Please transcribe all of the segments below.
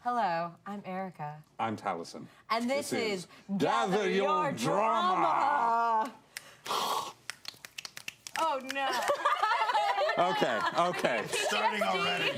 Hello, I'm Erica. I'm Taliesin. And this is Gather Your Drama. Oh no. Okay. Starting already.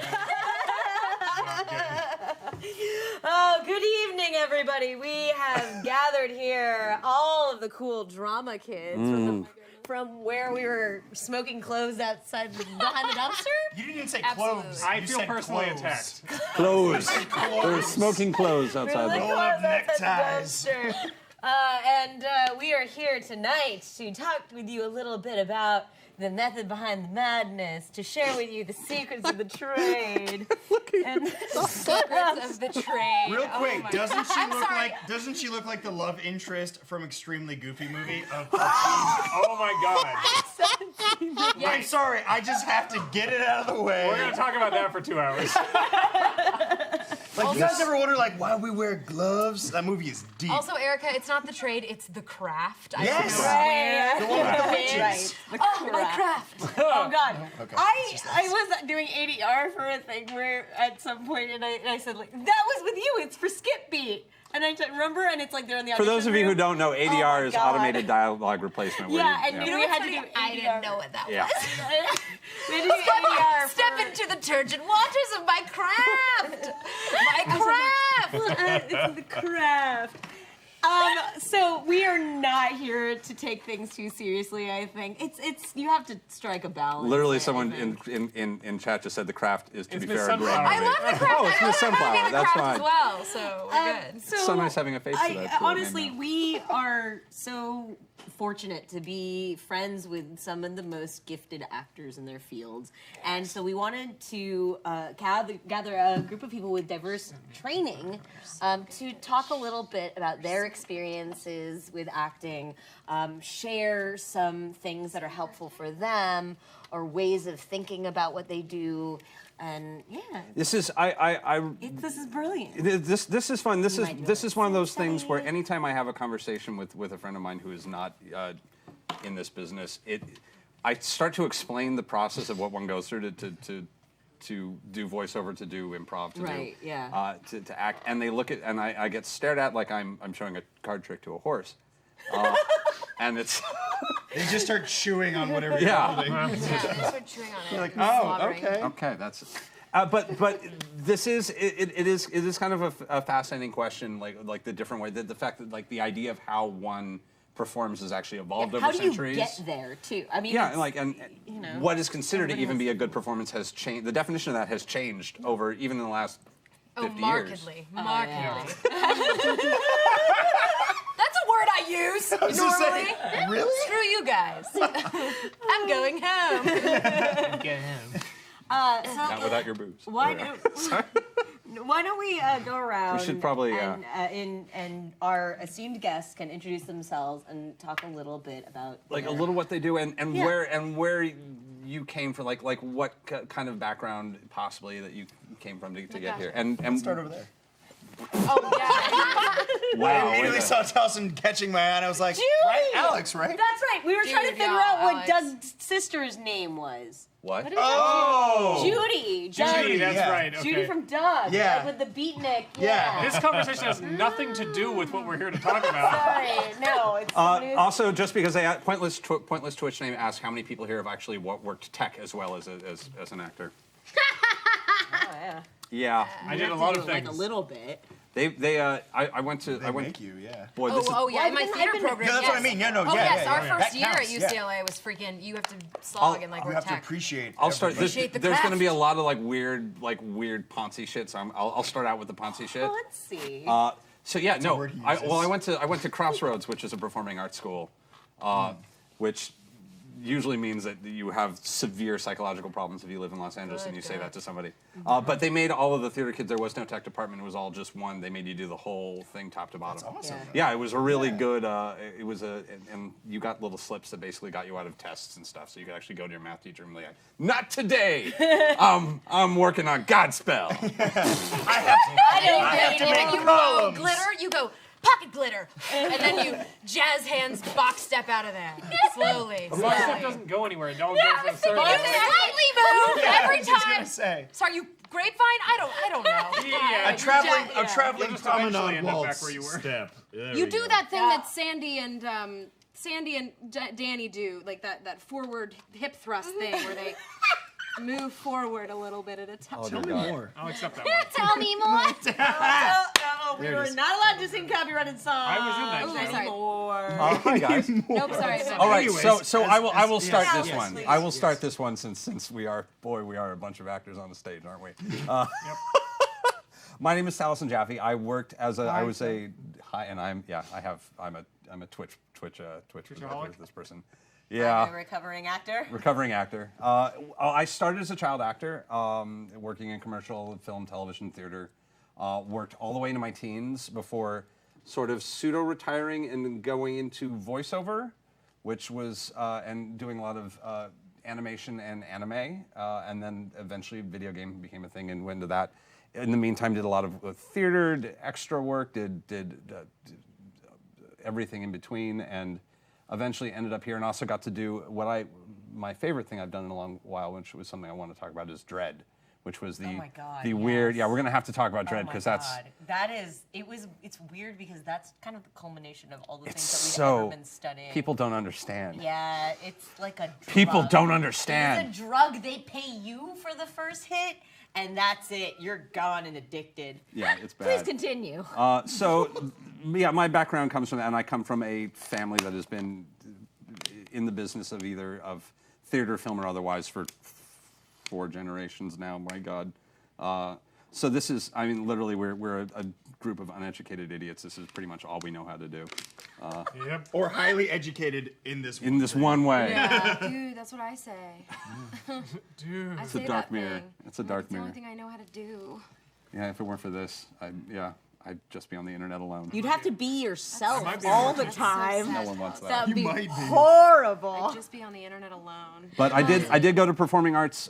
Oh, good evening, everybody. We have gathered here all of the cool drama kids from where we were smoking clothes outside behind the dumpster. You didn't even say Absolutely. clothes. I You feel said personally clothes. attacked. Clothes. Clothes. There's smoking clothes We're outside. the the- Roll up clothes outside the neckties. dumpster. And we are here tonight to talk with you a little bit about the method behind the madness, to share with you the secrets of the trade. And Secrets of the trade. Real Oh quick, my doesn't she I'm look sorry. like the love interest from Extremely Goofy movie? Oh my god. I'm sorry, I just have to get it out of the way. We're gonna talk about that for 2 hours. Like, you guys ever wonder why we wear gloves? That movie is deep. Also, Erica, it's not the trade, it's the craft. Yes. I The one with the witches. Right. oh, my craft. Oh God! Okay. I was doing ADR for a thing where at some point and I said like that was with you. It's for Skip Beat, and I remember and it's like they're in the For those audition of you who room. don't know, ADR my is God. automated dialogue replacement. where Yeah, you, and You know we what's had to funny? do I ADR. didn't know what that Yeah. was. We had to do ADR Step into the turgid waters of my craft. My craft. It's the craft. So we are not here to take things too seriously. I think it's you have to strike a balance. Literally, I someone think. in chat just said the craft is, to It's be Miss fair, a great Sunflower. movie. I love the craft. Oh, it's I Miss love Sunflower. being the That's craft fine. as well, so we're good. So Somebody's having a face for that, too, I mean, honestly, we are so fortunate to be friends with some of the most gifted actors in their fields, and so we wanted to gather a group of people with diverse training to talk a little bit about their experiences with acting, share some things that are helpful for them or ways of thinking about what they do, and yeah, This is this is brilliant. This is fun. This might do is it. one of those things where Exciting. anytime I have a conversation with a friend of mine who is not in this business, I start to explain the process of what one goes through to do voiceover, to do improv, to Right, do yeah. to act, and they look at and I get stared at like I'm showing a card trick to a horse, and it's They just start chewing on whatever Yeah. you're holding. Yeah, they start chewing on it. You're like, and oh, slobbering. okay. okay. That's. But this is it is kind of a fascinating question, like the different way, the fact that like the idea of how one performs has actually evolved How over do you centuries. get there too? I mean, Yeah, it's- like and you know, what is considered to everybody even has- be a good performance has changed. The definition of that has changed over even in the last 50 years. Markedly. Oh, Markedly. yeah. That's a word I use I was gonna normally. say, really? Screw you guys. I'm going home. Get him. Not without your boobs. Why Okay. why don't we go around? We should probably, and our esteemed guests can introduce themselves and talk a little bit about Like a their- little what they do and Yeah. where you came from, like what kind of background possibly that you came from to get here. And Start over there. Oh, yeah. wow, I wait immediately a- saw Towson catching my eye, and I was like, Judy! right, Alex, right? That's right. We were trying to Dude, figure yeah, out what Alex. Doug's sister's name was. what? Oh! Judy. Judy, that's yeah. right. Okay. Judy from Doug. Yeah. Like with the beatnik. Yeah. This conversation has nothing to do with what we're here to talk about. Sorry. No. It's Also, just because they pointless Twitch name asked how many people here have actually worked tech as well as an actor. Oh, yeah. Yeah, I You did a have to lot do of it, like things. a little bit. I went to They make you, yeah. boy, this is Oh, yeah, in my I've theater been- program. Yeah, that's yes. what I mean. Yeah, no, Oh, yeah, yes, yeah, our yeah. first That year counts, at yeah. UCLA was freaking, you have to slog and like You work have to tech. appreciate. I'll start. everybody. Appreciate the There's going to be a craft. lot of like weird poncy shit. So I'll start out with the poncy shit. Well, let's see. So yeah, a no. word he I uses. went to Crossroads, which is a performing arts school, which usually means that you have severe psychological problems if you live in Los Angeles and you say that to somebody. But they made all of the theater kids. There was no tech department. It was all just one. They made you do the whole thing top to bottom. That's awesome. Yeah, it was a really good. It was and you got little slips that basically got you out of tests and stuff, so you could actually go to your math teacher and be like, "Not today. I'm working on Godspell." I don't I have to and make then you columns. go glitter, you go pocket glitter, and then you jazz hands box step out of there slowly. The box step doesn't go anywhere. It all goes in a You circle. slightly move every time gonna say. Sorry, you grapevine? I don't know. Yeah, A traveling You'll just eventually promenade end up back waltz where you were. step. There You we do go. that thing that Sandy and Danny do, like that forward hip thrust thing where they move forward a little bit at a time. Tell me more. I'll accept that one. Tell me more. We There it were is. not allowed to sing copyrighted songs. I was in that Oh, show. sorry. anymore. Hi guys. Nope, sorry. All right, Anyways, so I will start yes, this yes, one. please. I will start this one since we are a bunch of actors on the stage, aren't we? My name is Salison Jaffe. I worked as a I was a hi, and I'm a Twitch Twitchaholic? this person. I'm Yeah. a recovering actor. Recovering actor. I started as a child actor, working in commercial, film, television, theater. Worked all the way into my teens before sort of pseudo-retiring and going into voiceover, which was, and doing a lot of animation and anime, and then eventually video game became a thing and went into that. In the meantime, did a lot of theater, did extra work, did everything in between, and eventually ended up here and also got to do my favorite thing I've done in a long while, which was something I want to talk about, is Dread, which was the Oh my God, the weird. yes. Yeah, we're gonna have to talk about Dread Oh my because that's God. It's weird because that's kind of the culmination of all the it's things that we've so ever been studying. people don't understand. Yeah, it's like a drug. People don't understand. It's a drug. They pay you for the first hit, and that's it. You're gone and addicted. Yeah, it's bad. Please continue. So, yeah, my background comes from that, and I come from a family that has been in the business of either of theater, film, or otherwise for 4 generations now. My God. So this is, I mean, literally, we're a group of uneducated idiots. This is pretty much all we know how to do Yep. Or highly educated in this. in this one way. Yeah, dude, that's what I say. Dude. I It's say a dark that mirror. thing. It's a dark It's the mirror. only thing I know how to do. Yeah, if it weren't for this, I'd just be on the internet alone. You'd have to be yourself might be all able the to- That's so time. sad. No one wants that. That would You be might be. horrible. I'd just be on the internet alone. But I did go to performing arts,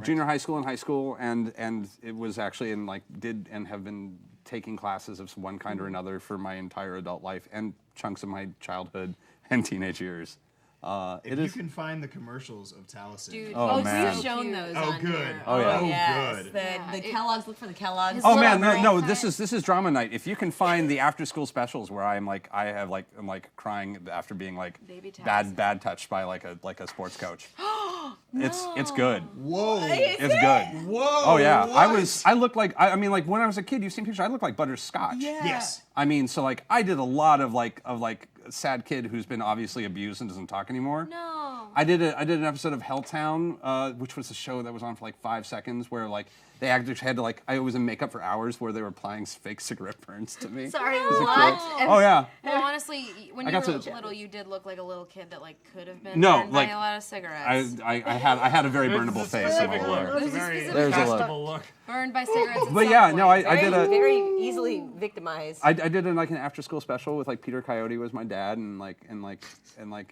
junior high school and high school, and it was actually have been taking classes of one kind or another for my entire adult life and chunks of my childhood and teenage years. If you can find the commercials of Taliesin. Dude, Oh, you've man. shown those Oh, on good. here. Oh, yeah. Oh, yes. good. The Kellogg's. Look for the Kellogg's. Oh Little man, no, girl this type. is drama night. If you can find the after school specials where I'm crying after being Baby bad touched by like a sports coach. It's good. Whoa. It's good. Whoa. Oh yeah, what? I look like I mean like when I was a kid, you've seen pictures. I look like butterscotch. Yes. I mean, so like I did a lot of like a sad kid who's been obviously abused and doesn't talk anymore. No. I did an episode of Helltown, which was a show that was on for like 5 seconds, where like they actually had to I was in makeup for hours, where they were applying fake cigarette burns to me. Sorry, As a kid. what? Oh yeah. Well, honestly, when I you got were to- little, you did look like a little kid that like could have been No, burned like, by a lot of cigarettes. I had a very burnable It's a face. I'm specific aware. look. It's a There's a very specific castable look. Burned by cigarettes. at But some yeah, point. no, I did a. very easily victimized. I did an after school special with like Peter Coyote was my dad and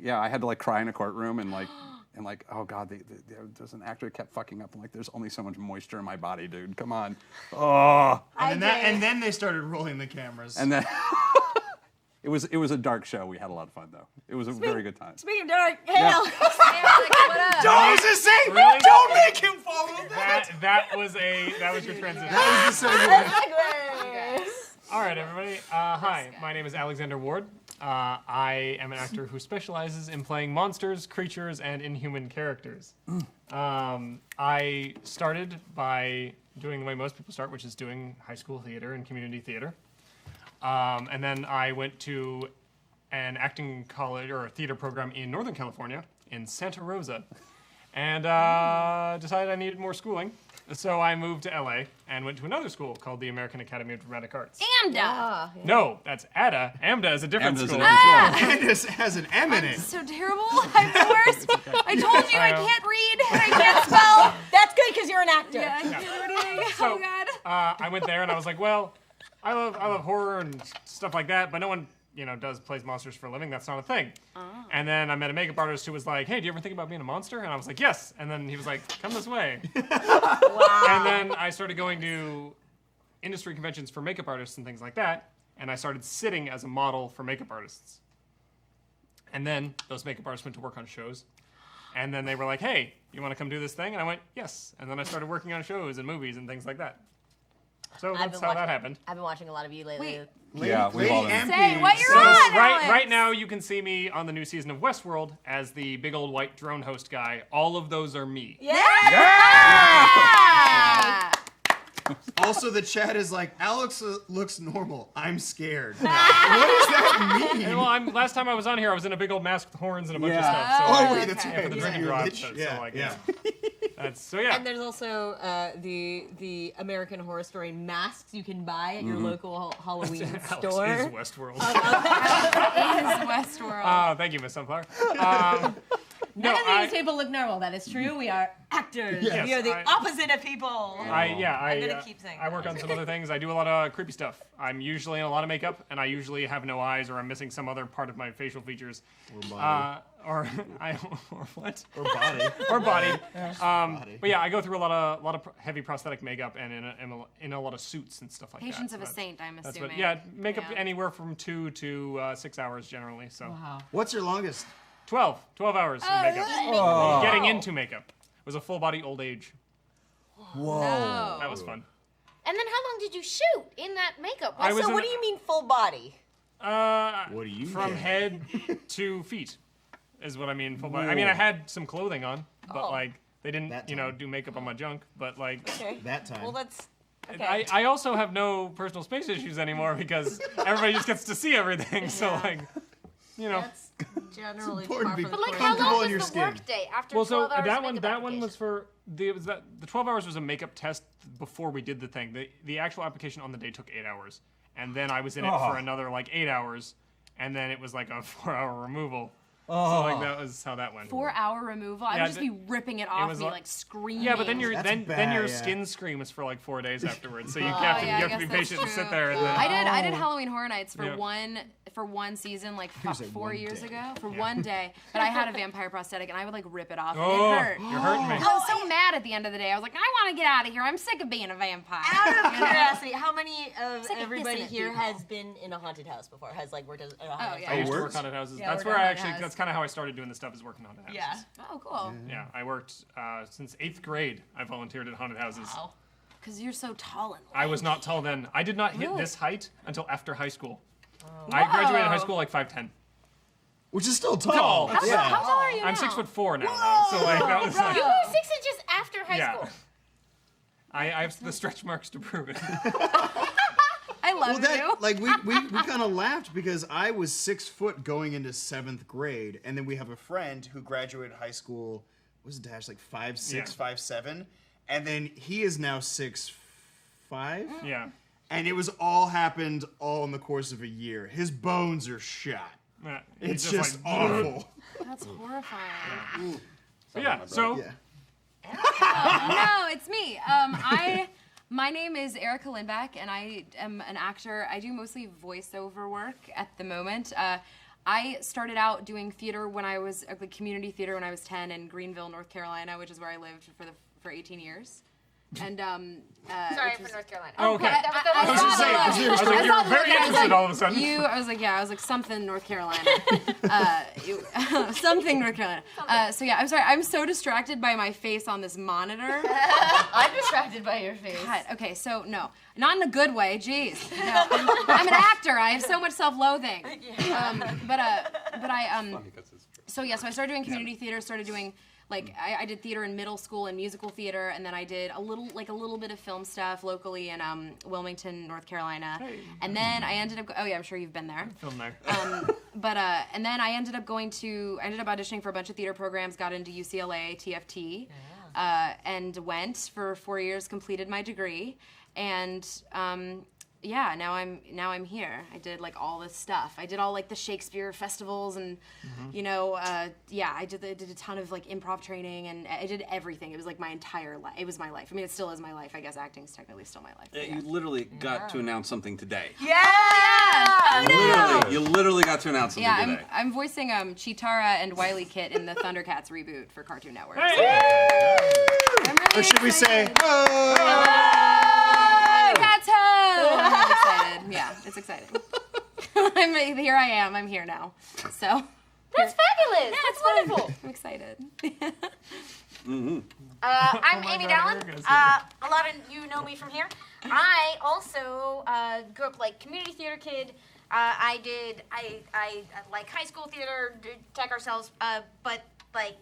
yeah, I had to like cry in a courtroom and oh god, there's an actor that kept fucking up. I'm like, there's only so much moisture in my body, dude. Come on. Oh, And then they started rolling the cameras. and then it was a dark show. We had a lot of fun though. It was a very good time. Speaking of dark, Yeah. hell. Yeah, like, what up? I was just saying, Really? don't make him follow that. That was your transition. That was the segue. All right, everybody. Hi, my name is Alexander Ward. I am an actor who specializes in playing monsters, creatures, and inhuman characters. I started by doing the way most people start, which is doing high school theater and community theater. And then I went to an acting college or a theater program in Northern California, in Santa Rosa, and decided I needed more schooling. So I moved to LA and went to another school called the American Academy of Dramatic Arts. AMDA. No, that's ADA. AMDA is a different AMDA's a school. different school. And this has an M in it. So terrible. I'm the worst. I told you I know. can't read and I can't spell. That's good because you're an actor. Yeah, I can't do anything. So, Oh God. I went there and I was like, well, I love horror and stuff like that, but no one plays monsters for a living. That's not a thing. And then I met a makeup artist who was like, hey, do you ever think about being a monster? And I was like, yes. And then he was like, come this way. Wow. And then I started going to industry conventions for makeup artists and things like that. And I started sitting as a model for makeup artists. And then those makeup artists went to work on shows. And then they were like, hey, you want to come do this thing? And I went, yes. And then I started working on shows and movies and things like that. So that's how that happened. I've been watching a lot of you lately. Wait. Yeah, we've all been. Say what you're So on, right Alex. now you can see me on the new season of Westworld as the big old white drone host guy. All of those are me. Yeah. Also, the chat is like, Alex looks normal. I'm scared. What does that mean? Well, last time I was on here, I was in a big old mask with horns and a bunch of Yeah. stuff. So, Oh, wait, that's okay. right. for the Yeah, drinking you're draw a episode. lich. So, like, yeah. yeah. And there's also the American Horror Story masks you can buy at your local Halloween Alex store. is Westworld. Is Westworld. Thank you, Miss Sunflower. None of I- these people look normal. That is true. We are actors. Yes. We are the I- opposite of people. I'm gonna keep saying I work on some other things. I do a lot of creepy stuff. I'm usually in a lot of makeup, and I usually have no eyes, or I'm missing some other part of my facial features. Or what? Or body. Or body. Body. But yeah, I go through a lot of heavy prosthetic makeup and in a lot of suits and stuff like that. Patience So of a that's- saint, I'm That's assuming. what, yeah, makeup Yeah. anywhere from 2 to 6 hours generally. So What's your longest? 12 hours in makeup. Getting into makeup. It was a full body old age. Whoa. That was fun. And then how long did you shoot in that makeup? I was So in what the- do you mean full body? What do you From get? head to feet is what I mean. Full body. I mean, I had some clothing on, but like they didn't, That you know, time. do makeup on my junk. But like, Okay. That time. Well, that's okay. I also have no personal space issues anymore because everybody just gets to see everything. So like, you know. That's generally important par to for be- the But like, course. how Comfortable long in your is the skin. work day after Well, so 12 hours that of one makeup was application? for the 12 hours was a makeup test before we did the thing. The actual application on the day took 8 hours, and then I was in it for another like 8 hours, and then it was like a 4-hour removal. So like that was how that went. 4-hour removal. I Yeah, would just be ripping it off was me, like- like screaming. Yeah, but then your That's then bad, your yeah. skin screams for like 4 days afterwards. So you Oh, have to yeah, I you have to be guess that's patient and sit true. there. And then, I did Halloween Horror Nights for Yeah. one season, like was like 4 one years day. ago, for one day. But I had a vampire prosthetic, and I would like rip it off, and oh, it hurt. you're hurting me. I was so mad at the end of the day. I was like, I want to get out of here. I'm sick of being a vampire. Out of curiosity, how many of like a everybody dissonant here people. has been in a haunted house before? Has like worked at a haunted yeah. I house? used to work worked? haunted houses. Yeah, That's worked where I on actually. haunted That's kind of how I started doing the stuff. Is working haunted houses. Yeah. Oh, cool. Yeah, I worked since 8th grade. I volunteered at haunted houses. Wow. Because you're so tall and I was not tall then. I did not hit Really? this height until after high school. I graduated high school like 5'10". Which is still Tall. tall. How, Yeah. how tall are you I'm now? 6'4" now, though, so like that was like, You were 6 inches after high yeah. school. I have the stretch marks to prove it. I love Well, you. that like we kind of laughed because I was 6 foot going into 7th grade, and then we have a friend who graduated high school. Was Dash like 5'6", Yeah. 5'7", and then he is now 6'5", Yeah. and it was all happened all in the course of a year. His bones are shot. Yeah, It's he's just like, awful. That's horrifying. But yeah, so Yeah. No, it's me. My name is Erica Lindback, and I am an actor. I do mostly voiceover work at the moment. I started out doing theater when I was like community theater when I was 10 in Greenville, North Carolina, which is where I lived for 18 years. And Sorry which for was- North Carolina. Oh, okay. That was the I was saw just the saying, look. 'cause you were I like, saw you're the look, very and I was interested like, all of a sudden. I was like something North Carolina, something North Carolina. So yeah, I'm sorry. I'm so distracted by my face on this monitor. I'm distracted by your face. God, okay, so no, not in a good way. Jeez, no, I'm an actor. I have so much self-loathing. So yeah, so I started doing community theater. Started doing like I did theater in middle school and musical theater, and then I did a little bit of film stuff locally in Wilmington, North Carolina. And then I ended up. Oh yeah, I'm sure you've been there. film there. And then I ended up auditioning for a bunch of theater programs, got into UCLA, TFT, and went for 4 years, completed my degree, and yeah, now I'm here. I did like all this stuff. I did all like the Shakespeare festivals, and yeah, I did a ton of like improv training, and I did everything. It was like my entire life. It was my life. I mean, it still is my life. I guess acting's technically still my life. But yeah. You literally got to announce something today. Yeah! You literally got to announce something Yeah, today. I'm voicing Chitara and Wile E. Kit in the Thundercats reboot for Cartoon Network. Hey! I'm really Or should we say, excited. oh! Thundercats home! I'm excited. Yeah, it's exciting. Here I am. I'm here now. So, That's fabulous. That's wonderful. I'm excited. I'm my Amy God, Dallin. Erica's A lot of you know me from here. I also grew up like community theater kid. I like high school theater, tech ourselves, but like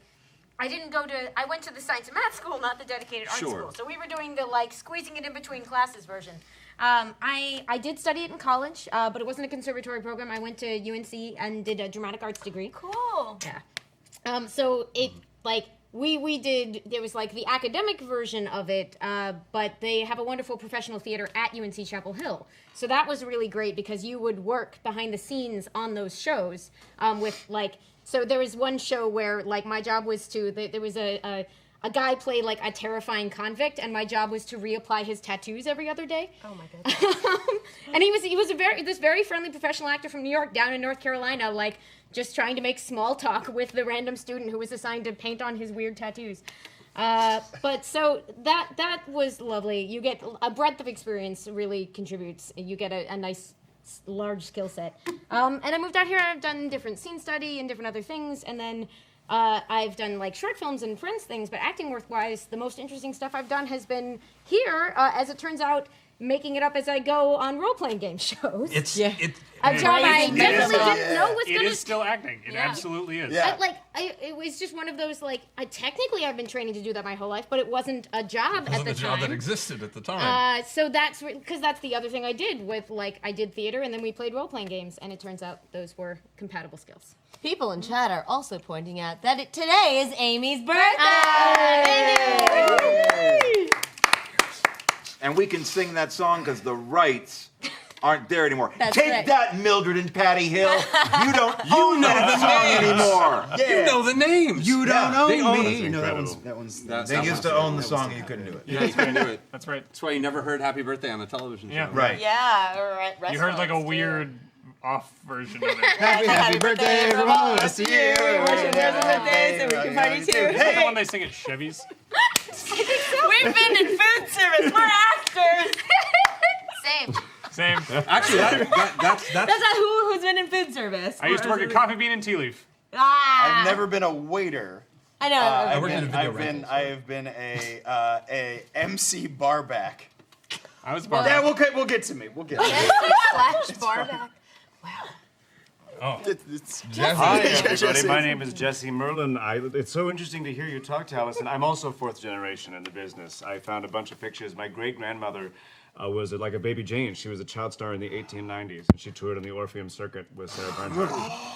I didn't go to. I went to the science and math school, not the dedicated art Sure. school. So we were doing the like squeezing it in between classes version. I did study it in college, but it wasn't a conservatory program. I went to UNC and did a dramatic arts degree. Cool. Yeah. So it like we did. There was like the academic version of it, but they have a wonderful professional theater at UNC Chapel Hill. So that was really great because you would work behind the scenes on those shows with like. So there was one show where like my job was to there was a guy played like a terrifying convict, and my job was to reapply his tattoos every other day. Oh my goodness. And he was this very friendly professional actor from New York down in North Carolina, like just trying to make small talk with the random student who was assigned to paint on his weird tattoos. But so that was lovely. You get a breadth of experience really contributes. You get a nice large skill set. And I moved out here. I've done different scene study and different other things, and then I've done like short films and friends things. But acting work-wise, the most interesting stuff I've done has been here. As it turns out, making it up as I go on role-playing game shows. It's A job I definitely didn't know was It gonna. is still acting. It absolutely is. Yeah. It was just one of those like. Technically, I've been training to do that my whole life, but it wasn't a job at the time. existed at the time. So that's because that's the other thing I did with like I did theater and then we played role-playing games, and it turns out those were compatible skills. People in chat are also pointing out that today is Amy's birthday. And we can sing that song because the rights aren't there anymore. That's Take right. that, Mildred and Patty Hill. You don't own that song anymore. You know the names. You don't They own own me. it. You know that Incredible. one's. That's They that used one. to own the song and you couldn't do it. Yeah, you couldn't do it. That's right. That's why you never heard "Happy Birthday" on the television show. Yeah. Right. Yeah, all right. You heard like a restaurants, too. weird off version of it. Happy birthday from all of us to you. Happy birthday, so we can party too. Is that the one they sing at Chevy's? We've been in food service. We're actors. Same. Same. Actually, that's That's not who's been in food service. I used to work at Coffee Bean and Tea Leaf. I've never been a waiter. I know. I've worked in a been, video I've been, rental, I have been a MC barback. I was bar. Yeah, we'll get to me. We'll get to me. Slash barback. It's Hi, everybody. Jesse. My name is Jesse Merlin. It's so interesting to hear you talk to Allison. I'm also fourth generation in the business. I found a bunch of pictures. My great-grandmother was like a baby Jane. She was a child star in the 1890s, and she toured on the Orpheum circuit with Sarah Bernhardt.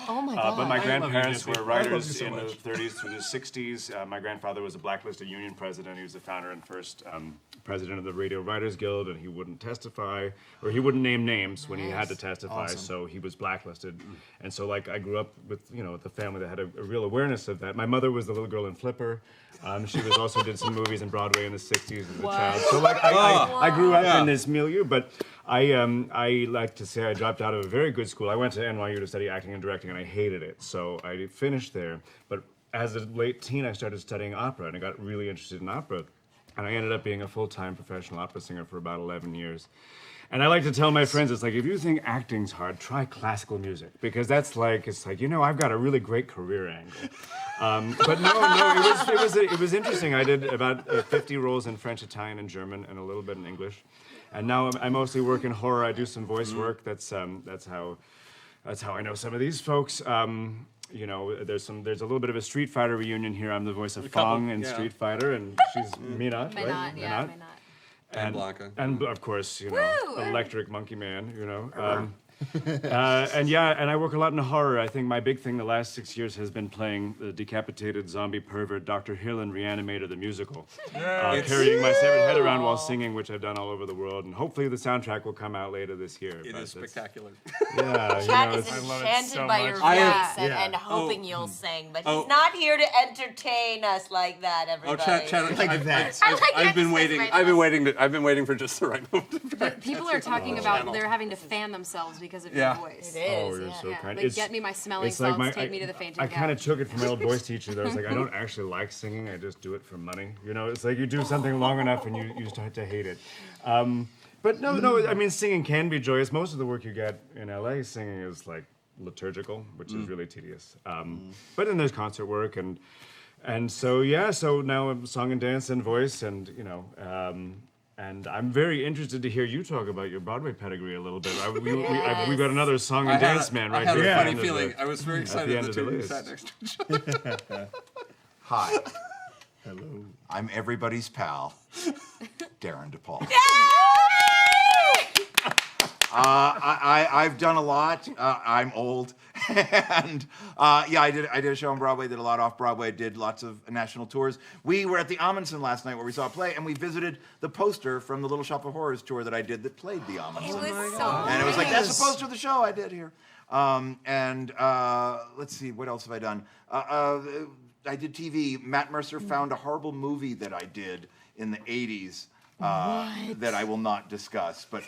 Oh my god. But my you, grandparents Jesse. were I love writers you so in the much. 30s through the 60s. My grandfather was a blacklisted union president. He was the founder and first president of the Radio Writers Guild, and he wouldn't testify, or he wouldn't name names when he had to testify, so he was blacklisted. And so, like, I grew up with, with a family that had a real awareness of that. My mother was the little girl in Flipper. She was also did some movies in Broadway in the 60s as a child. So, like, I grew up in this milieu, but I like to say I dropped out of a very good school. I went to NYU to study acting and directing, and I hated it. So I finished there. But as a late teen, I started studying opera, and I got really interested in opera. And I ended up being a full-time professional opera singer for about 11 years. And I like to tell my friends, it's like, if you think acting's hard, try classical music. Because it's like, I've got a really great career angle. But no, it was interesting. I did about 50 roles in French, Italian, and German, and a little bit in English. And now I mostly work in horror. I do some voice work. That's how I know some of these folks. There's a little bit of a Street Fighter reunion here. I'm the voice of Fong in yeah. Street Fighter, and she's Minot, May right? not, yeah, may not. And Blanca. And of course, Woo! Electric Monkey Man, and I work a lot in horror. I think my big thing the last 6 years has been playing the decapitated zombie pervert Dr. Hill in Reanimator the musical, carrying my severed head around while singing, which I've done all over the world, and hopefully the soundtrack will come out later this year. It but is it's- spectacular. Chat Yeah, is I love it enchanted so by much. your voice I have- and hoping you'll sing, but Oh. he's not here to entertain us like that, Oh, everybody. chat. Like I've, that. I've been waiting. I've been waiting for just the right moment. People are talking about they're having to fan themselves because of Yeah. your voice. It is. Oh, you're so Yeah, kind. like get me my smelling it's like salts, take me to the fainting I kind of couch. took it from my old voice teacher. That was like, I don't actually like singing. I just do it for money. It's like you do something long enough and you start to hate it. But no. I mean, singing can be joyous. Most of the work you get in LA singing is like liturgical, which is really tedious. But then there's concert work and so now I'm song and dance and voice and and I'm very interested to hear you talk about your Broadway pedigree a little bit. We've got another song and dance man right I had here. a at the funny end of feeling. the- I was very the excited end that of the two of you list. sat next to each other. Hi. Hello. I'm everybody's pal, Darren DePaul. I've done a lot. I'm old, and I did a show on Broadway. Did a lot off Broadway. Did lots of national tours. We were at the Amundsen last night where we saw a play, and we visited the poster from the Little Shop of Horrors tour that I did that played the Amundsen. It was so And it was like, that's the poster of the show I did here. Let's see, what else have I done? I did TV. Matt Mercer found a horrible movie that I did in the 80s that I will not discuss. But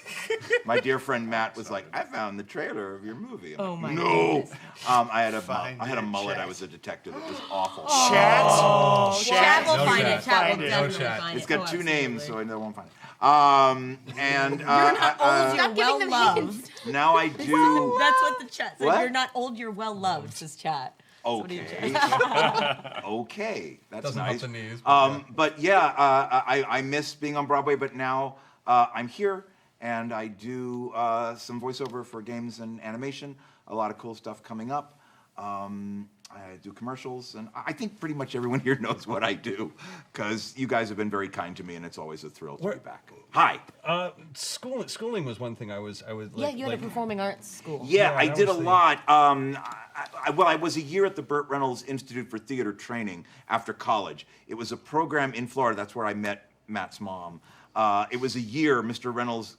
my dear friend Matt was like, I found the trailer of your movie. I'm like, no. goodness. I had a mullet. I was a detective. It was awful. Chat will find it. Chat will Find it. definitely Chat. find it. It's got Oh, two absolutely. names, so I won't find it. You're not old, you're Stop giving well them loved. Now I do. That's what the chat said. What? You're not old, you're well loved, says chat. Okay. Okay, that's Doesn't nice. help the knees, but But I miss being on Broadway, but now I'm here and I do some voiceover for games and animation. A lot of cool stuff coming up. I do commercials, and I think pretty much everyone here knows what I do, because you guys have been very kind to me, and it's always a thrill to be back. Hi. Schooling was one thing I was. Yeah, you had a performing arts school. Yeah, I that did a was the- lot. I was a year at the Burt Reynolds Institute for Theater Training after college. It was a program in Florida. That's where I met Matt's mom. It was a year. Mr. Reynolds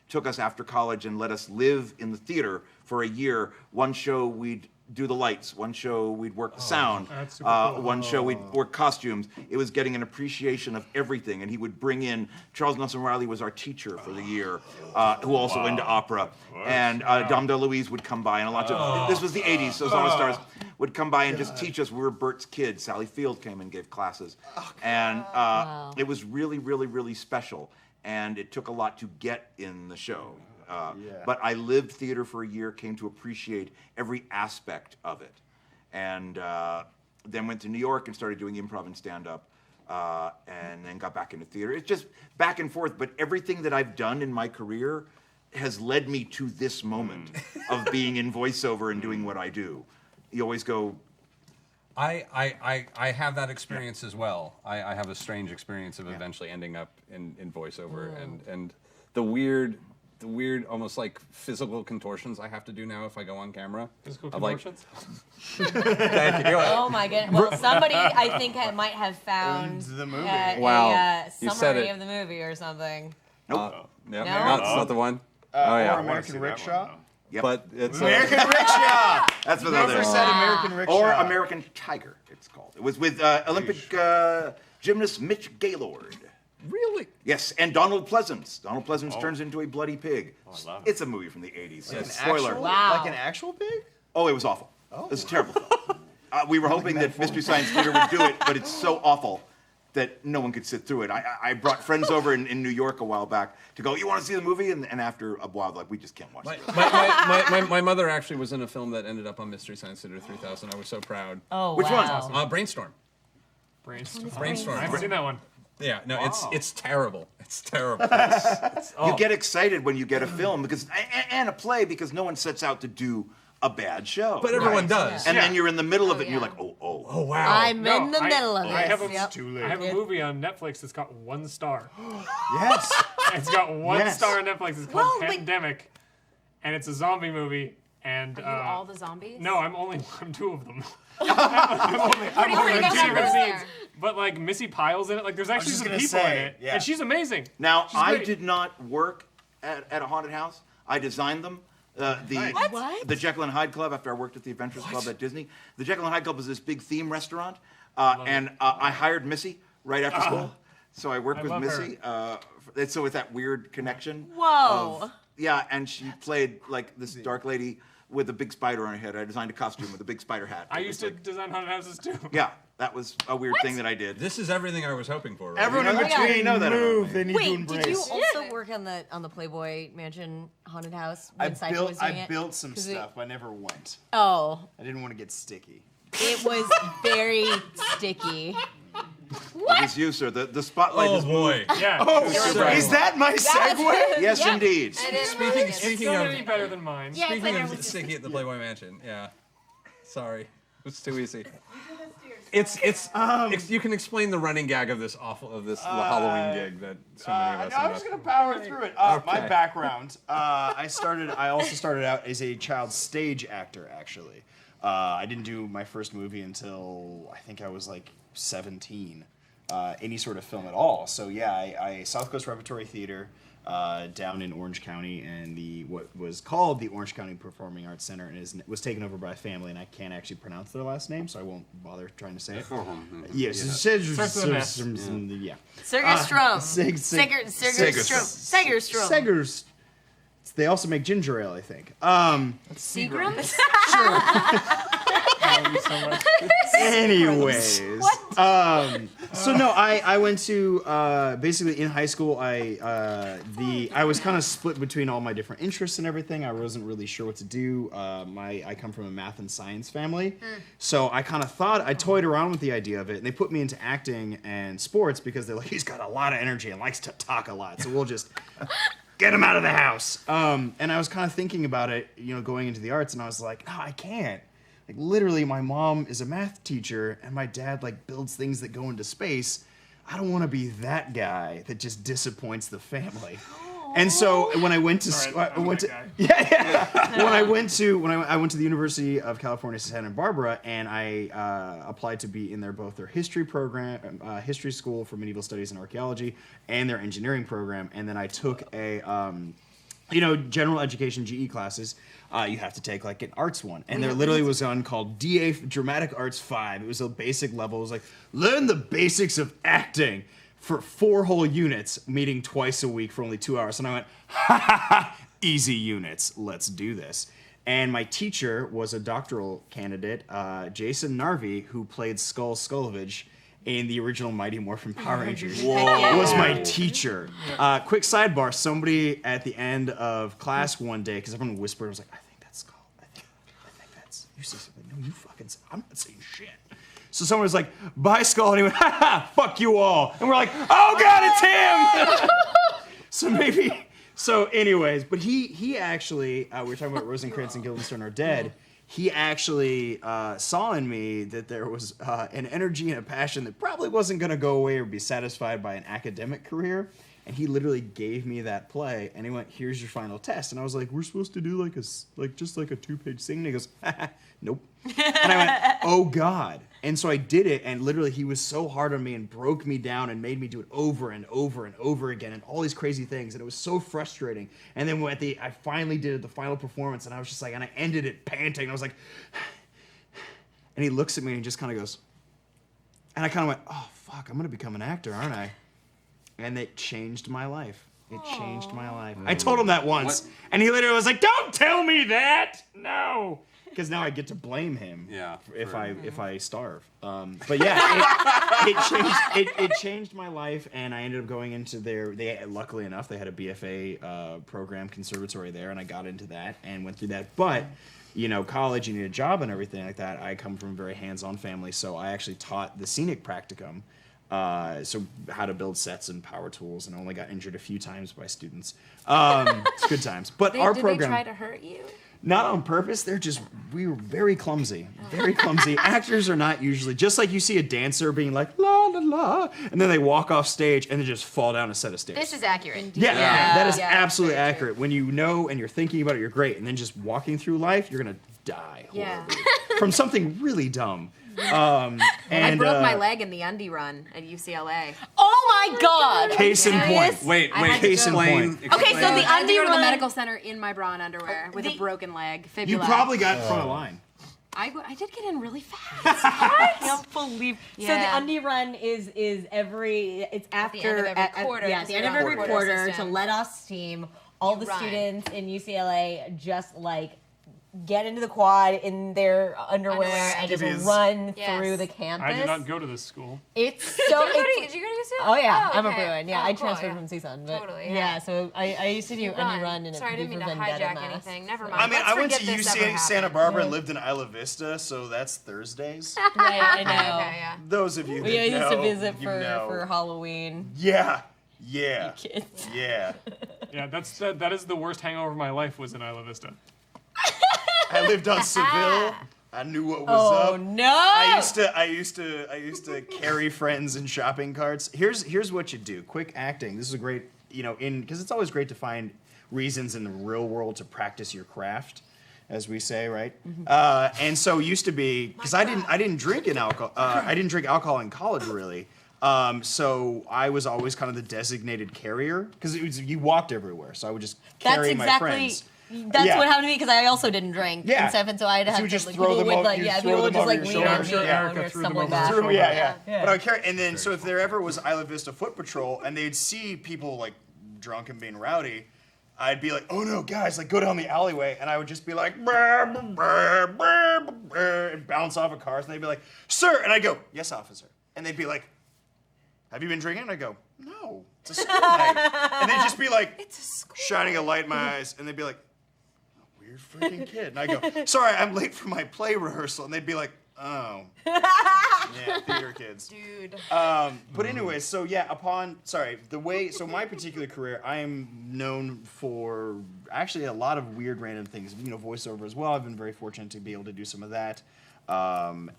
took us after college and let us live in the theater for a year. One show we'd do the lights. One show we'd work the sound. That's super cool. One show we'd work costumes. It was getting an appreciation of everything. And he would bring in, Charles Nelson Riley was our teacher for the year, who also into opera. And Dom DeLuise would come by, and a lot of, this was the 80s, so some of the stars would come by and just teach us. We were Bert's kids. Sally Field came and gave classes. And it was really, really, really special. And it took a lot to get in the show. But I lived theater for a year, came to appreciate every aspect of it. And then went to New York and started doing improv and stand-up, and then got back into theater. It's just back and forth, but everything that I've done in my career has led me to this moment of being in voiceover and doing what I do. You always go, I have that experience as well. I have a strange experience of eventually ending up in voiceover and the weird, almost like physical contortions I have to do now if I go on camera. Physical of like- contortions? Thank you. Oh my goodness. Well, somebody I think might have found The movie. Wow, a you said summary it. of the movie or something. No, No? that's not the one. Oh Or yeah, American Rickshaw. yep. but it's American Rickshaw. That's what Never others. said American Rickshaw. Or American Tiger, it's called. It was with Olympic gymnast Mitch Gaylord. really. Yes, and Donald Pleasance. Donald Pleasance turns into a bloody pig. I love it. It's a movie from the 80s. An Spoiler. actual- Wow. Like an actual pig? Oh, it was awful. It was a terrible film. We were hoping that Mystery Science Theater would do it, but it's so awful that no one could sit through it. I brought friends over in New York a while back to go, you want to see the movie? And after a while, like, we just can't watch it. My mother actually was in a film that ended up on Mystery Science Theater 3000. I was so proud. Oh, Which wow. one? Brainstorm. Brainstorm. I haven't seen that one. Yeah, no, it's terrible. It's terrible. You get excited when you get a film because and a play because no one sets out to do a bad show. But everyone does. And then you're in the middle of it and yeah. you're like, oh. Oh wow. I'm in the middle of I have this. a, Yep. Too late. I have a movie on Netflix that's got 1 star. Yes. It's got one Yes. star on Netflix. It's called Well, but- Pandemic, and it's a zombie movie. And Are you all the zombies? no, I'm 2 of them. Pretty only much two everywhere. scenes. But like Missy Pyle's in it. Like there's actually just some gonna people in say, it, yeah. and she's amazing. Now, She's I great. did not work at a haunted house. I designed them. The Jekyll and Hyde Club, after I worked at the Adventures Club at Disney. The Jekyll and Hyde Club was this big theme restaurant, and I hired Missy right after school. So I worked with love Missy. So with that weird connection. Whoa. of- yeah, and she played like this dark lady with a big spider on her head. I designed a costume with a big spider hat. I used to design haunted houses too. Yeah, That was a weird thing that I did. This is everything I was hoping for. Right? Everyone in my God. between You know that about move. me. They need to Wait, embrace. did you also work on the Playboy Mansion haunted house when Cypher was doing I it? built some 'Cause stuff. I never went. Oh, I didn't want to get sticky. it was very sticky. It is you, sir. The spotlight Oh is boy. Yeah. Oh, you're right. is that my segue? Yes, Yeah. indeed. Speaking It's not any better than mine. Yeah, it's Speaking like of everyone's- sticky at the Playboy Mansion, yeah. Sorry, it's too easy. It's you can explain the running gag of this Halloween gig that so many of us. I'm just gonna power through it. My Okay. background. I also started out as a child stage actor. Actually, I didn't do my first movie until I think I was like 17. Any sort of film at all. So yeah, I South Coast Repertory Theater down in Orange County, and what was called the Orange County Performing Arts Center, and was taken over by a family, and I can't actually pronounce their last name, so I won't bother trying to say it. Yes, Starts with an S. yeah. Segerstrom. Segerstrom. Segerstrom. Segers. They also make ginger ale, I think. Seagrams? Anyways, so no, I went to basically in high school. I was kind of split between all my different interests and everything. I wasn't really sure what to do. I come from a math and science family, so I kind of thought I toyed around with the idea of it, and they put me into acting and sports because they're like, he's got a lot of energy and likes to talk a lot, so we'll just get him out of the house. And I was kind of thinking about it, going into the arts, and I was like, no, I can't. Like, literally, my mom is a math teacher, and my dad, builds things that go into space. I don't want to be that guy that just disappoints the family. And so when I went to, I went to the University of California, Santa Barbara, and I applied to be in both their history program, history school for medieval studies and archaeology, and their engineering program. And then I took a, general education GE classes. You have to take an arts one, and there literally was one called DA Dramatic Arts 5. It was a basic level. It was like, learn the basics of acting for 4 whole units, meeting twice a week for only 2 hours. And I went, ha ha ha, easy units, let's do this. And my teacher was a doctoral candidate, Jason Narvi, who played Skull Skullovich in the original Mighty Morphin Power Rangers, was my teacher. Quick sidebar, somebody at the end of class one day, because everyone whispered, I was like, I think that's Skull. I think that's, you say something. No, you fucking say, I'm not saying shit. So someone was like, bye, Skull, and he went, ha ha, fuck you all. And we're like, oh God, it's him! So anyways, but he actually, we were talking about Rosencrantz and Guildenstern Are Dead. He actually saw in me that there was an energy and a passion that probably wasn't going to go away or be satisfied by an academic career. And he literally gave me that play, and he went, "Here's your final test." And I was like, "We're supposed to do just a 2-page thing." And he goes, "Nope." And I went, "Oh God!" And so I did it, and literally he was so hard on me and broke me down and made me do it over and over and over again, and all these crazy things, and it was so frustrating. And then I finally did the final performance, and I was just like, and I ended it panting. And I was like, and he looks at me and he just kind of goes, and I kind of went, "Oh fuck, I'm gonna become an actor, aren't I?" And it changed my life. It changed my life. I told him that once, and he literally was like, "Don't tell me that, no," because now I get to blame him. If I starve. But yeah, it changed my life, and I ended up going into luckily enough, they had a BFA program conservatory there, and I got into that and went through that. But college, you need a job and everything like that. I come from a very hands-on family, so I actually taught the scenic practicum. So how to build sets and power tools, and only got injured a few times by students. It's good times. But our program, did they try to hurt you? not on purpose. We were very clumsy, very clumsy. Actors are not usually, just like you see a dancer being like la la la, and then they walk off stage and they just fall down a set of stairs. This is accurate. Yeah, that is Yeah, absolutely very accurate. When you know and you're thinking about it, you're great, and then just walking through life, you're gonna die horribly from something really dumb. I broke my leg in the undie run at UCLA. Oh my God! Case in point. Wait, I had to Case in explain. point. Okay, so the I had to undie go to the run. medical center in my bra and underwear with a broken leg. You Fibula. probably got front of line. I did get in really fast. I can't believe. So the Yeah. undie run is it's after the end of every quarter. at the end of Zero every quarter quarter to system. let us team all the run. students in UCLA just get into the quad in their underwear and just Skivvies. run Yes. through the campus. I did not go to this school. It's so. Did you go to UCLA? Oh yeah, I'm a okay. Bruin. Yeah, Oh, I cool, transferred yeah. from CSUN. But Totally, yeah. yeah. So I used to do any run in a Sorry, I didn't V mean for to Vendetta hijack mask. anything. Never mind. I mean, Let's I went to forget this ever UC Santa happened. Barbara and lived in Isla Vista, so that's Thursdays. Right, I know. Okay, yeah. Those of you that We used know, to visit you for know. Halloween. Yeah. Kids. Yeah. Yeah, that is the worst hangover of my life was in Isla Vista. I lived on Seville. I knew what was Oh up. no! I used to carry friends in shopping carts. Here's what you do. Quick acting. This is a great, because it's always great to find reasons in the real world to practice your craft, as we say, right? And so it used to be because I didn't drink alcohol. I didn't drink alcohol in college really. So I was always kind of the designated carrier because you walked everywhere. So I would just carry my friends. That's Yeah. what happened to me because I also didn't drink Yeah. and stuff, and so I'd have you to just like, throw people them would over- like you yeah, throw people would them just over like your lean shoulder. on I'm me sure Erica or threw them something over like her that. shoulder. Yeah. Yeah. But I would carry, and then so if there ever was Isla Vista Foot Patrol and they'd see people like drunk and being rowdy, I'd be like, oh no, guys, like go down the alleyway, and I would just be like, brr, brr, brr, brr, brr, and bounce off of cars, and they'd be like, sir, and I'd go, yes, officer, and they'd be like, have you been drinking? And I'd go, no, it's a school night, and they'd just be like, shining a light in my eyes, and they'd be like, weird freaking kid, and I go, sorry, I'm late for my play rehearsal, and they'd be like, oh, yeah, theater kids. Dude. But anyway, so yeah, so my particular career, I am known for actually a lot of weird random things, voiceover as well. I've been very fortunate to be able to do some of that.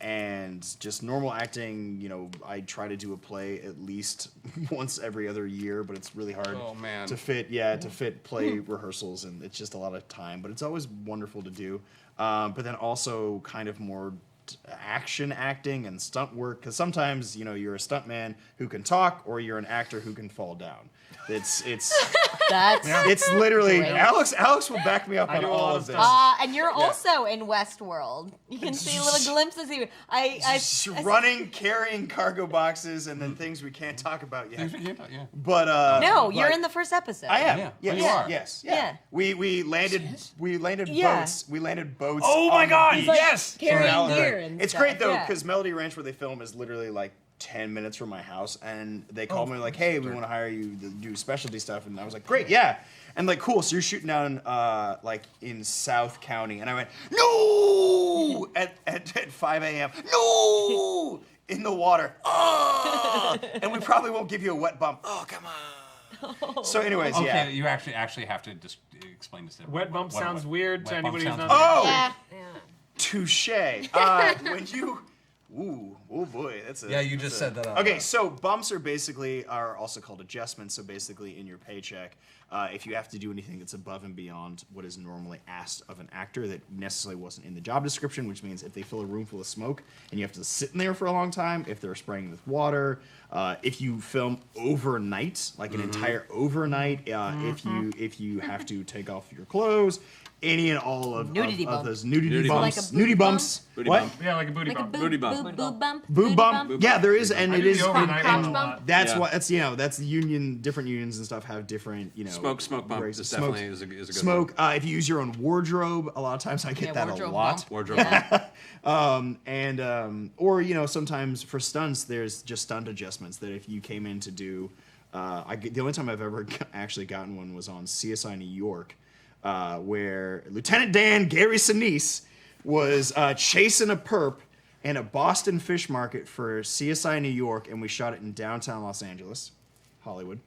And just normal acting, I try to do a play at least once every other year, but it's really hard Oh, man. to fit play rehearsals, and it's just a lot of time, but it's always wonderful to do. But then also kind of more action acting and stunt work, because sometimes you're a stuntman who can talk, or you're an actor who can fall down. It's That's it's literally Great. Alex will back me up I on do a all lot of of this. stuff. and you're also in Westworld. You can see little glimpses of you. I Running, carrying cargo boxes, and then things we can't talk about yet. Yeah. But no, you're but in the first episode. I am. Yeah. Yes. Oh, you are. Yes. Yeah. We landed Yeah. boats. We landed boats. Oh my on the God! beach. Yes. Carrying in Malibu. gear and It's stuff, great though yeah. because Melody Ranch, where they film, is literally like 10 minutes from my house, and they Oh, called me like, "Hey, we want to hire you to do specialty stuff," and I was like, "Great, yeah." And like, cool. So you're shooting down like in South County, and I went, "No!" at 5 a.m. No! In the water. Oh! And we probably won't give you a wet bump. Oh, come on. So, anyways, Okay, yeah. you actually have to just explain this. Wet bump sounds weird to wet bump anybody who's sounds not. Oh, Yeah. touche. When you, oh boy, that's a. Yeah, you that's just a- said that out Okay, loud. so bumps are also called adjustments. So basically, in your paycheck, if you have to do anything that's above and beyond what is normally asked of an actor that necessarily wasn't in the job description, which means if they fill a room full of smoke and you have to sit in there for a long time, if they're spraying with water, if you film overnight, like an entire overnight, if you have to take off your clothes, any and all of Nudity bump. those nudity Nudity bumps, bump. Like a nudity boob bumps. Booty What? bump. Yeah, like a booty Like a bump. Booty bump. boob bump. Boob booty bump. Yeah, there is, and I it do is. the overnight crotch one a bump. lot. That's Yeah. what. That's the union. Different unions and stuff have different. Smoke bump races. is definitely is a good Smoke. If you use your own wardrobe, a lot of times I get Yeah, that a wardrobe lot. bump. Wardrobe. Or sometimes for stunts, there's just stunt adjustments that if you came in to do. The only time I've ever actually gotten one was on CSI New York, where Lieutenant Dan Gary Sinise was chasing a perp in a Boston fish market for CSI New York, and we shot it in downtown Los Angeles, Hollywood.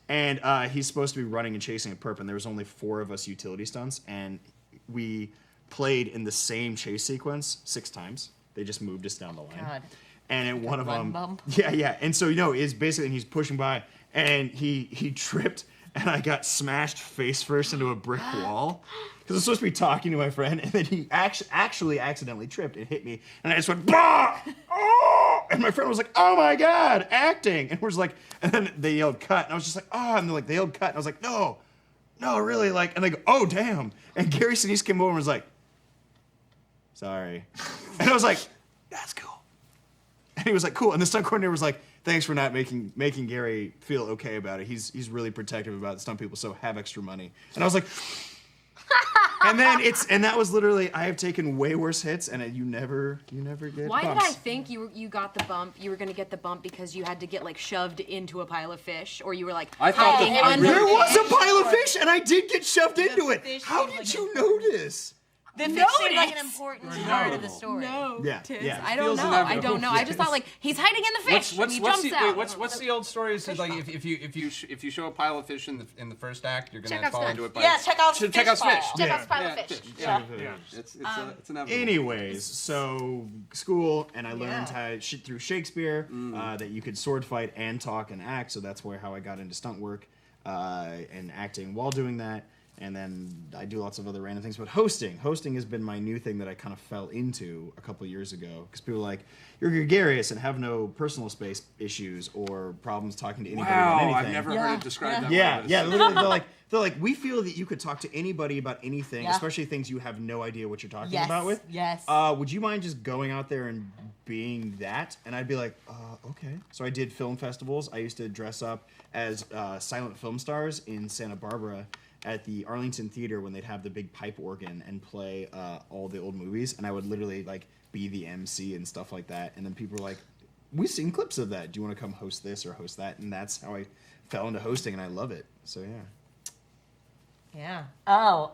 And he's supposed to be running and chasing a perp, and there was only 4 of us utility stunts, and we played in the same chase sequence 6 times. They just moved us down the line. God. And in one of run them, bump. yeah. And so is basically, and he's pushing by, and he tripped, and I got smashed face first into a brick wall because I was supposed to be talking to my friend, and then he actually accidentally tripped and hit me, and I just went bah! Oh! And my friend was like, "Oh my god, acting!" And we're just like, and then they yelled cut, and I was just like, "Oh!" And they're like, they yelled cut, and I was like, "No, really!" Like, and they go, "Oh damn!" And Gary Sinise came over and was like, "Sorry," and I was like, "That's cool." And he was like, "Cool." And the stunt coordinator was like, "Thanks for not making Gary feel okay about it. He's really protective about stunt people, so have extra money." And I was like, and that was literally, I have taken way worse hits, and you never get Why did bumps. I think you got the bump? You were gonna get the bump because you had to get like shoved into a pile of fish, or you were like I thought hiding that I under There really- was a pile of fish, and I did get shoved into it. fish How seemed did like you a- notice? The fish seemed like an important part of the story. Yeah, yeah. I don't feels know. I inevitable. don't know. I just thought like he's hiding in the fish. and he jumps out. What's the old story? It says like if you show a pile of fish in the first act, you're gonna Chekhov's fall gun. into it. By Yeah, Chekhov's fish Chekhov's pile. fish. Chekhov's pile Yeah, of fish. Yeah. Yeah. It's inevitable. Anyways, so school, and I learned Yeah. how through Shakespeare that you could sword fight and talk and act. So that's how I got into stunt work and acting while doing that. And then I do lots of other random things. But hosting has been my new thing that I kind of fell into a couple years ago. Because people are like, you're gregarious and have no personal space issues or problems talking to anybody about Wow, anything. I've never heard it described that Yeah, way. yeah. Literally, they're like, we feel that you could talk to anybody about anything, Yeah. especially things you have no idea what you're talking Yes, about with. yes. Would you mind just going out there and being that? And I'd be like, okay. So I did film festivals. I used to dress up as silent film stars in Santa Barbara at the Arlington Theater when they'd have the big pipe organ and play all the old movies. And I would literally like be the MC and stuff like that. And then people were like, we've seen clips of that. Do you want to come host this or host that? And that's how I fell into hosting, and I love it. So yeah. Yeah. Oh.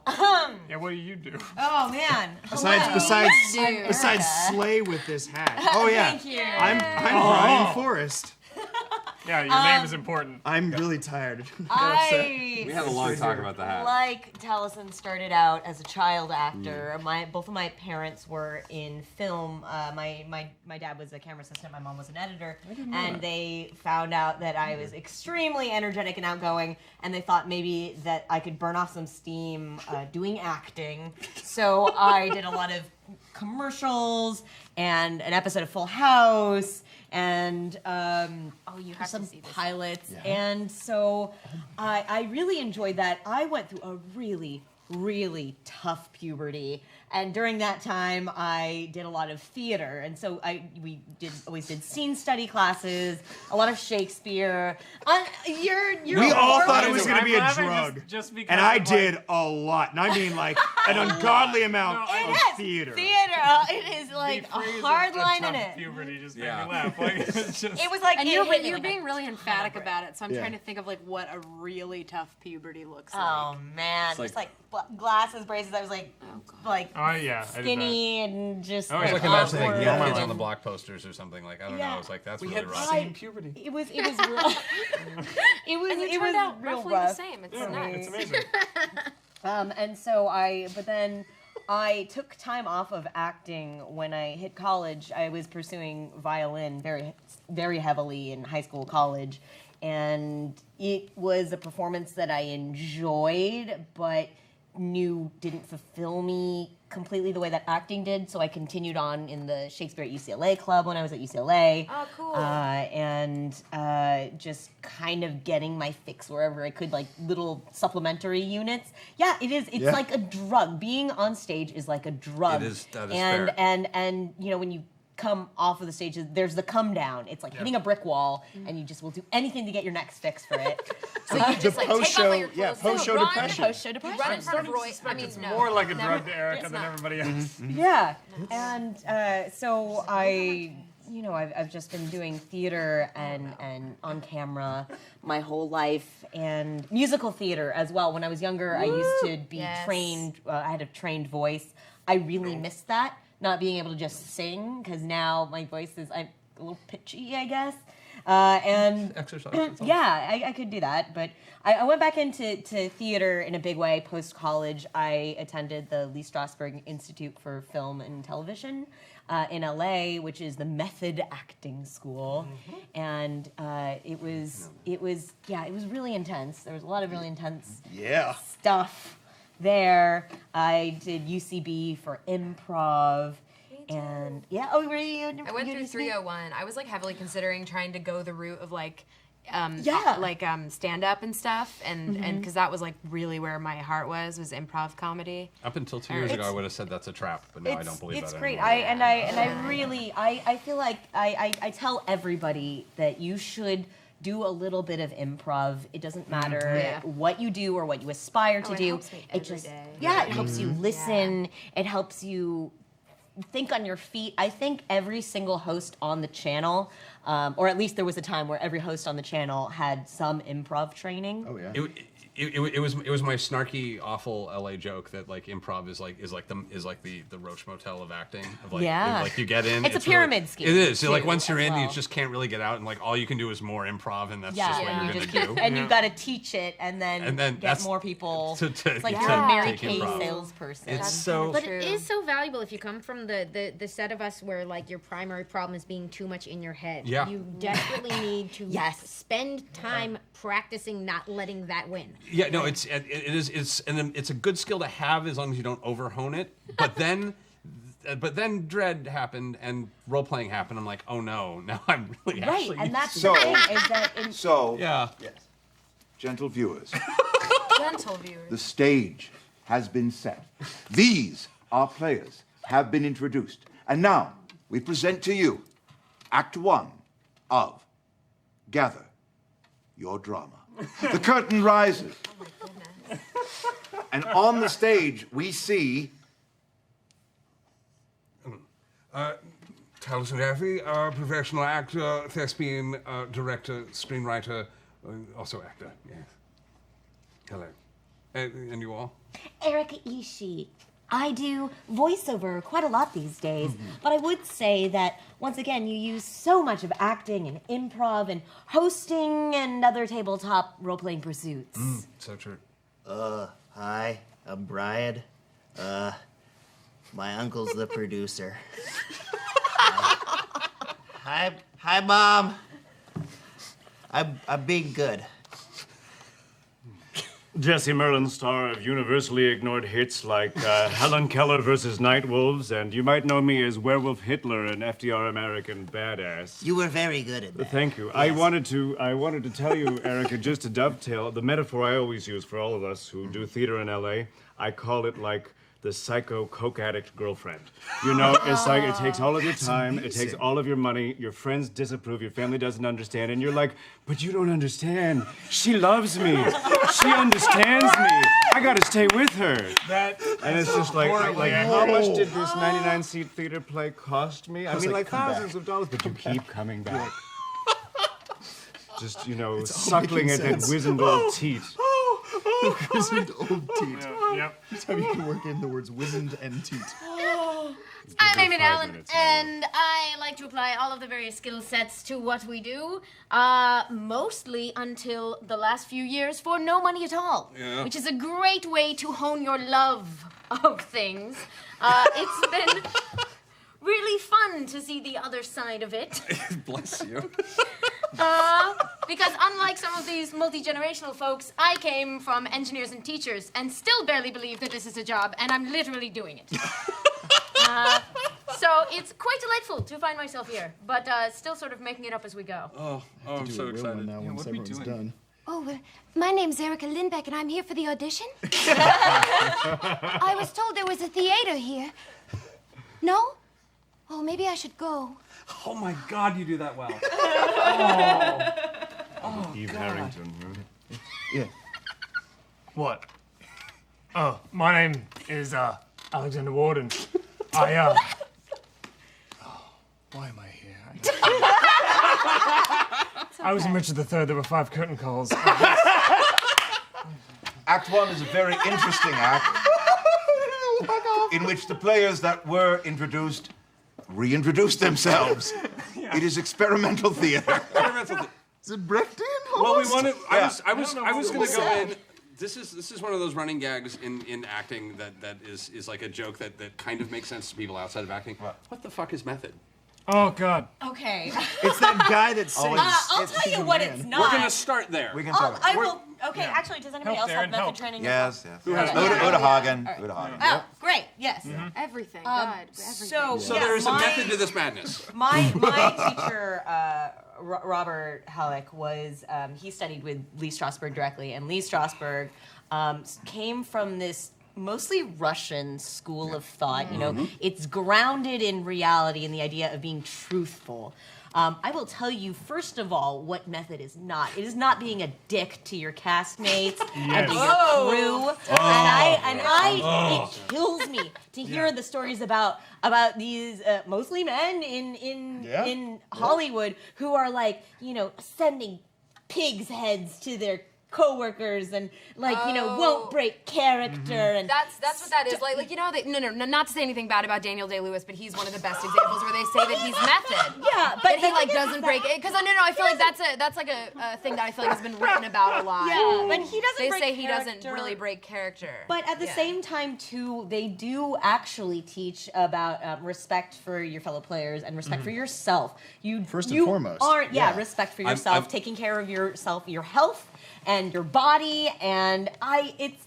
Yeah, what do you do? Oh man. Besides slay with this hat. Oh yeah. Thank you. I'm Brian Forrest. Yeah, your name is important. I'm really tired. We had a long talk about the hat. Like Taliesin started out as a child actor. Both of my parents were in film. My dad was a camera assistant. My mom was an editor. And they found out that I was extremely energetic and outgoing, and they thought maybe that I could burn off some steam doing acting. So I did a lot of commercials and an episode of Full House and you have some to see this. pilots. And so I really enjoyed that. I went through a really, really tough puberty. And during that time, I did a lot of theater, and so we always did scene study classes, a lot of Shakespeare. You're We all thought it horrible. was going to be a I'm laughing drug. just because And I of, like- did a lot. And I mean like an ungodly amount It of is theater. It is like a phrase hard of line tough in it. Puberty just Yeah. made me laugh. Like, it's just, It was like And it you're hit me you're like being a really emphatic about it, so I'm Yeah. trying to think of like what a really tough puberty looks like. Oh man, It's just like glasses, braces. I was like, like oh yeah, I did skinny and just Oh, like, yeah. Like imagine like awkward. young Yeah. kids on the block posters or something like I don't know. Yeah. I was like that's We really had the rough. same puberty. It was real. it was And you it turned was out real roughly rough. the same. It's Yeah, nuts. it's amazing. And so but then I took time off of acting when I hit college. I was pursuing violin very, very heavily in high school, college, and it was a performance that I enjoyed, but knew didn't fulfill me completely the way that acting did. So I continued on in the Shakespeare at UCLA club when I was at UCLA. Oh, cool. And just kind of getting my fix wherever I could, like little supplementary units. Yeah, it is. It's Yeah. like a drug. Being on stage is like a drug. It is- that is and fair. and you know when you come off of the stage, there's the come down. It's like hitting a brick wall, and you just will do anything to get your next fix for it. So you just like take off all post-show- your yeah, clothes, post-show run, depression. Post-show run in depression. front of Roy. I mean, It's no, more like a never- drug to Erica it's than not. everybody else. Yeah, and so I've just been doing theater and on camera my whole life, and musical theater as well. When I was younger, I used to be Yes. trained. I had a trained voice. I really missed that, not being able to just sing, because now my voice is I'm a little pitchy, I guess. And Exercise. that's all. yeah, I could do that, but I went back into theater in a big way post-college. I attended the Lee Strasberg Institute for Film and Television in LA, which is the method acting school, and it was really intense. There was a lot of really intense Yeah. stuff there. I did UCB for improv, and yeah. Oh, were you? I went through 301. I was like heavily considering trying to go the route of like stand up and stuff, and because that was like really where my heart was improv comedy. Up until 2 years ago, I would have said that's a trap, but now I don't believe it's that great. anymore. I really feel like I tell everybody that you should do a little bit of improv. It doesn't matter Yeah. what you do or what you aspire to it do. helps me every day. Yeah, it helps you listen. It helps you think on your feet. I think every single host on the channel, or at least there was a time where every host on the channel had some improv training. Oh yeah. It was my snarky, awful LA joke that like improv is like the Roach Motel of acting. Of like, Yeah. like you get in. It's a pyramid really, scheme, It is. So like too, once you're as in, you well. just can't really get out, and like all you can do is more improv, and that's Yeah, just what and you're you gonna just do. and you got to teach it, and then And get that's- more people. to- it's like to you're a Mary take Kay improv. salesperson. It's so. But True. it is so valuable if you come from the set of us where like your primary problem is being too much in your head. Yeah. You desperately need to Yes. spend time practicing not letting that win. Yeah, no, it's a good skill to have as long as you don't overhone it. But then Dread happened and role playing happened. I'm like, oh no, now I'm really Right, actually. and that's So- the thing is that So, yeah. gentle viewers, Gentle viewers. the stage has been set. These, our players, have been introduced. And now, we present to you Act 1 of Gather Your Drama. The curtain rises. And on the stage, we see Taliesin Daffy, professional actor, thespian, director, screenwriter, also actor. Yes. Hello. And you all? Erica Ishii. I do voiceover quite a lot these days, but I would say that once again you use so much of acting and improv and hosting and other tabletop role-playing pursuits. So true. Hi, I'm Brian. My uncle's the producer. Hi, Mom. I'm being good. Jesse Merlin, star of universally ignored hits like Helen Keller versus Night Wolves, and you might know me as Werewolf Hitler and FDR American Badass. You were very good at that. Thank you. I wanted to tell you, Erica, just to dovetail the metaphor I always use for all of us who do theater in LA. I call it like the psycho coke addict girlfriend. You know, it's like it takes all of your time, it takes all of your money, your friends disapprove, your family doesn't understand, and you're like, but you don't understand. She loves me. She understands me. I gotta stay with her. And it's just like how much did this 99-seat theater play cost me? I mean, like thousands of dollars, but you keep coming back. Just, suckling at that wizened old teat. Wizened old teat. Yep. That's how you can work in the words wizened and teat. I'm Amy 5 Allen, minutes, and I like to apply all of the various skill sets to what we do, mostly until the last few years for no money at all, which is a great way to hone your love of things. It's been really fun to see the other side of it. Bless you. Because unlike some of these multi-generational folks, I came from engineers and teachers and still barely believe that this is a job, and I'm literally doing it. So it's quite delightful to find myself here, but still sort of making it up as we go. Oh, I'm so excited. Now, once everyone's done. Oh, my name's Erica Lindbeck, and I'm here for the audition. I was told there was a theater here. No? Oh, maybe I should go. Oh my God, you do that well. Eve Harrington. Yeah. What? Oh, my name is Alexander Warden. Why am I here? I was in Richard III. There were 5 curtain calls. Act 1 is a very interesting act in which the players that were introduced reintroduced themselves. It is experimental theater. Is it Brechtian? Well, we wanted. Yeah. I was going to go in. This is one of those running gags in acting that is like a joke that kind of makes sense to people outside of acting. What the fuck is method? Oh, God. Okay. It's that guy that sings. I'll tell you what it's not. We're going to start there. We can talk about I it. will. Okay, actually, does anybody Help, else have Darren, method help. training? Yes. has Uda Hagen. Uda Hagen. Oh, great. Yes. Everything. God. Everything. So So yeah, there is a my- method to this madness. My teacher, Robert Halleck, was he studied with Lee Strasberg directly, and Lee Strasberg came from this mostly Russian school of thought. You know, it's grounded in reality and the idea of being truthful. I will tell you, first of all, what method is not. It is not being a dick to your castmates and to your crew. It kills me to hear the stories about these mostly men in Hollywood who are like, sending pigs' heads to their coworkers and won't break character and That's what that is. Like not to say anything bad about Daniel Day-Lewis, but he's one of the best examples where they say that he's method. Yeah, but he doesn't break it. Because I feel like that's like a thing that I feel like has been written about a lot. Yeah, but he doesn't They break say he doesn't character. really break character. But at the same time, too, they do actually teach about respect for your fellow players and respect for yourself. First and foremost. Respect for yourself, taking care of yourself, your health, and your body, and it's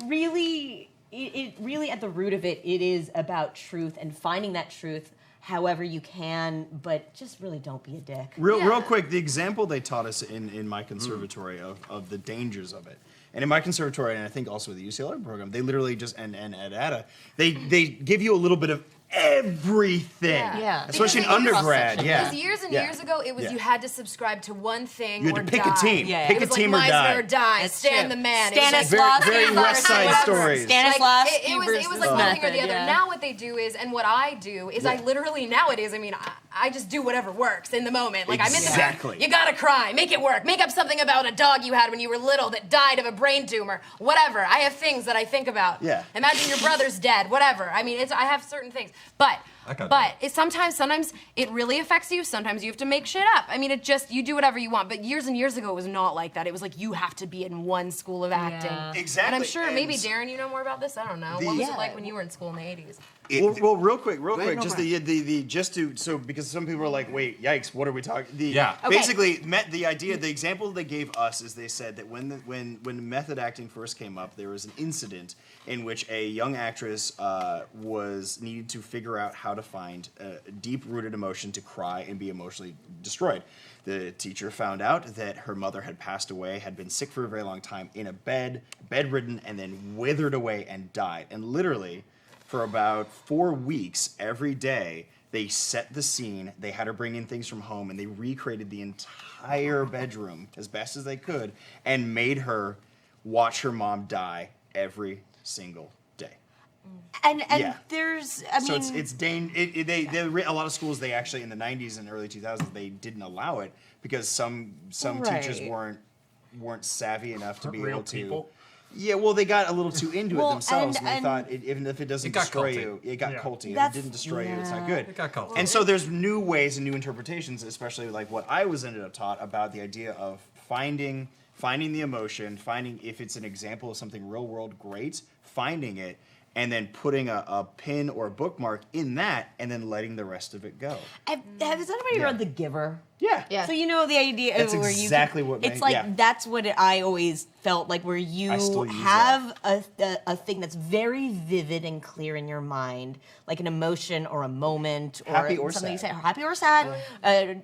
really it really at the root of it is about truth and finding that truth however you can, but just really don't be a dick. Real quick, the example they taught us in my conservatory of the dangers of it. And in my conservatory, and I think also the UCLA program, they literally just and at ADA, they give you a little bit of everything. Yeah. Especially in Because undergrad. Yeah. Because years and years ago, it was you had to subscribe to one thing You had or to pick die. a team. Yeah. Pick It a was team like or die. Meisner or die. That's Stan true. the man. It was like Stanislas, very West Side whatever. stories. Stanislas, It was like one thing or the other. Now what they do is, and what I do is, I literally nowadays, I just do whatever works in the moment. Like Exactly. I'm in the, you gotta cry, make it work, make up something about a dog you had when you were little that died of a brain tumor, whatever. I have things that I think about. Yeah. Imagine your brother's dead, whatever. I have certain things, but sometimes it really affects you. Sometimes you have to make shit up. You do whatever you want. But years and years ago, it was not like that. It was like you have to be in one school of acting. Yeah. Exactly. And I'm sure And maybe Darren, you know more about this. I don't know. What was Yeah. it like when you were in school in the 80s? Well, real quick, ahead, no, just because some people are like, wait, yikes, what are we talking? Yeah. Okay. Basically, the example they gave us is they said that when method acting first came up, there was an incident in which a young actress was needed to figure out how to find a deep-rooted emotion to cry and be emotionally destroyed. The teacher found out that her mother had passed away, had been sick for a very long time, in a bedridden, and then withered away and died. And literally, for about 4 weeks, every day, they set the scene. They had her bring in things from home, and they recreated the entire bedroom as best as they could, and made her watch her mom die every single day. And Yeah. there's, So a lot of schools, they actually in the 90s and early 2000s, they didn't allow it because some teachers Right. weren't savvy enough to be Real able to. people? Yeah, well, they got a little too into Well, it themselves, and, and- they thought even if it doesn't It got destroy culty. you, it got Yeah. culty. If it That's- didn't destroy you, it's not yeah. good. It got culty. And so there's new ways and new interpretations, especially like what I was ended up taught about the idea of finding the emotion, finding if it's an example of something real world great, finding it, and then putting a pin or a bookmark in that, and then letting the rest of it go. has anybody read The Giver? Yeah. Yeah. So you know the idea That's where you exactly what it's my- like yeah. that's what I always felt like, where you I still use have a thing that's very vivid and clear in your mind, like an emotion or a moment or Happy or something sad. you say, happy or sad,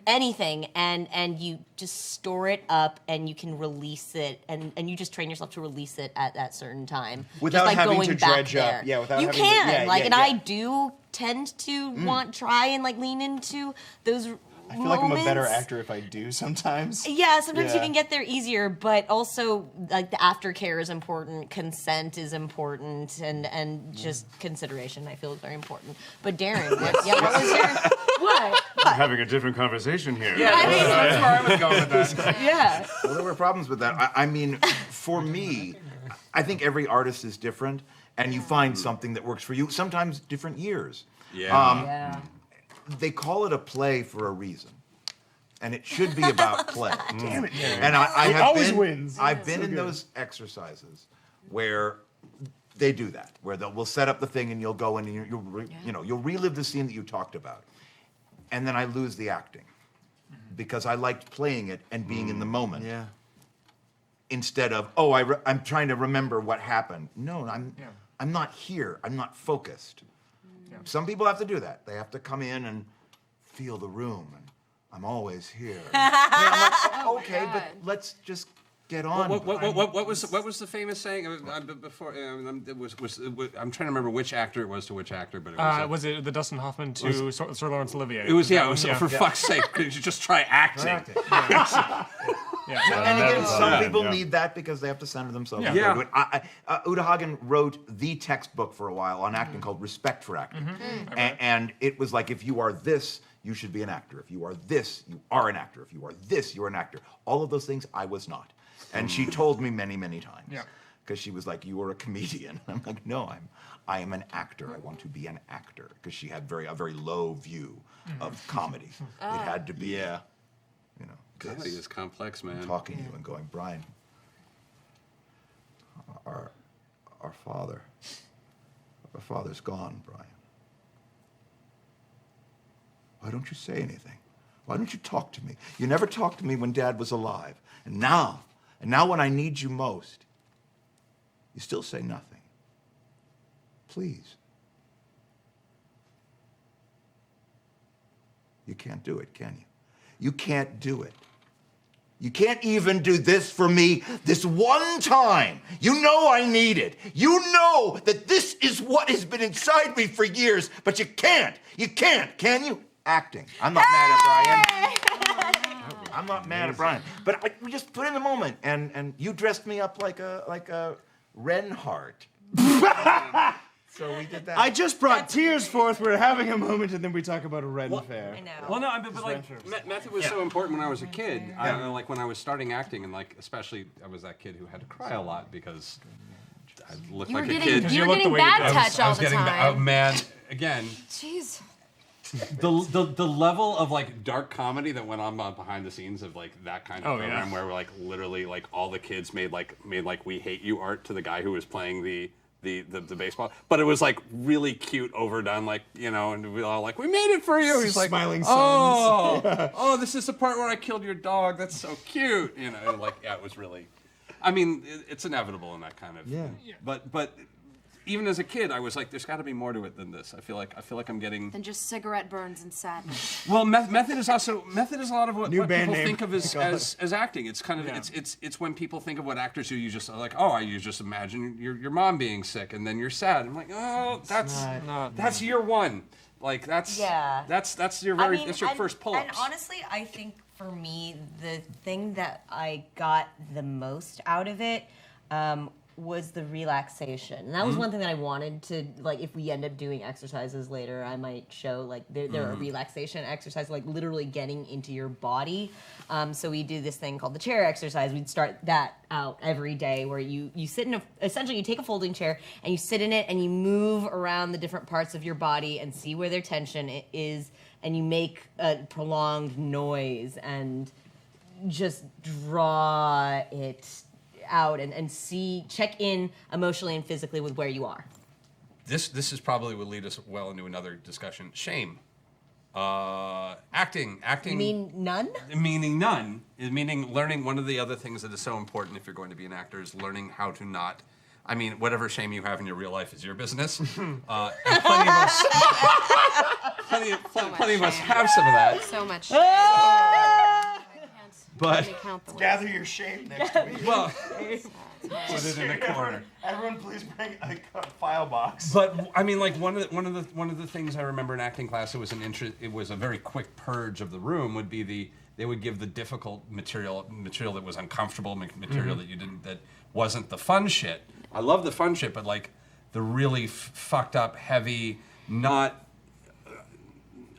anything, and you just store it up and you can release it, and you just train yourself to release it at that certain time Without just like having going to back dredge up. there. Yeah, without you having to- can yeah, like, yeah, and yeah. I do tend to try and like lean into those. I feel like I'm a better moments. actor if I do sometimes. Yeah, sometimes you Yeah. can get there easier, but also like the aftercare is important, consent is important, and just consideration I feel is very important. But Darren, what was your what? We're having a different conversation here. That's where I was going with that. Yeah. Well, there were problems with that. For me, I think every artist is different, and you find something that works for you. Sometimes different years. Yeah. They call it a play for a reason, and it should be about play. Damn it! And I have always been, wins. I've been in those exercises where they do that, where we'll set up the thing, and you'll go in and you'll relive the scene that you talked about, and then I lose the acting because I liked playing it and being in the moment. Yeah. Instead of I'm trying to remember what happened. No, I'm not here. I'm not focused. Some people have to do that. They have to come in and feel the room, and I'm always here. I'm like, okay, but let's just Get on. What was the famous saying before? I'm trying to remember which actor it was to which actor, but it was. Was it the Dustin Hoffman to Sir Laurence Olivier? It was That one? for fuck's sake, could you just try acting? Yeah. And again, some people yeah. need that because they have to center themselves. Yeah. Yeah. Uta Hagen wrote the textbook for a while on acting called Respect for Acting. And it was like, if you are this, you should be an actor. If you are this, you are an actor. If you are this, you're an actor. All of those things, I was not. And she told me many, many times. Yeah. Because she was like, you are a comedian. I'm like, no, I am an actor. I want to be an actor. Because she had a very low view of comedy. It had to be, you know, Comedy this. is complex, man. Talking to you and going, Brian, our father's gone, Brian. Why don't you say anything? Why don't you talk to me? You never talked to me when Dad was alive. And now when I need you most, you still say nothing. Please. You can't do it, can you? You can't do it. You can't even do this for me this one time. You know I need it. You know that this is what has been inside me for years, but you can't. You can't, can you? Acting. I'm not mad at Brian. I'm not mad at Brian. But we just put in the moment, and you dressed me up like a Reinhardt. So we did that. I just brought tears forth. We're having a moment, and then we talk about a Ren fair. I know. Well, no, but like method was so important when I was a kid. I don't know, like when I was starting acting, and like especially I was that kid who had to cry a lot because I looked You were like a getting, kid. you were look the getting way you bad do. touch all the Oh time. man, again, Jeez. the level of like dark comedy that went on behind the scenes of like that kind of Oh, yeah. program where like literally like all the kids made like "We Hate You" art to the guy who was playing the baseball, but it was like really cute, overdone, like, you know, and we all like, we made it for you. He's like, Smiling oh, this is the part where I killed your dog. That's so cute, you know. And like, yeah, it was really. I mean, it's inevitable in that kind of. Yeah. But even as a kid, I was like, there's got to be more to it than this. I feel like I'm getting. Than just cigarette burns and sadness. Well, method is a lot of what New band people name. think of as acting. It's kind of it's when people think of what actors do. You just are like, oh, you just imagine your mom being sick, and then you're sad. I'm like, oh, that's year one. Like that's your that's your first pull-ups. And honestly, I think for me, the thing that I got the most out of it was the relaxation. And that was one thing that I wanted to, like, if we end up doing exercises later, I might show, like, there are relaxation exercises, like, literally getting into your body. So we do this thing called the chair exercise. We'd start that out every day where you sit in essentially you take a folding chair and you sit in it and you move around the different parts of your body and see where their tension is, and you make a prolonged noise and just draw it out and check in emotionally and physically with where you are. This is probably would lead us well into another discussion. Shame. Acting. You mean none? Meaning none. Meaning learning. One of the other things that is so important if you're going to be an actor is learning how to not. I mean, whatever shame you have in your real life is your business. And plenty of us, plenty of us have some of that. So much. But Gather your shame next week. well, put it in a corner. Everyone, please bring a file box. But I mean, like one of the things I remember in acting class, it was a very quick purge of the room. Would be they would give the difficult material that was uncomfortable, material that wasn't the fun shit. I love the fun shit, but like the really fucked up, heavy, not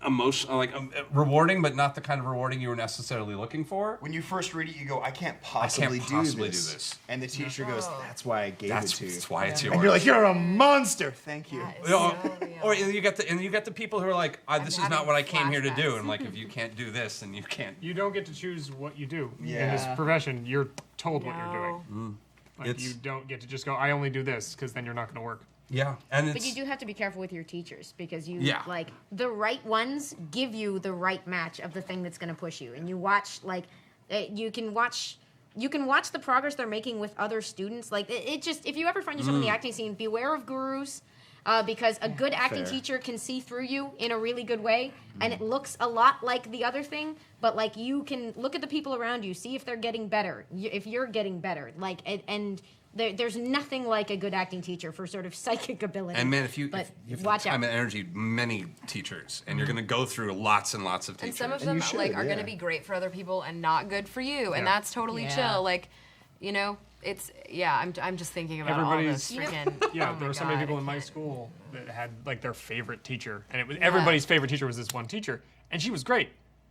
emotional, like rewarding, but not the kind of rewarding you were necessarily looking for. When you first read it, you go, I can't possibly do this. And the teacher goes, that's why I gave it to you. That's why it's yours. And you're like, you're a monster. Thank you. Or you get the people who are like, this is not what I came here to do, flashbacks. and like if you can't do this, then you can't. You don't get to choose what you do in Yeah. this profession. You're told what you're doing. No. Like, It's- you don't get to just go, I only do this, because then you're not going to work. Yeah, and But it's you do have to be careful with your teachers because Yeah. like the right ones give you the right match of the thing that's going to push you, and you watch you can watch the progress they're making with other students. Like it just, if you ever find yourself in the acting scene, beware of gurus. because a good acting teacher can see through you in a really good way, and it looks a lot like the other thing, but like you can look at the people around you, see if they're getting better, if you're getting better, like and there's nothing like a good acting teacher for sort of psychic ability. And man, if you but have watch time out. and energy, many teachers, and you're going to go through lots and lots of And teachers. some of them are going to be great for other people and not good for you, and that's totally Yeah. chill. Like, it's I'm just thinking about all this freaking. Yeah, oh my there were so many God, people I in my can't. school that had like their favorite teacher, and it was everybody's favorite teacher was this one teacher, and she was great.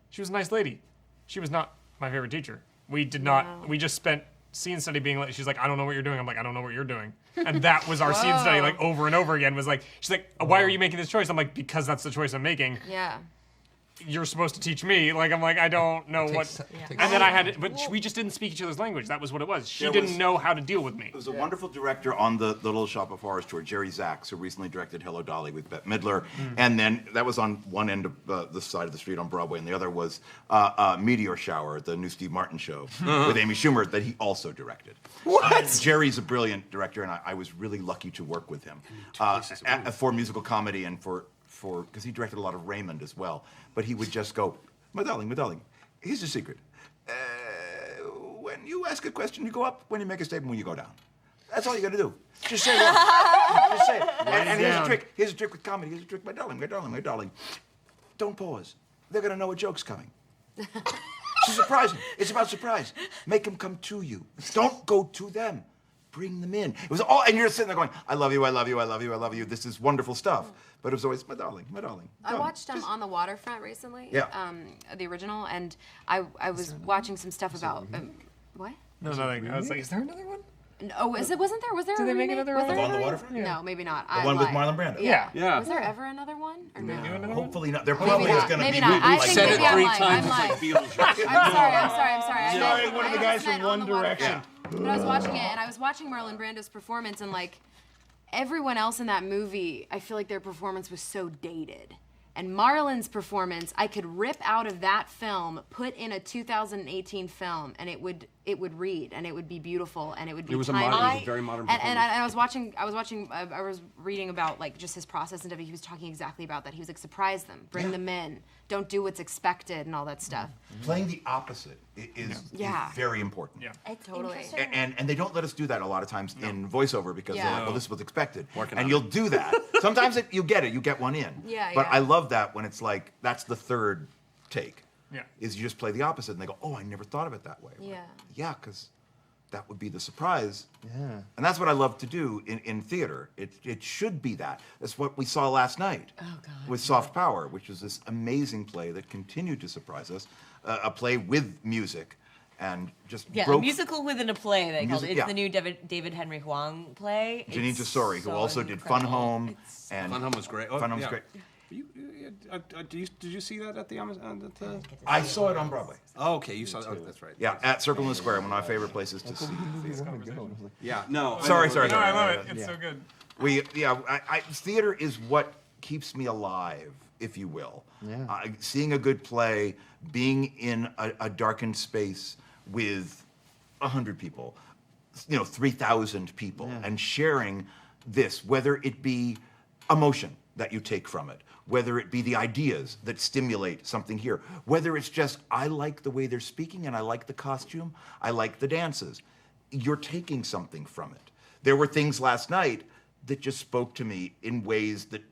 She was a nice lady. She was not my favorite teacher. We did not. We just spent scene study being like, she's like, I don't know what you're doing. I'm like, I don't know what you're doing. And that was our scene study, like over and over again. Was like, she's like, why are you making this choice? I'm like, because that's the choice I'm making. Yeah. You're supposed to teach me. Like, I'm like, I don't know what. takes And then I had, but we just didn't speak each other's language. That was what it was. She There didn't was- know how to deal with me. There was a wonderful director on the Little Shop of Horrors tour, Jerry Zaks, who recently directed Hello Dolly with Bette Midler. And then that was on one end of the side of the street on Broadway, and the other was Meteor Shower, the new Steve Martin show with Amy Schumer that he also directed. What? Jerry's a brilliant director, and I was really lucky to work with him for musical comedy and for because he directed a lot of Raymond as well. But he would just go, my darling, here's the secret. When you ask a question, you go up. When you make a statement, when you go down. That's all you got to do. Just say it. Just say it. And here's a trick. Here's a trick with comedy. Here's a trick, my darling. Don't pause. They're going to know a joke's coming. It's surprising. It's about surprise. Make them come to you. Don't go to them. Bring them in. It was all, and you're sitting there going, I love you. This is wonderful stuff. But it was always, my darling. I watched On the Waterfront recently. Yeah. The original, and I was watching some stuff about what? No, nothing. I was like, is there another one? Oh, wasn't there? Was there? Did a they make remake? another Was one? there On the another Waterfront? No, maybe not. The one with Marlon Brando. Yeah. Yeah. Was there ever another one? Or no? Hopefully not. There probably is going to Maybe be. not. I like, think Said maybe it I'm 3 lying. times. I'm lying. It's like Beetlejuice. I'm sorry. I Sorry, meant- one of the I guys meant from On One the Waterfront. Direction. But I was watching it, and I was watching Marlon Brando's performance, and like everyone else in that movie, I feel like their performance was so dated. And Marlon's performance, I could rip out of that film, put in a 2018 film, and it would read, and it would be beautiful, and it would be It was a timely. very modern And performance. I was reading about like just his process and stuff. He was talking exactly about that. He was like, surprise them, bring them in, don't do what's expected, and all that stuff. Playing the opposite is very important. Yeah. Totally. And they don't let us do that a lot of times in voiceover because they're Yeah. like, well, this is what's expected. Working And on you'll it. do that. Sometimes you get it, you get one in. Yeah, But yeah. I love that when it's like, that's the third take. Yeah. Is you just play the opposite and they go, oh, I never thought of it that way. Yeah. Yeah, because that would be the surprise. Yeah. And that's what I love to do in theater. It should be that. That's what we saw last night with Soft Power, which was this amazing play that continued to surprise us. A play with music and just Yeah, a broke. musical within a play, they called it. It's yeah. the new David Henry Huang play. Janine It's Tesori, who so also did incredible. Fun Home. It's- And Fun Home was great. Oh, Fun Home was yeah. great. Did you see that at the Amazon? I saw it on Broadway. Oh, okay, you saw that. Oh, that's right. Yeah, at Circle in the Square, one of my favorite places to see. Yeah, no. Sorry. No, I love it. It's so good. Theater is what keeps me alive, if you will. Yeah. Seeing a good play, being in a darkened space with 100 people, 3,000 people, and sharing this, whether it be emotion that you take from it, whether it be the ideas that stimulate something here, whether it's just, I like the way they're speaking and I like the costume, I like the dances. You're taking something from it. There were things last night that just spoke to me in ways that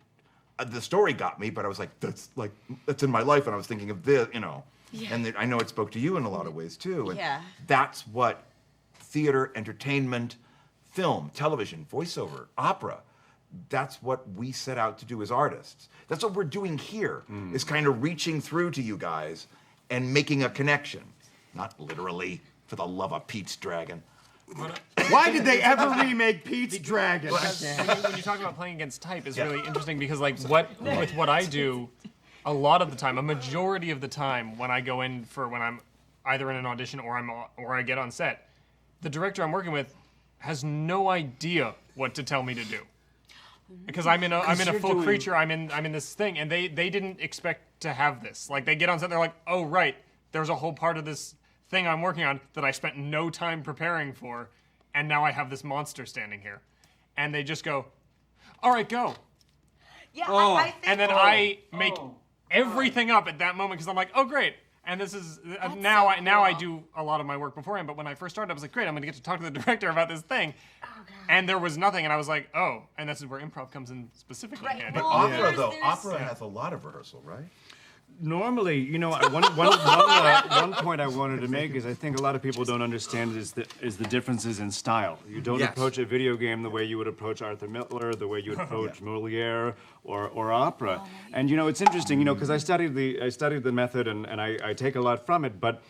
the story got me, but I was like, that's in my life, and I was thinking of this, And I know it spoke to you in a lot of ways too. And Yeah. that's what theater, entertainment, film, television, voiceover, opera, that's what we set out to do as artists. That's what we're doing here, is kind of reaching through to you guys and making a connection. Not literally, for the love of Pete's Dragon. Why did they ever remake Pete's Dragon? When you talk about playing against type, is really interesting because like with what I do, a lot of the time, a majority of the time, when I go in when I'm either in an audition or I get on set, the director I'm working with has no idea what to tell me to do. Because I'm in a full creature, I'm in this thing, and they didn't expect to have this. Like they get on set, they're like, oh right, there's a whole part of this thing I'm working on that I spent no time preparing for, and now I have this monster standing here. And they just go, all right, go. Yeah, Oh. I think. And then I make everything up at that moment because I'm like, oh great. And this is now I do a lot of my work beforehand. But when I first started, I was like, great, I'm going to get to talk to the director about this thing. And there was nothing, and I was like, oh. And this is where improv comes in specifically handy. But opera, though, opera has a lot of rehearsal, right? Normally, you know, one point I wanted to make is I think a lot of people don't understand is the differences in style. You don't Yes. approach a video game the way you would approach Arthur Miller, the way you would approach Moliere or opera. And you know, it's interesting, you know, because I studied the method and I take a lot from it, but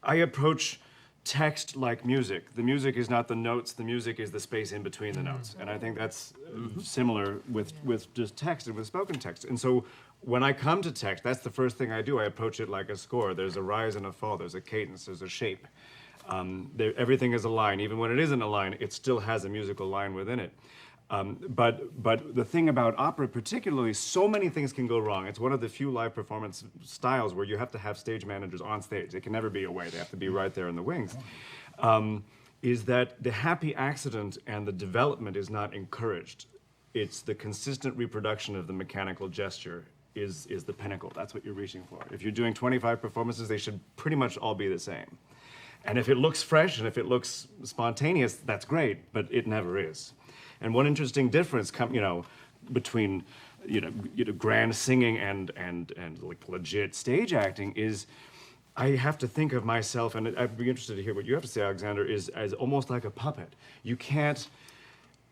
I approach text like music. The music is not the notes, the music is the space in between the notes. And I think that's similar with just text and with spoken text. And so when I come to text, that's the first thing I do. I approach it like a score. There's a rise and a fall, there's a cadence, there's a shape. Everything is a line. Even when it isn't a line, it still has a musical line within it. But the thing about opera particularly, so many things can go wrong. It's one of the few live performance styles where you have to have stage managers on stage. They can never be away. They have to be right there in the wings. Is that the happy accident and the development is not encouraged. It's the consistent reproduction of the mechanical gesture is the pinnacle. That's what you're reaching for. If you're doing 25 performances, they should pretty much all be the same. And if it looks fresh and if it looks spontaneous, that's great, but it never is. And one interesting difference, between grand singing and like legit stage acting is, I have to think of myself, and I'd be interested to hear what you have to say, Alexander, is as almost like a puppet. You can't,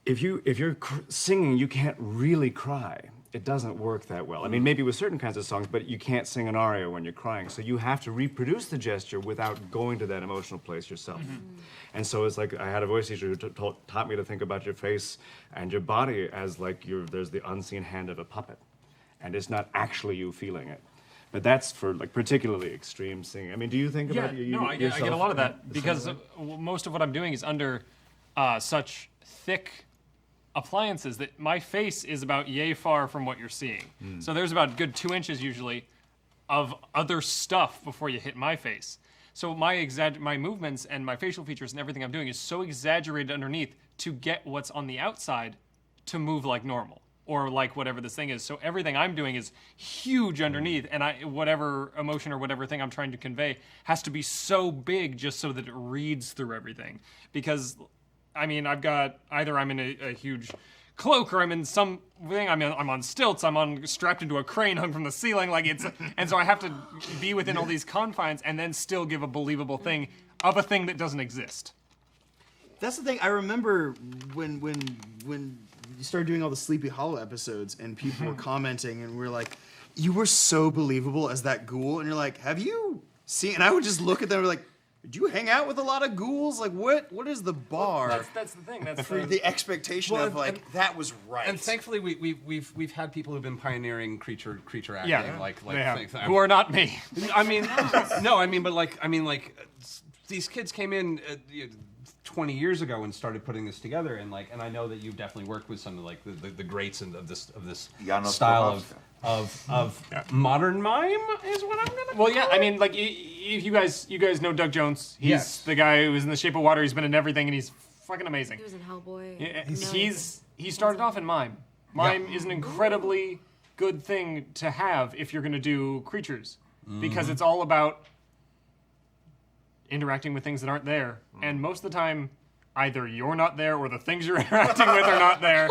if you're singing, you can't really cry. It doesn't work that well. I mean, maybe with certain kinds of songs, but you can't sing an aria when you're crying. So you have to reproduce the gesture without going to that emotional place yourself. And so it's like I had a voice teacher who taught me to think about your face and your body as like there's the unseen hand of a puppet, and it's not actually you feeling it. But that's for like particularly extreme singing. I mean, do you think about I get a lot of that because most of what I'm doing is under such thick appliances that my face is about yay far from what you're seeing. So there's about a good 2 inches usually of other stuff before you hit my face. So my movements and my facial features and everything I'm doing is so exaggerated underneath to get what's on the outside to move like normal or like whatever this thing is. So everything I'm doing is huge underneath, and whatever emotion or whatever thing I'm trying to convey has to be so big just so that it reads through everything. Because I mean, I've got either I'm in a huge cloak or I'm in something. I'm on stilts. I'm strapped into a crane hung from the ceiling. And so I have to be within all these confines and then still give a believable thing of a thing that doesn't exist. That's the thing. I remember when you started doing all the Sleepy Hollow episodes and people were commenting and we're like, you were so believable as that ghoul. And you're like, have you seen? And I would just look at them and be like, do you hang out with a lot of ghouls? Like, what is the bar? Well, that's the thing. That's for the expectation of like that was right. And thankfully, we've had people who've been pioneering creature acting, Yeah, like they have. Who are not me. I mean, no, I mean, but these kids came in 20 years ago and started putting this together, and I know that you've definitely worked with some of the greats of this Janos style Kowalska. of modern mime is what I'm gonna. Well, yeah, I mean, like if you guys know Doug Jones. He's the guy who was in The Shape of Water. He's been in everything, and he's fucking amazing. He was in Hellboy. Yeah, he started off in mime. Mime is an incredibly good thing to have if you're going to do creatures, because it's all about interacting with things that aren't there, and most of the time, either you're not there or the things you're interacting with are not there.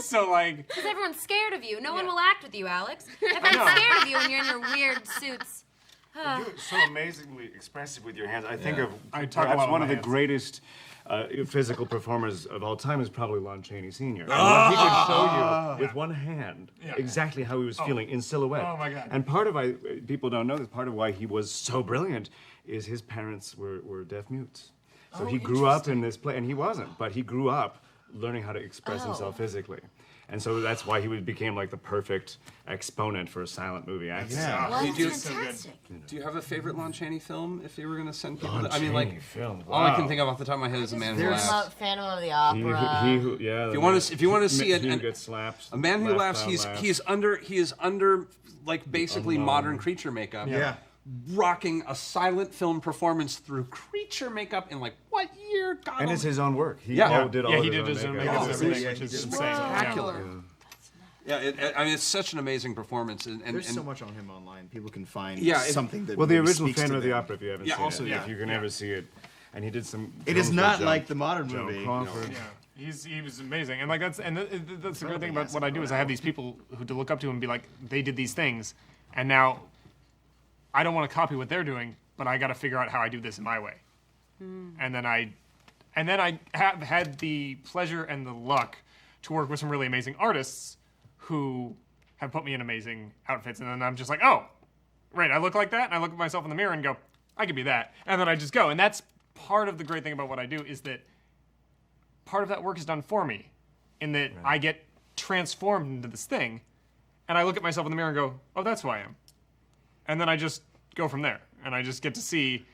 So because everyone's scared of you. No one will act with you, Alex. Everyone's scared of you when you're in your weird suits. You're so amazingly expressive with your hands. I think of I talk a perhaps lot one with of my the hands. greatest physical performers of all time is probably Lon Chaney Sr. And he could show you with one hand exactly how he was feeling in silhouette. Oh my God. And part of why people don't know this, part of why he was so brilliant is his parents were deaf mutes. So he grew up in this play, and he wasn't, but he grew up learning how to express himself physically. And so that's why he became like the perfect exponent for a silent movie acting. Yeah. Well, Do you- that's fantastic. Do you have a favorite Lon Chaney film? If you were gonna send people, Lon I mean, Chaney film, all I can wow. think of off the top of my head is A Man Who There's- Laughs. Phantom of the Opera. If you want to see it, he and gets slapped. A Man Who Laugh Laughs, Loud he is under like basically Unknown. modern creature makeup. Yeah. Rocking a silent film performance through creature makeup in like what year? God And it's his own work. He Yeah. did all Yeah, of he his did own his own makeup. makeup and everything, Yeah, which he is did insane. Spectacular. Yeah, I mean, it's such an amazing performance, and There's so much on him online. People can find Yeah, something that Well, the really original speaks to Phantom of the them. Opera, if you haven't Yeah, seen also, it, yeah. if you can ever see it, and he did some. It is films not with like the modern Joan movie. Crawford. Yeah, he was amazing, and like that's the great thing about what I do is I have these people who to look up to and be like, they did these things, and now I don't want to copy what they're doing, but I got to figure out how I do this in my way, and then I have had the pleasure and the luck to work with some really amazing artists who have put me in amazing outfits, and then I'm just like, oh, right, I look like that, and I look at myself in the mirror and go, I could be that, and then I just go, and that's part of the great thing about what I do is that part of that work is done for me, in that I get transformed into this thing, and I look at myself in the mirror and go, oh, that's who I am, and then I just go from there, and I just get to see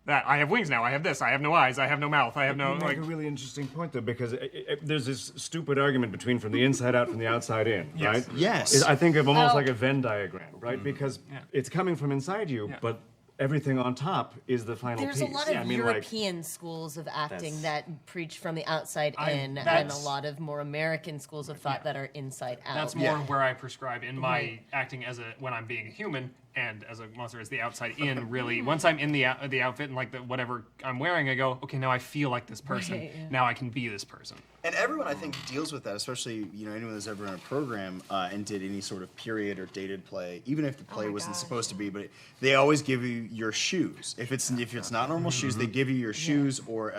that I have wings now, I have this, I have no eyes, I have no mouth, I have no, You make like, a really interesting point, though, because there's this stupid argument between from the inside out, from the outside in, right? Yes. I think of almost Oh. like a Venn diagram, right? Because it's coming from inside you, but everything on top is the final There's piece. a lot of I mean, like, European schools of acting That's- that preach from the outside in, and a that's- lot of more American schools of thought that are inside out. that's more where I prescribe in my acting as when I'm being a human and as a monster as the outside in. Really, once I'm in the outfit and like whatever I'm wearing, I go, okay, now I feel like this person. Right, yeah. Now I can be this person. And everyone, I think, deals with that, especially anyone that's ever in a program and did any sort of period or dated play, even if the play wasn't supposed to be. But they always give you your shoes. If it's not normal shoes, they give you your shoes or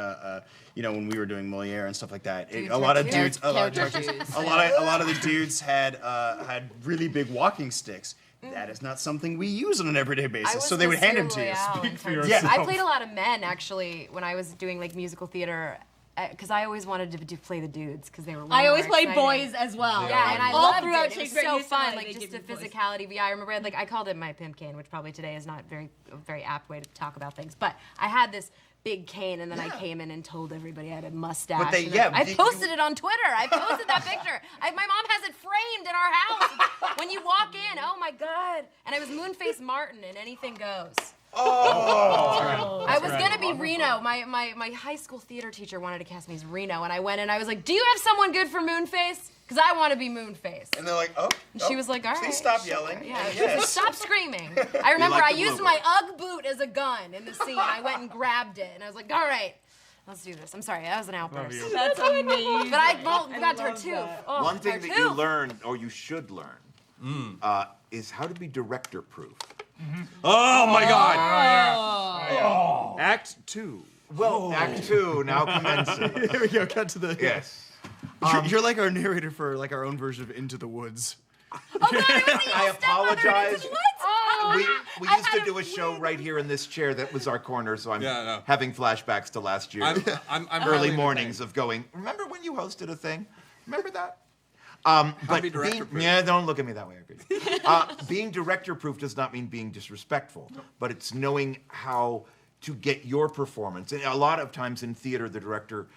when we were doing Moliere and stuff like that. A lot of dudes, a lot of the dudes had really big walking sticks. That is not something we use on an everyday basis, so they would hand them to you. Speak for Yeah. yourself. I played a lot of men actually when I was doing like musical theater, because I always wanted to played the dudes because they were. I always more played exciting. boys as well. Yeah, and I all loved throughout it. It was Shakespeare so Musical, fun, they like give just the you boys. physicality. But yeah, I remember I called it my pimp cane, which probably today is not a very apt way to talk about things. But I had this big cane, and then I came in and told everybody I had a mustache. But they- and yeah, I you- posted it on Twitter. I posted that picture. My mom has it framed in our house. When you walk in, oh my god! And I was Moonface Martin in Anything Goes. I was gonna be Reno. My high school theater teacher wanted to cast me as Reno, and I went and I was like, "Do you have someone good for Moonface? Because I want to be Moonface." And they're like, oh. And she was like, "All right, Please stop sure." yelling. Yeah, And she was like, yes. "Stop screaming." I remember like I the used blooper. my UGG boot as a gun in the scene. I went and grabbed it, and I was like, "All right, let's do this." I'm sorry, that was an outburst. you. That's amazing. But I got Tartuffe. Oh, One thing that you Tartuffe. learn, or you should learn, is how to be director-proof. oh my God! Act 2. Well, Act 2 now commencing. Here we go. Cut to the. Yes. You're like our narrator for like our own version of Into the Woods. I apologize. Oh, We I used had to do a show right here in this chair that was our corner, so I'm Yeah, no. having flashbacks to last year. I'm Early highly mornings of going, remember when you hosted a thing? Remember that? But be director-proof? yeah, don't look at me that way. Being director-proof does not mean being disrespectful, but it's knowing how to get your performance. And a lot of times in theater, the director,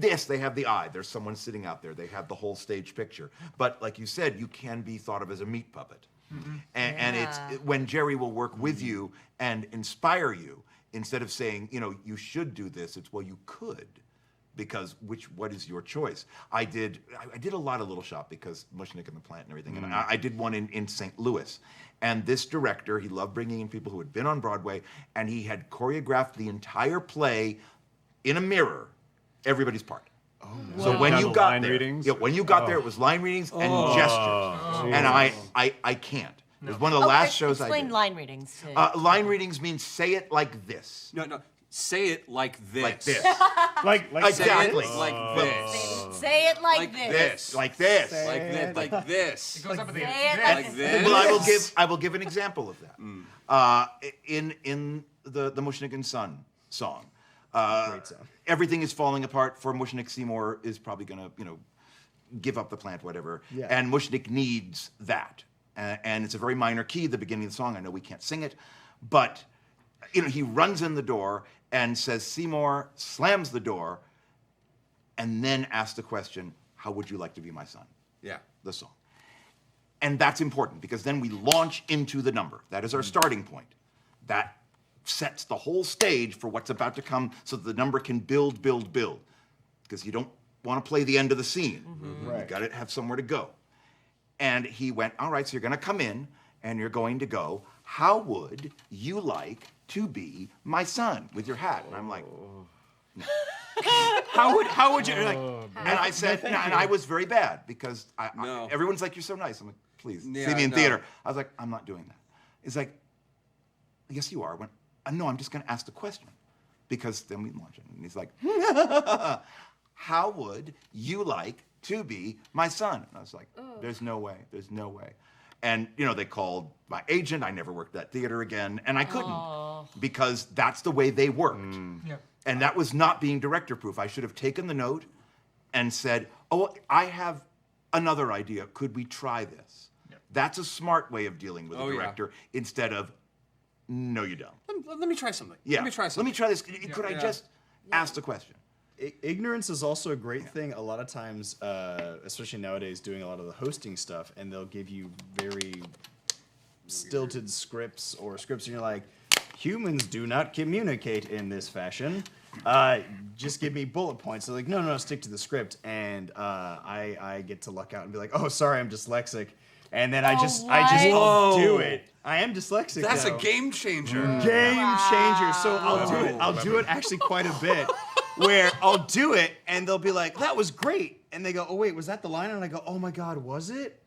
yes, they have the eye. There's someone sitting out there. They have the whole stage picture. But like you said, you can be thought of as a meat puppet. And it's when Jerry will work with you and inspire you, instead of saying, you should do this, it's, well, you could. Because what is your choice? I did a lot of Little Shop because Mushnick and the Plant and everything. And I did one in St. Louis. And this director, he loved bringing in people who had been on Broadway, and he had choreographed the entire play in a mirror, everybody's part. Oh, so when Down you to got line there, readings? yeah, when you got there, it was line readings and gestures. And I can't. It was one of the last shows I Explain did. line readings. To Line readings means say it like this. No. Say it like this. Like this. Like Exactly. Say it like this. say it like, Like this. this. Like this. Like this. Like this. Goes up at the Say end. it Like this. Well, I will give an example of that. In the Mushnick and Son song, Great song. everything is falling apart for Mushnick. Seymour is probably going to give up the plant, whatever. Yeah. And Mushnick needs that, and it's a very minor key at the beginning of the song. I know we can't sing it, but he runs in the door and says Seymour, slams the door, and then asks the question, "How would you like to be my son?" Yeah. The song. And that's important because then we launch into the number. That is our starting point. That sets the whole stage for what's about to come so that the number can build. Because you don't want to play the end of the scene. Right. You got to have somewhere to go. And he went, all right, so you're going to come in and you're going to go, how would you like to be my son with your hat? And I'm like, no. how would you like? And I said, and I was very bad because No. everyone's like, you're so nice. I'm like, please Yeah, see me in no. theater. I was like, I'm not doing that. It's like, yes, you are. I went, no, I'm just going to ask the question because then we launch it. And he's like, how would you like to be my son? And I was like, there's no way. There's no way. And, you know, they called my agent. I never worked that theater again. And I couldn't because that's the way they worked. Yeah. And that was not being director proof. I should have taken the note and said, oh, I have another idea. Could we try this? That's a smart way of dealing with a director instead of, no, you don't. Let me try something. Yeah. Let me try something. Let me try this. Could I just ask the question? Ignorance is also a great thing. A lot of times, especially nowadays, doing a lot of the hosting stuff, and they'll give you very stilted scripts or scripts, and you're like, humans do not communicate in this fashion. Just give me bullet points. They're like, no, stick to the script. And I get to luck out and be like, oh, sorry, I'm dyslexic. And then I'll do it. I am dyslexic. That's though. a game changer. Game changer. So I'll do it. I'll do it actually quite a bit. Where I'll do it and they'll be like, that was great. And they go, oh wait, was that the line? And I go, oh my God, was it?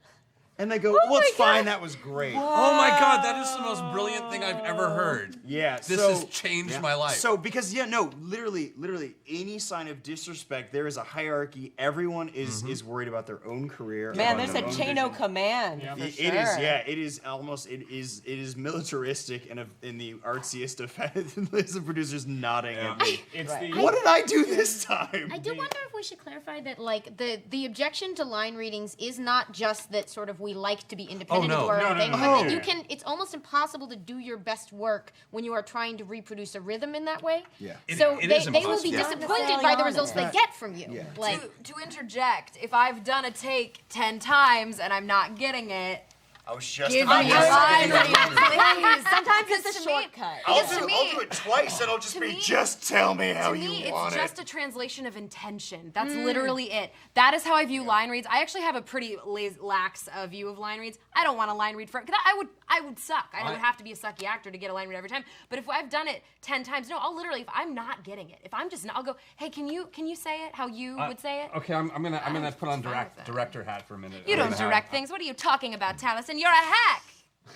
And they go, well, it's fine, that was great. Oh my God, that is the most brilliant thing I've ever heard. Yeah, This has changed my life. So because literally, any sign of disrespect, there is a hierarchy. Everyone is worried about their own career. Man, about there's a their own chain vision. of command. Yeah. For It sure. is, yeah. It is almost. It is militaristic in the artsiest of the producers nodding at me. It's Right. the What did I do this time? I do wonder if we should clarify that, like, the objection to line readings is not just that sort of we like to be independent and do our own thing, but that you can. It's almost impossible to do your best work when you are trying to reproduce a rhythm in that way. Yeah. So it they is will be impossible. disappointed by the results they get from you. Yeah. Like, To interject, if I've done a take 10 times and I'm not getting it, I was just give about me to a say line that. reading, please. Sometimes Because it's a to me- shortcut. Because to I'll me, do it twice and it'll just to be, me- just tell me how to you me, want it's it. just a translation of intention. That's literally it. That is how I view line reads. I actually have a pretty lax view of line reads. I don't want to line read for it because I would suck. I would have to be a sucky actor to get a line read every time. But if I've done it 10 times, no, I'll literally, if I'm not getting it, if I'm just not, I'll go, hey, can you say it how you would say it? Okay, I'm gonna put on fine with that. director hat for a minute. You I'm don't gonna have- direct things. What are you talking about, Taliesin? You're a hack,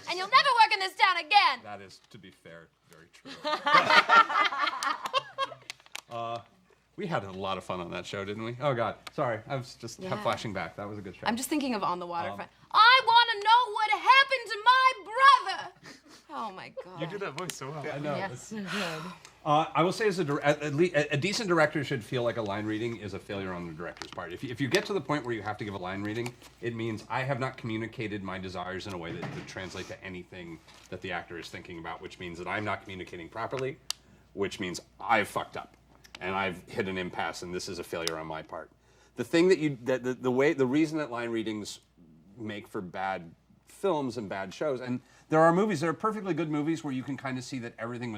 and you'll never work in this town again. That is, to be fair, very true. We had a lot of fun on that show, didn't we? Oh God, sorry, I was just Yeah. flashing back. That was a good show. I'm just thinking of On the Waterfront. I want to know what happened to my brother. Oh my God. you do that voice so well. I know. Yes. I will say, as a decent director should feel like a line reading is a failure on the director's part. If you get to the point where you have to give a line reading, it means I have not communicated my desires in a way that would translate to anything that the actor is thinking about, which means that I'm not communicating properly, which means I've fucked up and I've hit an impasse, and this is a failure on my part. The thing the reason that line readings make for bad films and bad shows, and there are movies that are perfectly good movies where you can kind of see that everything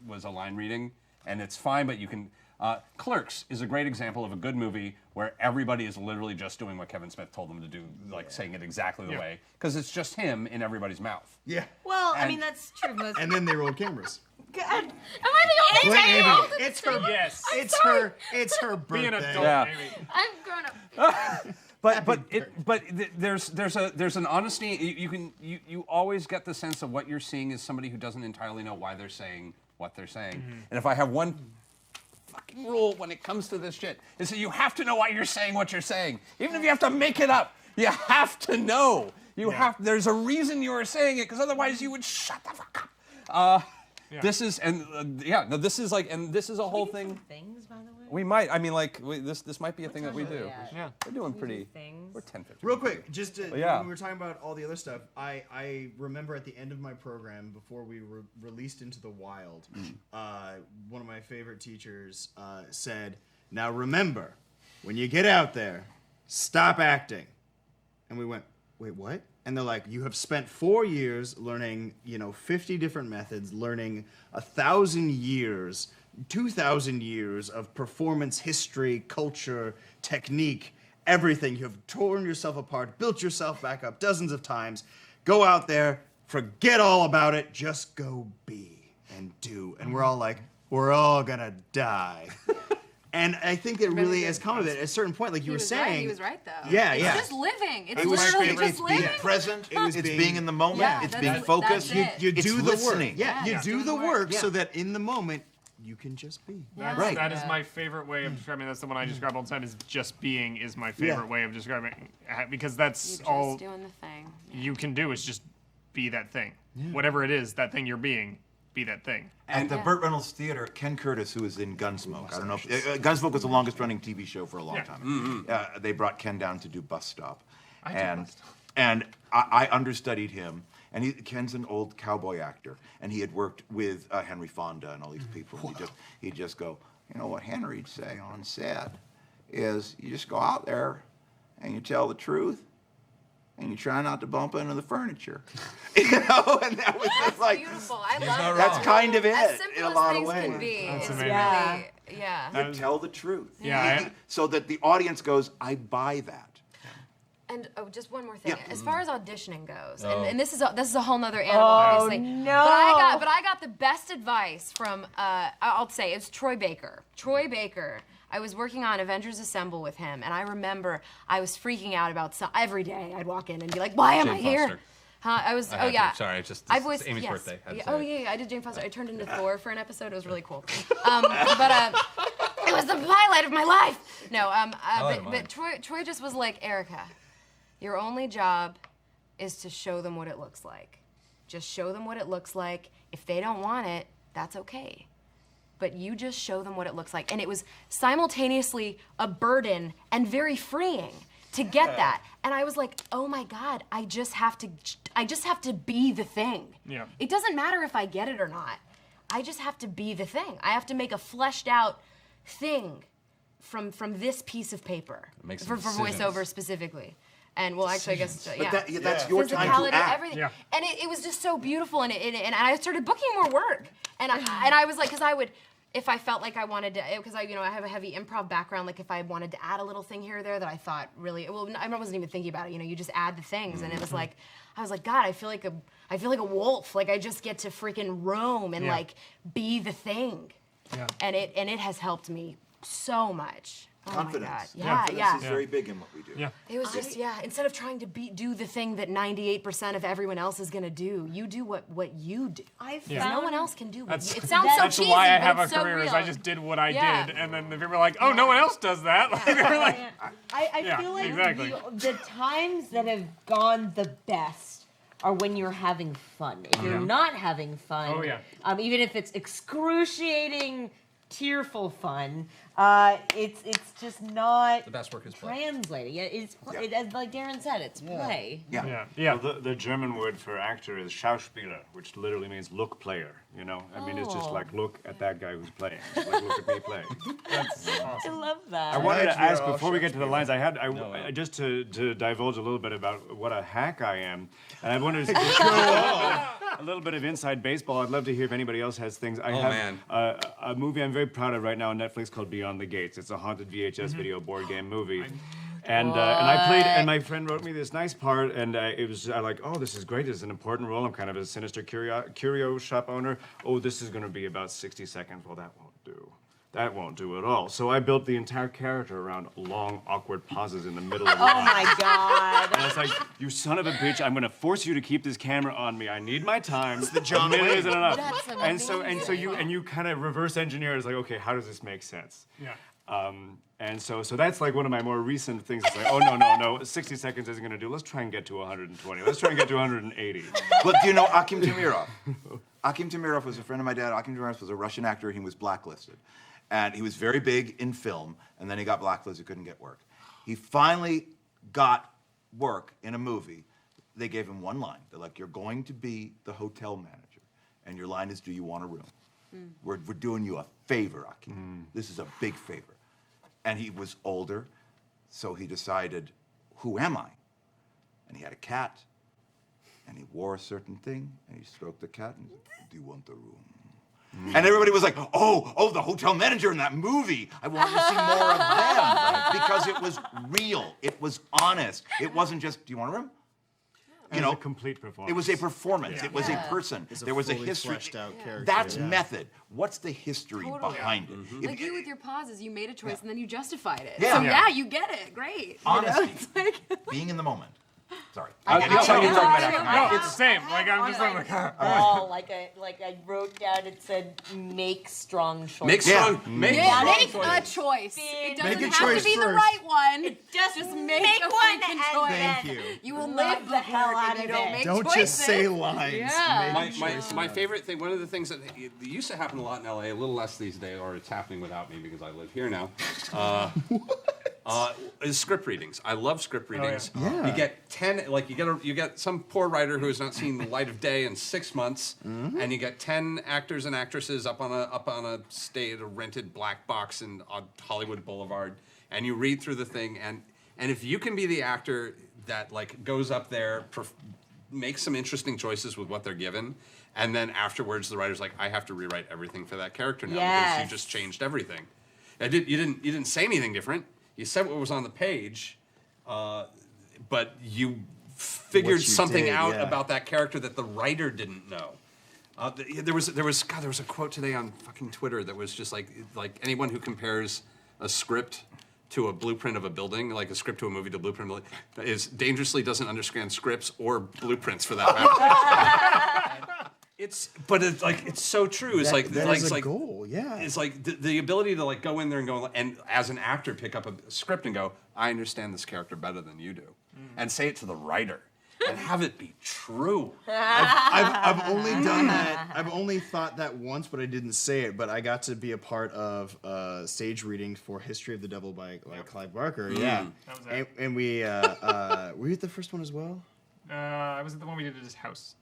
was a line reading, and it's fine, but you can. Clerks is a great example of a good movie where everybody is literally just doing what Kevin Smith told them to do, like saying it exactly the way, because it's just him in everybody's mouth. Yeah. Well, I And- mean, that's true of most. And then they rolled cameras. God. am I the only Wait, Amy, one? it's her. Yes. It's her Be birthday. an adult, Yeah. Amy. I'm grown up. There's an honesty. You always get the sense of what you're seeing is somebody who doesn't entirely know why they're saying what they're saying. And if I have one fucking rule when it comes to this shit, is that you have to know why you're saying what you're saying, even if you have to make it up. You have to know. There's a reason you are saying it, because otherwise you would shut the fuck up. This is this is a whole thing. Things, by the way. We might. I mean, this might be a thing that we do. Yeah. We're doing pretty. Things. We're 10-15. Real quick, just to, yeah. when we were talking about all the other stuff, I remember at the end of my program, before we were released into the wild, one of my favorite teachers said, "Now remember, when you get out there, stop acting." And we went, "Wait, what?" And they're like, "You have spent 4 years learning, 50 different methods, learning 1,000 years, 2,000 years of performance history, culture, technique, everything. You have torn yourself apart, built yourself back up dozens of times. Go out there, forget all about it, just go be and do. And we're all like, we're all gonna die. And I think that really has come of it at a certain point, like you were saying. He was right, though. Yeah, it's yeah. just living. It's It was literally straight- just it's living. being Present. was It's being- being in the moment. Yeah, it's that's being it. focused. That's it. You It's do the listening. work. Yeah, you Yeah. do Doing the the work. work so that in the moment you can just be. That's, Right. That is my favorite way of describing. That's the one I describe all the time. Is just being is my favorite way of describing because that's You're all just doing the thing. you can do is just be that thing. Whatever it is, that thing you're being, be that thing. At the Burt Reynolds Theater, Ken Curtis, who was in Gunsmoke, I don't know if Gunsmoke was the longest running TV show for a long time. They brought Ken down to do Bus Stop, and I understudied him. And Ken's an old cowboy actor, and he had worked with Henry Fonda and all these people. And he'd just go, you know what Henry'd say on set is, you just go out there and you tell the truth, and you try not to bump into the furniture, you know. And that was just like, Beautiful. I love that. that's kind of As it simple in a as lot of things ways. can be. That's It's amazing. really, yeah. You tell the truth. Yeah, So that the audience goes, I buy that. And just one more thing. Yeah. As far as auditioning goes, Oh. and this is a whole nother animal, Oh, obviously. no. But I got the best advice from I'll say it's Troy Baker. Troy Baker. I was working on Avengers Assemble with him, and I remember I was freaking out about every day. I'd walk in and be like, "Why am Jane I here?" Foster. Huh? I was. I oh had to. yeah. Sorry, it's I voiced Amy's yes. birthday. I had to Yeah, say oh it. yeah, I did Jane Foster. I turned into Thor for an episode. It was really cool. But it was the highlight of my life. No, but Troy just was like, Erica, your only job is to show them what it looks like. Just show them what it looks like. If they don't want it, that's okay. But you just show them what it looks like. And it was simultaneously a burden and very freeing to get that. And I was like, oh my God, I just have to be the thing. Yeah. It doesn't matter if I get it or not. I just have to be the thing. I have to make a fleshed out thing from this piece of paper. Make some for decisions. voiceover specifically. And well, actually, I guess yeah. But that's your time Physicality, to act. everything. Yeah. And it was just so beautiful, and I started booking more work, and I was like, because I would, if I felt like I wanted to, because I have a heavy improv background, like if I wanted to add a little thing here or there that I thought really, well, I wasn't even thinking about it, you just add the things, and it was like, I was like, God, I feel like a wolf, like I just get to freaking roam and like be the thing, and it has helped me so much. Confidence. Oh my God. Confidence Yeah. is very big in what we do. Yeah. It was just instead of trying to do the thing that 98% of everyone else is gonna do, you do what you do. I Because found no one else can do what That's- you. It sounds so That's cheesy, why I but have a it's so career. Is real. I just did what I Yeah. did, and then the people were like, "Oh, no one else does that." Like, they were like, I Yeah, feel like exactly. the times that have gone the best are when you're having fun. If you're not having fun, Oh, yeah. Even if it's excruciating, tearful fun, it's just not The best work is play. translating. As like Darren said, it's play. yeah. Well, the German word for actor is Schauspieler, which literally means look player. I mean, it's just like look at that guy who's playing. Like, look at me play. That's I awesome. love that. I wanted to Actually, ask they're all before we get to the lines. I had No. just to divulge a little bit about what a hack I am, and I wanted to a little bit of inside baseball. I'd love to hear if anybody else has things. I have man. A movie I'm very proud of right now on Netflix called Beyond the Gates. It's a haunted VHS video board game movie. And I played, and my friend wrote me this nice part, and it was like, oh, this is great. This is an important role. I'm kind of a sinister curio shop owner. Oh, this is going to be about 60 seconds. Well, that won't do. That won't do at all. So I built the entire character around long, awkward pauses in the middle of Oh my God. And it's like, you son of a bitch, I'm gonna force you to keep this camera on me. I need my time. It's the John a minute Wayne. isn't enough. That's And so you kind of reverse engineer. It's like, okay, how does this make sense? Yeah. And so that's like one of my more recent things. It's like, oh no, 60 seconds isn't gonna do. Let's try and get to 120. Let's try and get to 180. But do you know Akim Tamirov? Akim Tamirov was a friend of my dad. Akim Tamirov was a Russian actor. He was blacklisted. And he was very big in film, and then he got blacklisted, couldn't get work. He finally got work in a movie. They gave him one line. They're like, you're going to be the hotel manager, and your line is, do you want a room? We're doing you a favor, Akim. This is a big favor. And he was older, so he decided, who am I? And he had a cat, and he wore a certain thing, and he stroked the cat, and he said, do you want the room? And everybody was like, oh, the hotel manager in that movie. I want to see more of them. Because it was real. It was honest. It wasn't just, do you want a room? You know, a complete performance. it was a performance. Yeah. It was a person. There was a fully history. fleshed out character. That's yeah. method. What's the history Totally. behind it? Like you with your pauses, you made a choice and then you justified it. Yeah. So Yeah. yeah, you get it. Great. Honesty. It's like, Being in the moment. Sorry. I- Getting excited I- talking about I- acting. No, it's the same. Like I'm just like, Oh, like I wrote down. It said, "Make strong choices." Make Yeah. strong. Make yeah, strong make a choices. choice. It doesn't Make a have choice to be the first. right one. Just Just make make a one freaking and choice. Thank you. You will Live love the hell out you of don't it. make Don't choices. just say lines. Yeah. Make My choices. favorite thing, one of the things that it used to happen a lot in LA, a little less these days, or it's happening without me because I live here now, is script readings. I love script readings. Yeah. You get 10, like you get some poor writer who has not seen the light of day in 6 months, and you get 10 actors and actresses up on a stage, a rented black box on Hollywood Boulevard, and you read through the thing, and if you can be the actor that like goes up there, makes some interesting choices with what they're given, and then afterwards the writer's like, I have to rewrite everything for that character now because Yes. you just changed everything. You didn't say anything different. You said what was on the page, but you figured What you something did, out yeah. about that character that the writer didn't know. There was a quote today on fucking Twitter that was just like anyone who compares a script to a blueprint of a building, like a script to a movie to a blueprint of a building, is dangerously doesn't understand scripts or blueprints for that matter. It's so true. It's That is a goal, yeah. It's like the ability to like go in there and go and as an actor pick up a script and go, I understand this character better than you do, and say it to the writer and have it be true. I've only done that. I've only thought that once, but I didn't say it. But I got to be a part of stage reading for History of the Devil by Clive Barker. Yeah, That was it. and we were you at the first one as well? I was at the one we did at his house.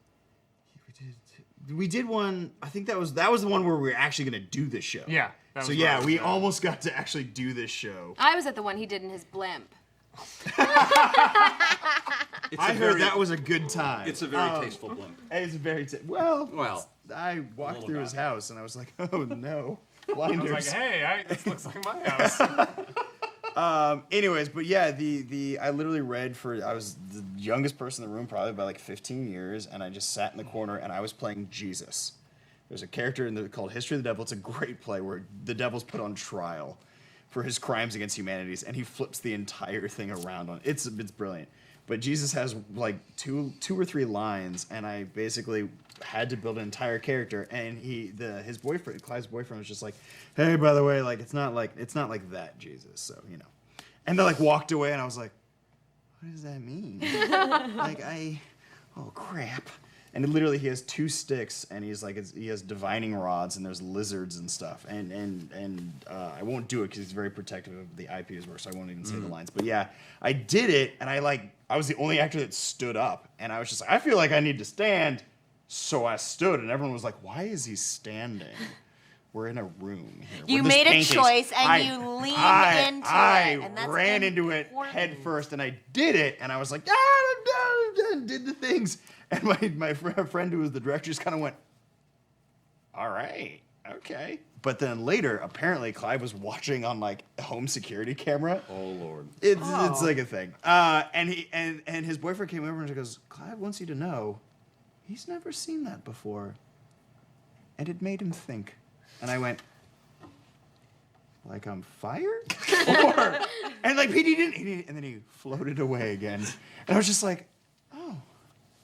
We did one. I think that was the one where we were actually going to do this show. Yeah. That So was yeah, where I we was at. almost got to actually do this show. I was at the one he did in his blimp. I heard that was a good time. It's a very tasteful blimp. It's very Well, I walked little through his guy. house and I was like, oh no, I was blinders. like, hey, this looks like my house. Anyways, but yeah, I literally read I was the youngest person in the room probably by like 15 years, and I just sat in the corner and I was playing Jesus. There's a character called History of the Devil. It's a great play where the devil's put on trial for his crimes against humanities, and he flips the entire thing around on it's brilliant. But Jesus has like two or three lines, and I basically had to build an entire character. And his boyfriend, Clive's boyfriend, was just like, "Hey, by the way, like it's not like that, Jesus." So and they like walked away, and I was like, "What does that mean?" Oh crap! And literally, he has 2 sticks, and he has divining rods, and there's lizards and stuff. And I won't do it because he's very protective of the IP as well, so I won't even say the lines. But yeah, I did it, and I was the only actor that stood up, and I was just like, I feel like I need to stand, so I stood, and everyone was like, why is he standing? We're in a room here. You with this made a painting. choice, and you leaned into it, and that's ran into it important. head first, and I did it, and I was like, did the things. And my friend who was the director just kind of went, all right, okay. But then later, apparently, Clive was watching on like a home security camera. Oh Lord. It's like a thing. And his boyfriend came over and he goes, Clive wants you to know, he's never seen that before, and it made him think. And I went, like I'm fired? And like he didn't, and then he floated away again. And I was just like, oh,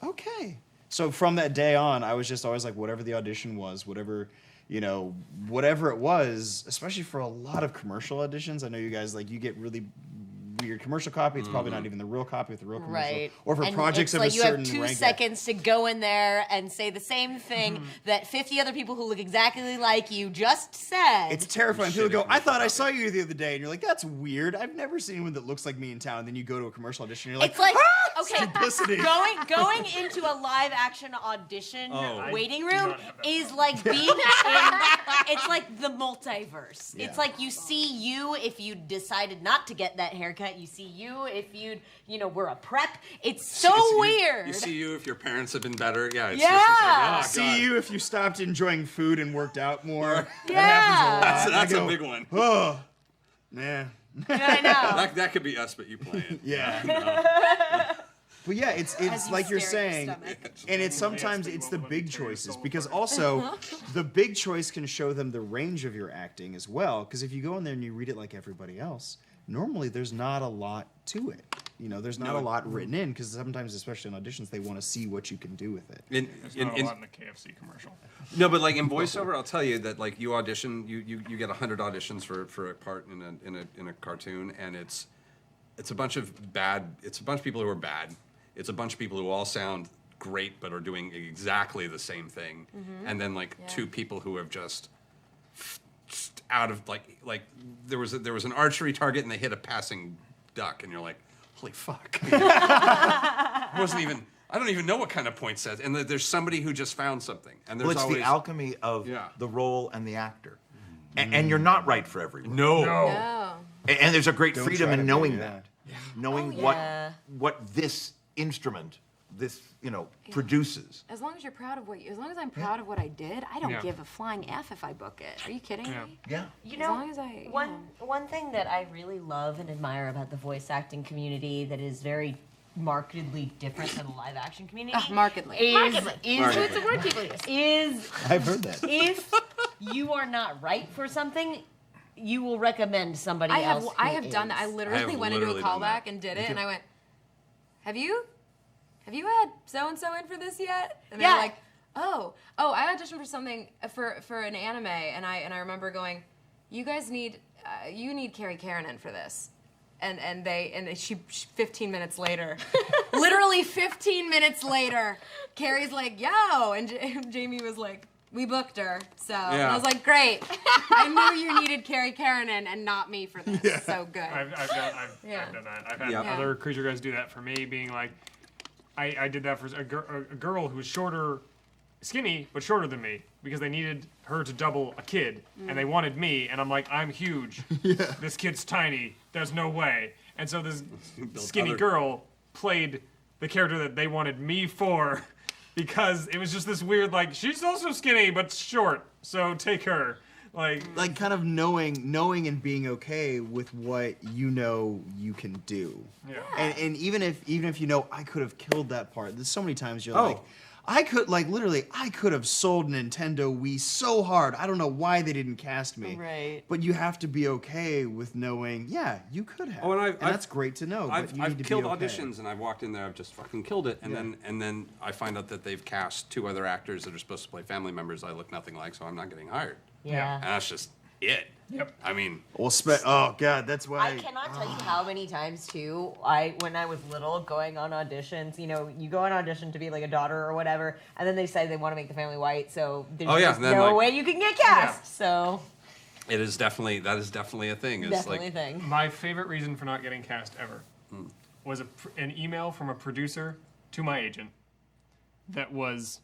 okay. So from that day on, I was just always like, whatever the audition was, whatever it was, especially for a lot of commercial auditions. I know you guys, like, you get really weird commercial copy. It's probably not even the real copy with the real commercial. Right. Or for and projects it's of like a you certain have 2 rank. seconds to go in there and say the same thing that 50 other people who look exactly like you just said. It's terrifying. Shit, People go, if you I thought I forgot saw you the other day. And you're like, that's weird. I've never seen anyone that looks like me in town. And then you go to a commercial audition and you're like, It's like, "Ah, okay, simplicity." going into a live action audition waiting I do room not have that is like being in, it's like the multiverse. Yeah. It's like you see you if you decided not to get that haircut. You see you if you were a prep. It's so weird. You see you if your parents have been better. Yeah. It's Yeah. Just, it's like, oh, God. See you if you stopped enjoying food and worked out more. Yeah. That happens a lot. That's I a go, big one. Oh, nah. I know. That could be us, but you play it. Yeah. But yeah, it's As you like you're stare at saying, your stomach. and it's sometimes it's the big choices because also the big choice can show them the range of your acting as well. Because if you go in there and you read it like everybody else, normally there's not a lot to it. You know, there's not a lot written in because sometimes, especially in auditions, they want to see what you can do with it. There's not a lot in the KFC commercial. No, but like in voiceover, I'll tell you that like you audition, you get 100 auditions for a part in a cartoon, and it's a bunch of people who are bad. It's a bunch of people who all sound great but are doing exactly the same thing, and then like two people who have just out of like there was an archery target and they hit a passing duck, and you're like, holy fuck! I don't even know what kind of point says, and there's somebody who just found something, and there's Well, it's always the alchemy of Yeah. the role and the actor. And you're not right for everyone. no. Oh. And there's a great Don't freedom try to in be, knowing yeah. that. Knowing yeah. what this instrument, this, produces. As long as you're proud of as long as I'm proud of what I did, I don't Yeah. give a flying F if I book it. Are you kidding Yeah. me? Yeah. You As know, long as I- one thing that I really love and admire about the voice acting community that is very markedly different than the live action community. Markedly. Is, So it's a word people use. is I've heard that. if you are not right for something, you will recommend somebody I else. have who done that. I is. literally went into a literally done that. callback and did it, and I went, "Have you had so and so in for this yet?" And Yeah. they're like, "Oh, I auditioned for something for an anime," and I remember going, "You guys need Carrie Karanen for this." And she 15 minutes later, literally 15 minutes later, Carrie's like, "Yo," and Jamie was like, "We booked her." So and I was like, "Great, I knew you needed Carrie Karanen and not me for this. So good." I've done that. I've had Yeah. other creature guys do that for me, being like, I did that for a girl who was skinny, but shorter than me, because they needed her to double a kid, and they wanted me, and I'm like, I'm huge. This kid's tiny. There's no way. And so this skinny girl played the character that they wanted me for, because it was just this weird, like, she's also skinny, but short, so take her. Like Kind of knowing and being okay with what you can do. Yeah. And even if I could have killed that part. There's so many times you're Oh. like, I could have sold Nintendo Wii so hard. I don't know why they didn't cast me. Right. But you have to be okay with knowing, yeah, you could have. Oh, and that's great to know. I've but you need to killed be okay. auditions, and I've walked in there. I've just fucking killed it, and then I find out that they've cast 2 other actors that are supposed to play family members I look nothing like, so I'm not getting hired. Yeah. And that's just it. Yep. I mean, Well, oh god, that's why. I cannot tell you how many times too. When I was little, going on auditions, you go on audition to be like a daughter or whatever, and then they say they want to make the family white, so there's just then, no like- way you can get cast. So that is definitely a thing. It's definitely like, a thing. My favorite reason for not getting cast ever was an email from a producer to my agent that was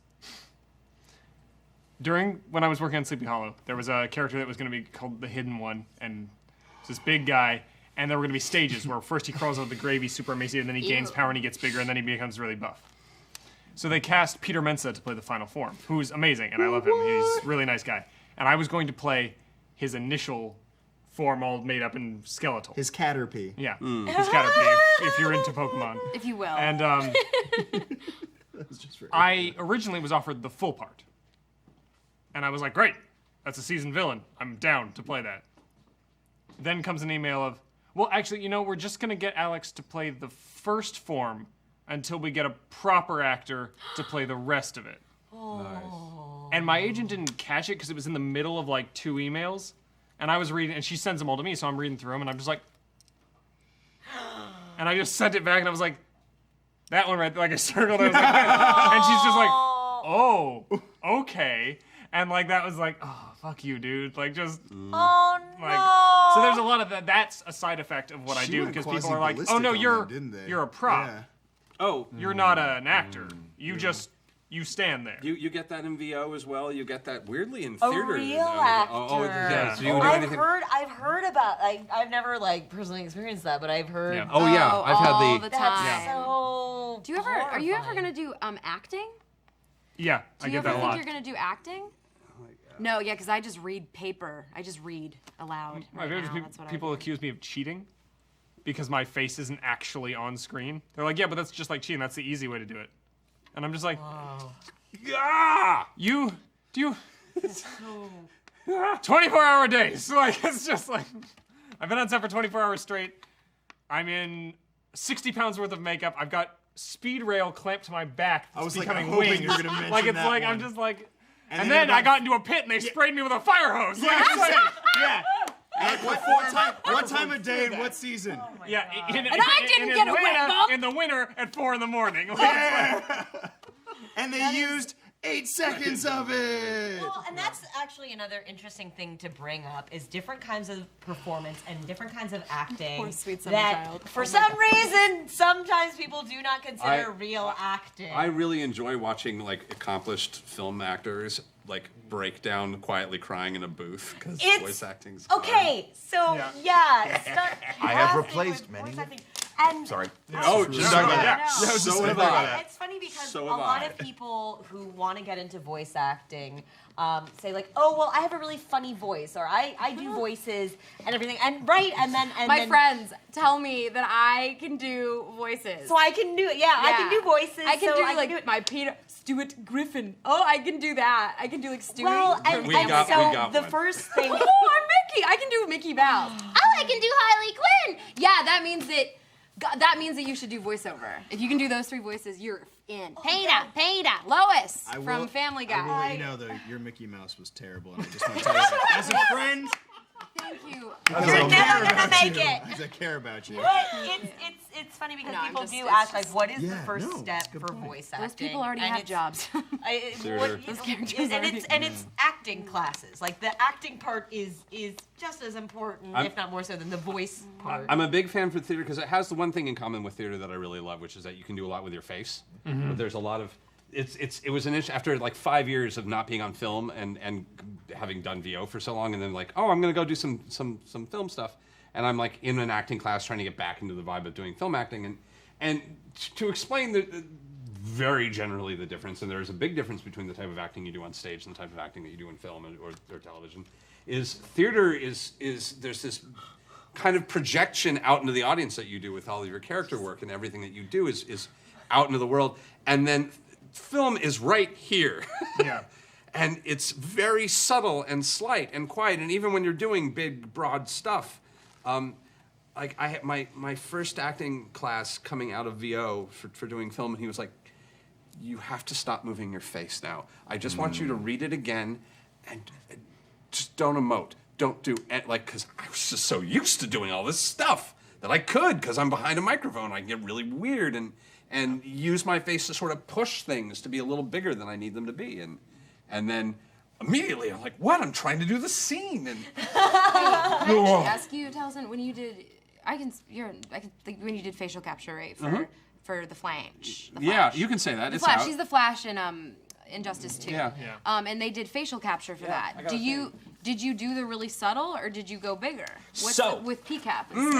when I was working on Sleepy Hollow. There was a character that was going to be called the Hidden One, and it's this big guy, and there were going to be stages where first he crawls out of the gravy super emaciated, and then he gains power and he gets bigger, and then he becomes really buff. So they cast Peter Mensa to play the final form, who's amazing, and I love him. He's a really nice guy. And I was going to play his initial form all made up in skeletal. His Caterpie. Yeah, his Caterpie, if you're into Pokemon. If you will. And I originally was offered the full part. And I was like, great, that's a seasoned villain. I'm down to play that. Then comes an email of, well, actually, we're just going to get Alex to play the first form until we get a proper actor to play the rest of it. And my agent didn't catch it because it was in the middle of like 2 emails. And I was reading, and she sends them all to me, so I'm reading through them, and I'm just like, and I just sent it back, and I was like, that one right there, like I circled it, I was like, and she's just like, oh, okay. And like that was like, oh, fuck you, dude. Like just Oh no! like so there's a lot of that. That's a side effect of what I She do went because people are like, oh quasi-ballistic no, on you're that, didn't they? you're a prop. Yeah. oh, You're not an actor. You stand there. you get that in VO as well. You get that weirdly in A theater. real Oh, actor. yeah. So you would do I've anything. heard about. I've never like personally experienced that, but I've heard. Yeah. Oh yeah, I've had all the. the time. That's so. Are you ever horrifying. gonna do acting? Yeah, I Do you get ever that a think lot. you're gonna do acting? No, yeah, because I just read paper. I just read aloud. My Right favorite now. is That's what people I do. accuse me of cheating because my face isn't actually on screen. They're like, yeah, but that's just like cheating. That's the easy way to do it. And I'm just like, ah, you 24-hour days. Like, it's just like, I've been on set for 24 hours straight. I'm in 60 pounds worth of makeup. I've got speed rail clamped to my back. I was like, becoming I'm hoping wings. you were gonna mention like, it's that like, I'm one. just like, and then then about- I got into a pit and they sprayed me with a fire hose. Like, it's like, Yeah. What time of day and what season? yeah, and I didn't get a wet bump. in the winter at 4 a.m. Like, it's like, And they used 8 seconds of it. Well, and that's actually another interesting thing to bring up is different kinds of performance and different kinds of acting. Poor sweet summer that, child. for Oh my some God. reason, sometimes people do not consider I- real acting. I really enjoy watching like accomplished film actors like break down quietly crying in a booth because It's- voice acting's Okay, so Yeah. I have replaced many. And Sorry. Oh, just talking about yeah. that. So have Well, I. it's funny because So a have lot I. of people who want to get into voice acting say like, oh well, I have a really funny voice, or I do voices and everything, and My then, friends tell me that I can do voices. So I can do it. Yeah, I can do voices. I can so do I like do it. my Peter Stuart Griffin. Oh, I can do that. I can do like Stuart. Well, and, We and got- so we got the one. first thing. Oh, I'm Mickey. I can do Mickey Mouse. Oh, I can do Harley Quinn. Yeah, that means that you should do voiceover. If you can do those 3 voices, you're in. Peter, Lois I from will- Family I will Guy. let you know though, your Mickey Mouse was terrible, and I just want to tell you, as a friend, Thank you. You're never gonna make it. as I care about you. But it's funny because No, I'm people just- do it's ask like, just- what is the Yeah, first no, step good for point. voice acting? Those people already And have it's- jobs. Those characters already- it's acting classes. Like the acting part is just as important, if not more so, than the voice part. I'm a big fan for theater because it has the one thing in common with theater that I really love, which is that you can do a lot with your face. But there's a lot of it was an issue after like 5 years of not being on film and having done VO for so long, and then like, oh, I'm gonna go do some film stuff, and I'm like in an acting class trying to get back into the vibe of doing film acting, and to explain the very generally the difference, and there's a big difference between the type of acting you do on stage and the type of acting that you do in film or television, is theater is there's this kind of projection out into the audience that you do with all of your character work, and everything that you do is out into the world, and then film is right here. yeah. And it's very subtle and slight and quiet, and even when you're doing big, broad stuff, like I had my first acting class coming out of VO for doing film, and he was like, "You have to stop moving your face now. I just want you to read it again, and just don't emote, don't do like, because I was just so used to doing all this stuff that I could, because I'm behind a microphone, I can get really weird and use my face to sort of push things to be a little bigger than I need them to be, and then immediately I'm like, what? I'm trying to do the scene, and Can I actually ask you, Taliesin, when you did, when you did facial capture, right, for the Flange. The yeah, Flash. you can say that. The It's Flash. out. She's the Flash in Injustice 2. Yeah. And they did facial capture for I that. got a Did you do the really subtle, or did you go bigger? With PCAP and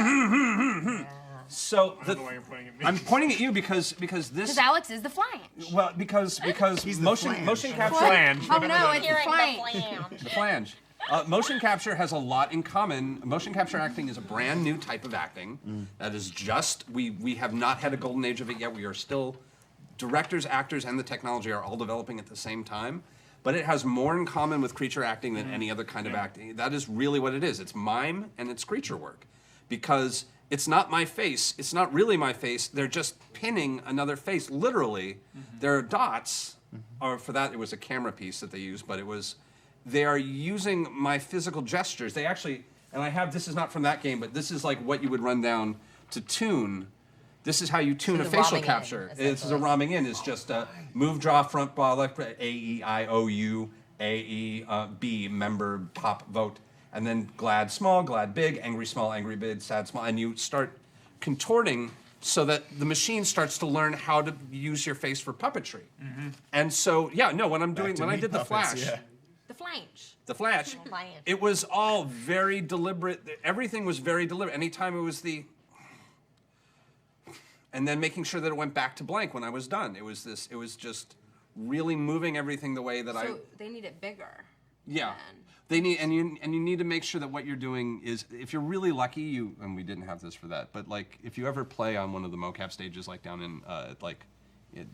stuff? So I don't know why you're pointing at me. I'm pointing at you because this. Because Alex is the Flange. Well, because He's the motion flange. capture. Flange. Oh no, it's the Hearing Flange. The flange. Motion capture has a lot in common. Motion capture acting is a brand new type of acting that is just, we have not had a golden age of it yet. We are still, directors, actors, and the technology are all developing at the same time. But it has more in common with creature acting than any other kind of acting. That is really what it is. It's mime and it's creature work. Because it's not my face. It's not really my face. They're just pinning another face. Literally, there are dots. Or for that, it was a camera piece that they used, but it was, they are using my physical gestures. They actually, and I have, this is not from that game, but this is like what you would run down to tune. This is how you tune a the facial ramming in, capture. This is a essentially. ramming in. It's just move, draw, front, ball, left, A, E, I, O, U, A, E, B, member, top, vote. And then glad, small, glad, big, angry, small, angry, big, sad, small. And you start contorting so that the machine starts to learn how to use your face for puppetry. And so, yeah, no, when I'm doing, to when I meat did the puppets, Flash, yeah. The Flange. the Flash, Flange. it was all very deliberate. Everything was very deliberate. Anytime it was the, and then making sure that it went back to blank when I was done. It was just really moving everything the way that So they need it bigger. Yeah. man. They need and you need to make sure that what you're doing is, if you're really lucky, and we didn't have this for that, but like if you ever play on one of the mocap stages like down in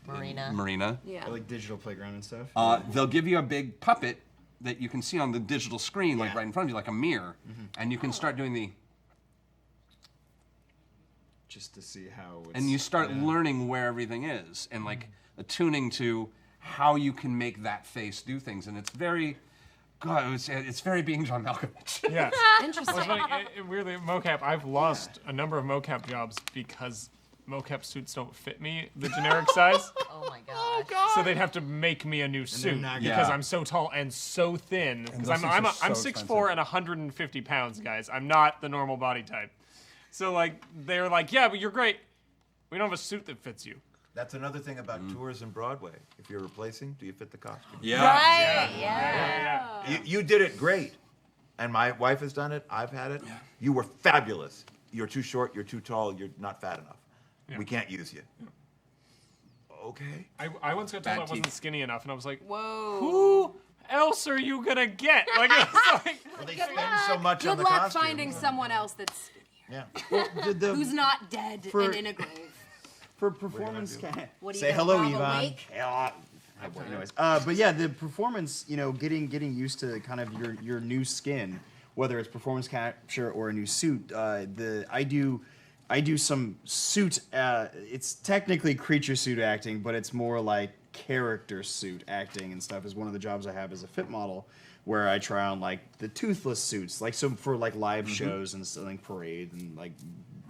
Marina, Yeah. Or like digital playground and stuff. they'll give you a big puppet that you can see on the digital screen, like Yeah. right in front of you, like a mirror, and you can start doing the, just to see how it's, and you start learning where everything is, and like attuning to how you can make that face do things, and it's very, God, it's very being John Malkovich. Yeah. Interesting. Well, it's funny, weirdly, mocap, I've lost a number of mocap jobs because mocap suits don't fit me the generic size. Oh my gosh. So they'd have to make me a new suit not because Yeah. I'm so tall and so thin. Because those I'm suits are so 6'4" and 150 pounds, guys. I'm not the normal body type. So like they're like, yeah, but you're great. We don't have a suit that fits you. That's another thing about tours and Broadway. If you're replacing, do you fit the costume? Yeah. Right. Yeah. You did it great. And my wife has done it. I've had it. You were fabulous. You're too short. You're too tall. You're not fat enough. We can't use you. Okay. I once got told I wasn't teeth. skinny enough, and I was like, Whoa. who else are you gonna get? Like, it's like Well, they spend so much on Good the luck costume. finding someone else that's Yeah. who's not dead For- and in a grave. for performance. What do you Say got, hello, Rob Yvonne. awake? Anyways, but yeah, the performance, getting used to kind of your new skin, whether it's performance capture or a new suit. I do some suit. It's technically creature suit acting, but it's more like character suit acting and stuff. Is one of the jobs I have as a fit model, where I try on like the toothless suits, like so for like live shows and stuff, like parade and like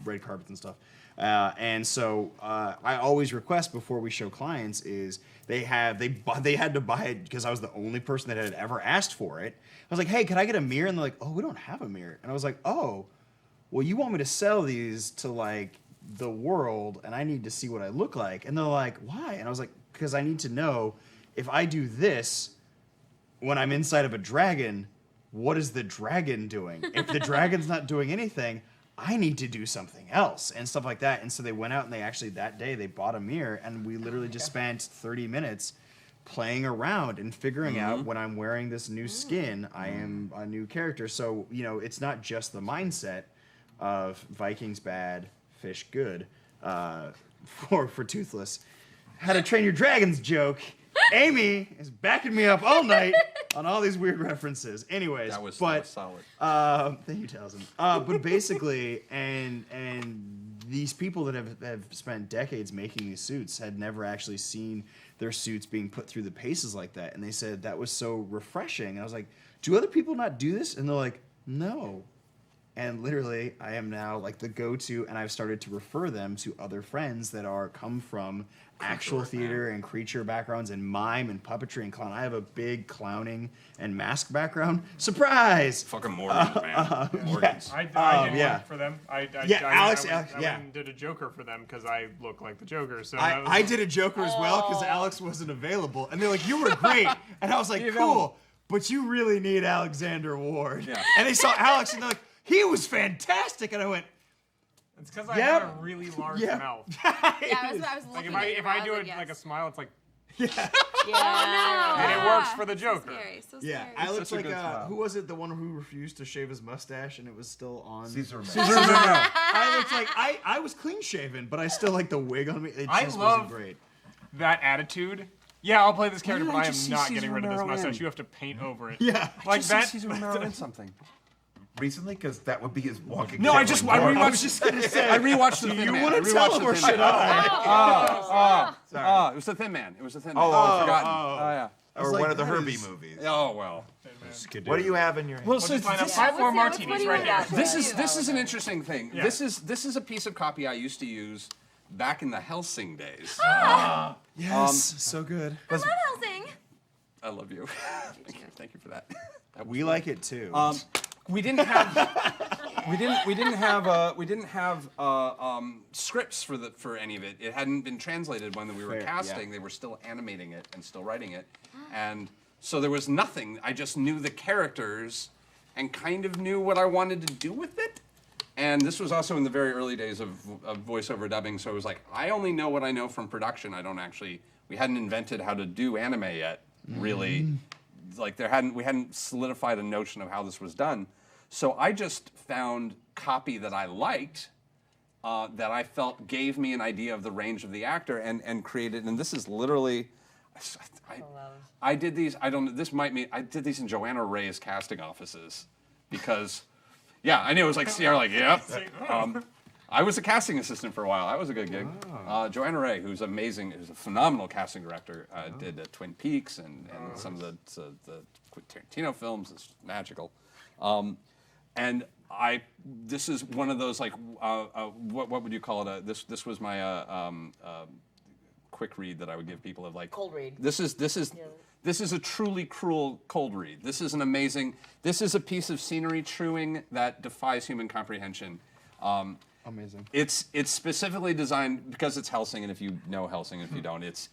red carpets and stuff. And so I always request before we show clients is they had to buy it because I was the only person that had ever asked for it. I was like, hey, can I get a mirror? And they're like, oh, we don't have a mirror. And I was like, oh, well, you want me to sell these to like the world, and I need to see what I look like. And they're like, why? And I was like, because I need to know if I do this when I'm inside of a dragon, what is the dragon doing? If the dragon's not doing anything, I need to do something else and stuff like that. And so they went out and they actually that day they bought a mirror, and we literally just spent 30 minutes playing around and figuring out when I'm wearing this new skin, I am a new character. So, it's not just the mindset of Vikings bad, fish good, for Toothless. How to Train Your Dragons joke. Amy is backing me up all night on all these weird references. Anyways, That was but solid. thank you, Towson. But basically, and these people that have spent decades making these suits had never actually seen their suits being put through the paces like that, and they said that was so refreshing. And I was like, do other people not do this? And they're like, no. And literally, I am now like the go-to, and I've started to refer them to other friends that come from actual theater and creature backgrounds and mime and puppetry and clown. I have a big clowning and mask background. Surprise! Fucking Morgans, man. Morgans. I did yeah. one for them. Alex, I yeah. went and did a Joker for them because I look like the Joker. So I did a Joker as well because Alex wasn't available, and they're like, "You were great," and I was like, "Cool, but you really need Alexander Ward." Yeah. And they saw Alex, and they're like, "He was fantastic," and I went, It's because I Yep. have a really large Yeah. mouth. Yeah, I was Like looking if I do it yes. like a smile, it's like, Oh, and it works for the no. Joker. Scary, so "Yeah." scary. I looked such a like good smile. who was it? The one who refused to shave his mustache, and it was still on. Caesar Romero. I looked like I was clean shaven, but I still like the wig on me. It I just love- wasn't great. That attitude. Yeah, I'll play this character, did but I I am just see not Caesar getting rid of this Romero mustache. in? You have to paint over it. Yeah. Like that. Caesar Romero in something. Recently, because that would be his walking. No, I dead just one. I I was just gonna say. I rewatched the Thin you Man. wanna I tell rewatched him the or Thin should Man. I? It was the Thin Man. It was the Thin Man. Oh, I'd forgotten. oh. Oh yeah. Or like, one of the that Herbie is- movies. Oh well. What do you have in your hand? Well, Let's so just find out this, 5 more what's martinis what right do you here. got? this is an interesting thing. Yeah. This is a piece of copy I used to use back in the Helsing days. Yes, so good. Helsing. I love you. Thank you for that. That was We like it too. we didn't have scripts for any of it. It hadn't been translated when we were Fair, casting. yeah. They were still animating it and still writing it, and so there was nothing. I just knew the characters and kind of knew what I wanted to do with it. And this was also in the very early days of voiceover dubbing, so it was like I only know what I know from production. We hadn't invented how to do anime yet, really. like we hadn't solidified a notion of how this was done. So I just found copy that I liked, that I felt gave me an idea of the range of the actor, and created. And this is literally, I did these. I did these in Joanna Ray's casting offices, because, yeah, I knew it was like Sierra. Like, yep. I was a casting assistant for a while. That was a good gig. Joanna Ray, who's amazing, who's a phenomenal casting director, did Twin Peaks and some of the Tarantino films. It's magical. And this is one of those, like, what would you call it? This was my quick read that I would give people of, like, Cold read. This is a truly cruel cold read. This is a piece of scenery chewing that defies human comprehension. Amazing. It's specifically designed because it's Hellsing, and if you know Hellsing, if you don't, it's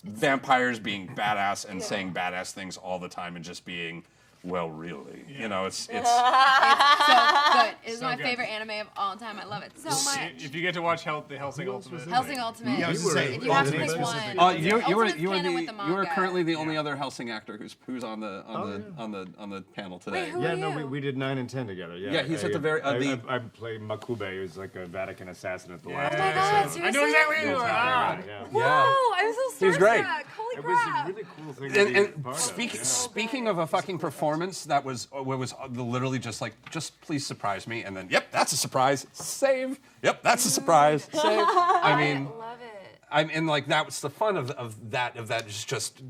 vampires being badass and saying badass things all the time and just being, well, really, you know, it's It's so good. It's So my good. favorite anime of all time. I love it so much. If you get to watch the Hellsing Ultimate. Hellsing Ultimate. Yeah, I was gonna say, If you have to Ultimate pick one, specifically. you are currently the only other Hellsing actor who's on the panel today. Wait, who Yeah, are no, you? we did 9 and 10 together. Yeah, Yeah, he's at the very- I play Makube, who's like a Vatican assassin at the last. Oh my God, I seriously? know exactly who you are. Yeah. Whoa, I'm so starstruck. He's great. Holy It was crap. a really cool thing to be And part of. speaking of a fucking performance, that was literally just like, just please surprise me, and then, yep, that's a surprise. Save. Yep, that's a surprise. Save. I mean, Love it. and like that was the fun of that is just.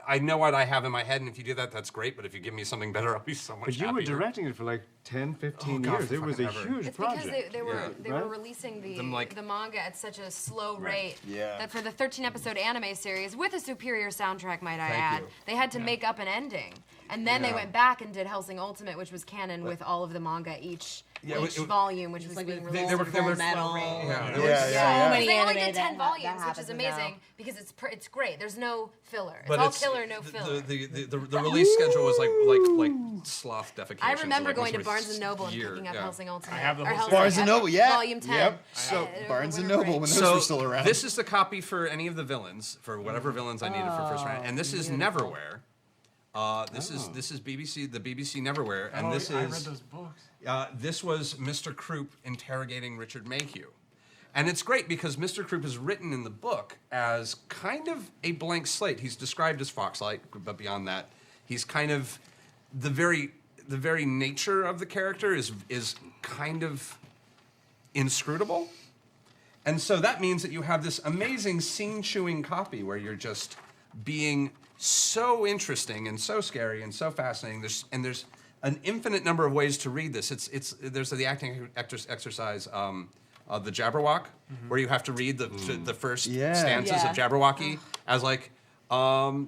I know what I have in my head, and if you do that, that's great. But if you give me something better, I'll be so much But you were happier. directing it for like 10, 15 God, years. It was a fucking ever. huge It's because project. they were Right? releasing Them, like- the manga at such a slow rate Yeah. that for the 13-episode anime series with a superior soundtrack, might I Thank add, you. they had to make up an ending, and then they went back and did Hellsing Ultimate, which was canon with all of the manga each volume, which was like being with released. they were- at they were- full Metal. rate. Yeah, there Yeah, was- yeah, So many They only anime did 10 that volumes, happens which is now. amazing because it's great. There's no filler. It's But all killer, no the- filler. The release schedule was like sloth defecation. I so, remember like, going to once Barnes every and Noble and year, picking up yeah. Hellsing Ultimate. I have the or whole Hellsing series. Barnes and Noble, yeah. Volume 10. Yep. So Barnes and Noble, when those were still around. This is the copy for any of the villains, for whatever villains I needed for first round, and this is Neverwhere. This is BBC, the BBC Neverwhere, and this I read is those books. this was Mr. Croup interrogating Richard Mayhew. And it's great because Mr. Croup is written in the book as kind of a blank slate. He's described as fox-like, but beyond that, he's kind of the very nature of the character is kind of inscrutable. And so that means that you have this amazing scene-chewing copy where you're just being so interesting and so scary and so fascinating. There's an infinite number of ways to read this. There's the acting exercise, the Jabberwock, where you have to read the first stanzas Yeah. of Jabberwocky as like, a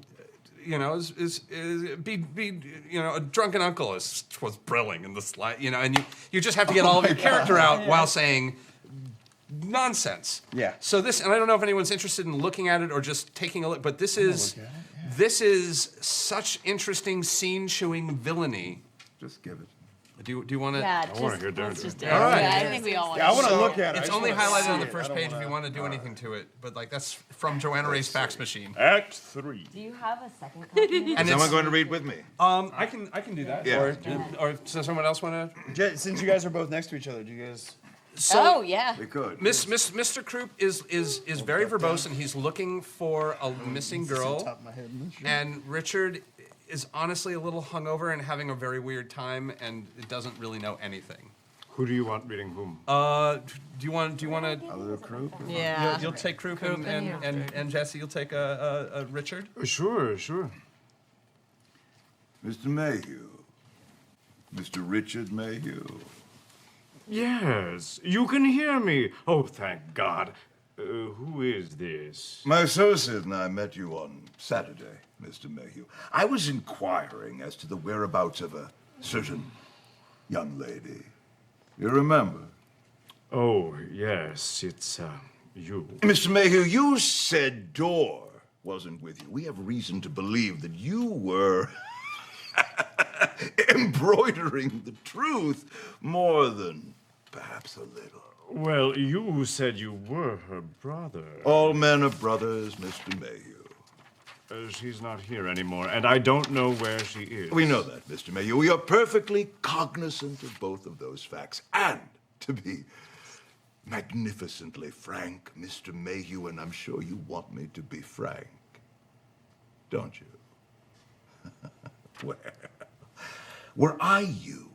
drunken uncle was brilling in the slide, and you just have to get all of your character out while saying nonsense. Yeah. So this, and I don't know if anyone's interested in looking at it or just taking a look, but this is such interesting scene chewing villainy. Just give it. Do you want to? Yeah, I want to just, hear let's Darren. just do do it. it. All right. Yeah, I think we all want Yeah, I want to to. look at it. It's I just only wanna highlighted see on the it. first I don't page if wanna- you want to do anything to it, but like that's from Joanna Ray's fax machine. Act 3. Do you have a second copy? And Is it's, someone going to read with me? I can do that. Yeah. Or does someone else want to? Since you guys are both next to each other, do you guys? Oh yeah. We could. Mr. Croup is very verbose, and he's looking for a missing girl. Top of my head. And Richard is honestly a little hungover and having a very weird time, and it doesn't really know anything. Who do you want reading whom? Do you want to? A little crew? Yeah. You'll take Croup and Jesse. You'll take a Richard. Sure. Mr. Mayhew. Mr. Richard Mayhew. Yes, you can hear me. Oh, thank God. Who is this? My associate and I met you on Saturday, Mr. Mayhew. I was inquiring as to the whereabouts of a certain young lady. You remember? Oh, yes, it's you. Mr. Mayhew, you said Dor wasn't with you. We have reason to believe that you were embroidering the truth more than perhaps a little. Well, you said you were her brother. All men are brothers, Mr. Mayhew. she's not here anymore, and I don't know where she is. We know that, Mr. Mayhew. We are perfectly cognizant of both of those facts. And to be magnificently frank, Mr. Mayhew, and I'm sure you want me to be frank, don't you? Well, were I you,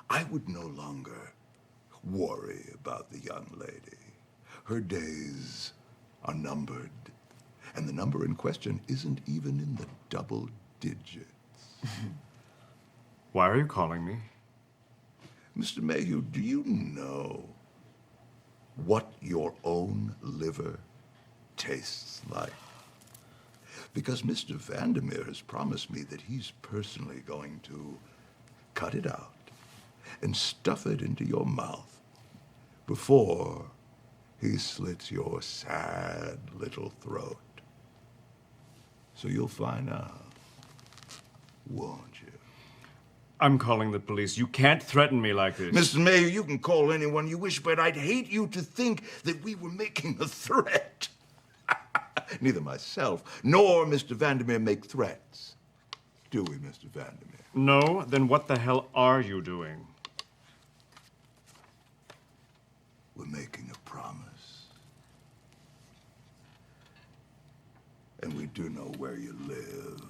I would no longer worry about the young lady. Her days are numbered, and the number in question isn't even in the double digits. Why are you calling me? Mr. Mayhew, do you know what your own liver tastes like? Because Mr. Vandermeer has promised me that he's personally going to cut it out and stuff it into your mouth before he slits your sad little throat. So you'll find out, won't you? I'm calling the police. You can't threaten me like this. Mr. Mayor, you can call anyone you wish, but I'd hate you to think that we were making a threat. Neither myself nor Mr. Vandermeer make threats. Do we, Mr. Vandermeer? No? Then what the hell are you doing? We're making a promise. And we do know where you live.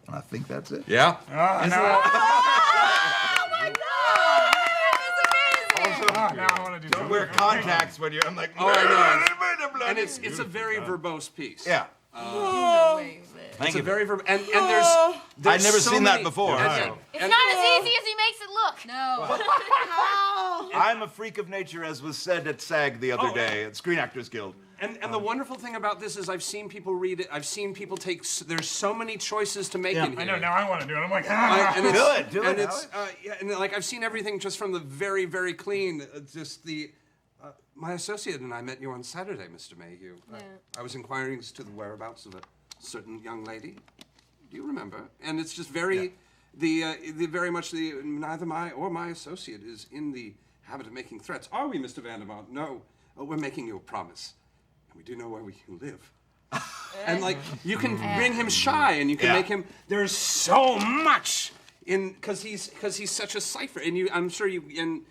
And I think that's it. Yeah. Now I want to do Don't wear contacts when you're. I'm like, Oh, I know. And it's a very verbose piece. yeah. It's Thank a you. very and there's I'd never so seen many- that before. and- It's and- not as easy as he makes it look. No. I'm a freak of nature, as was said at SAG the other day, at Screen Actors Guild. And the wonderful thing about this is I've seen people read it. I've seen people take. There's so many choices to make in here. I know, now I want to do it. I'm like, And it's- Do it, And it's yeah, and like I've seen everything just from the very, very clean. Just the. My associate and I met you on Saturday, Mr. Mayhew. I was inquiring as to the whereabouts of a certain young lady. Do you remember? And it's just very, the very much the neither my or my associate is in the habit of making threats. Are we, Mr. Vandermont? No, we're making you a promise, and we do know where we live. And like you can bring him shy, and you can make him. There's so much in because he's such a cipher, and you. I'm sure you and.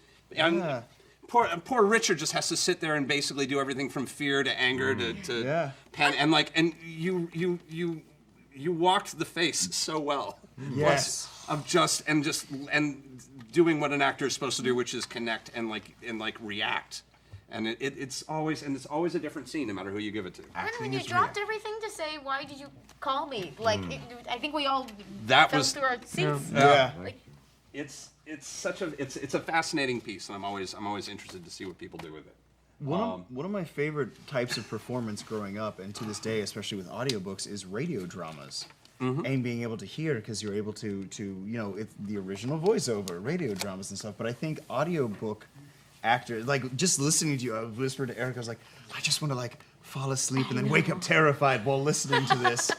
Poor Richard just has to sit there and basically do everything from fear to anger to panic, and like you walked the face so well. Yes. Of just doing what an actor is supposed to do, which is connect and react. And it's always a different scene, no matter who you give it to. When you dropped everything to say, why did you call me? Like, I think we all That fell was- through our seats. Yeah. Like, It's such a it's a fascinating piece, and I'm always interested to see what people do with it. One of my favorite types of performance growing up, and to this day, especially with audiobooks, is radio dramas. And being able to hear, because you're able to it's the original voiceover, radio dramas and stuff. But I think audiobook actors, like just listening to you, I whispered to Eric, I was like, I just want to like fall asleep and then wake up terrified while listening to this.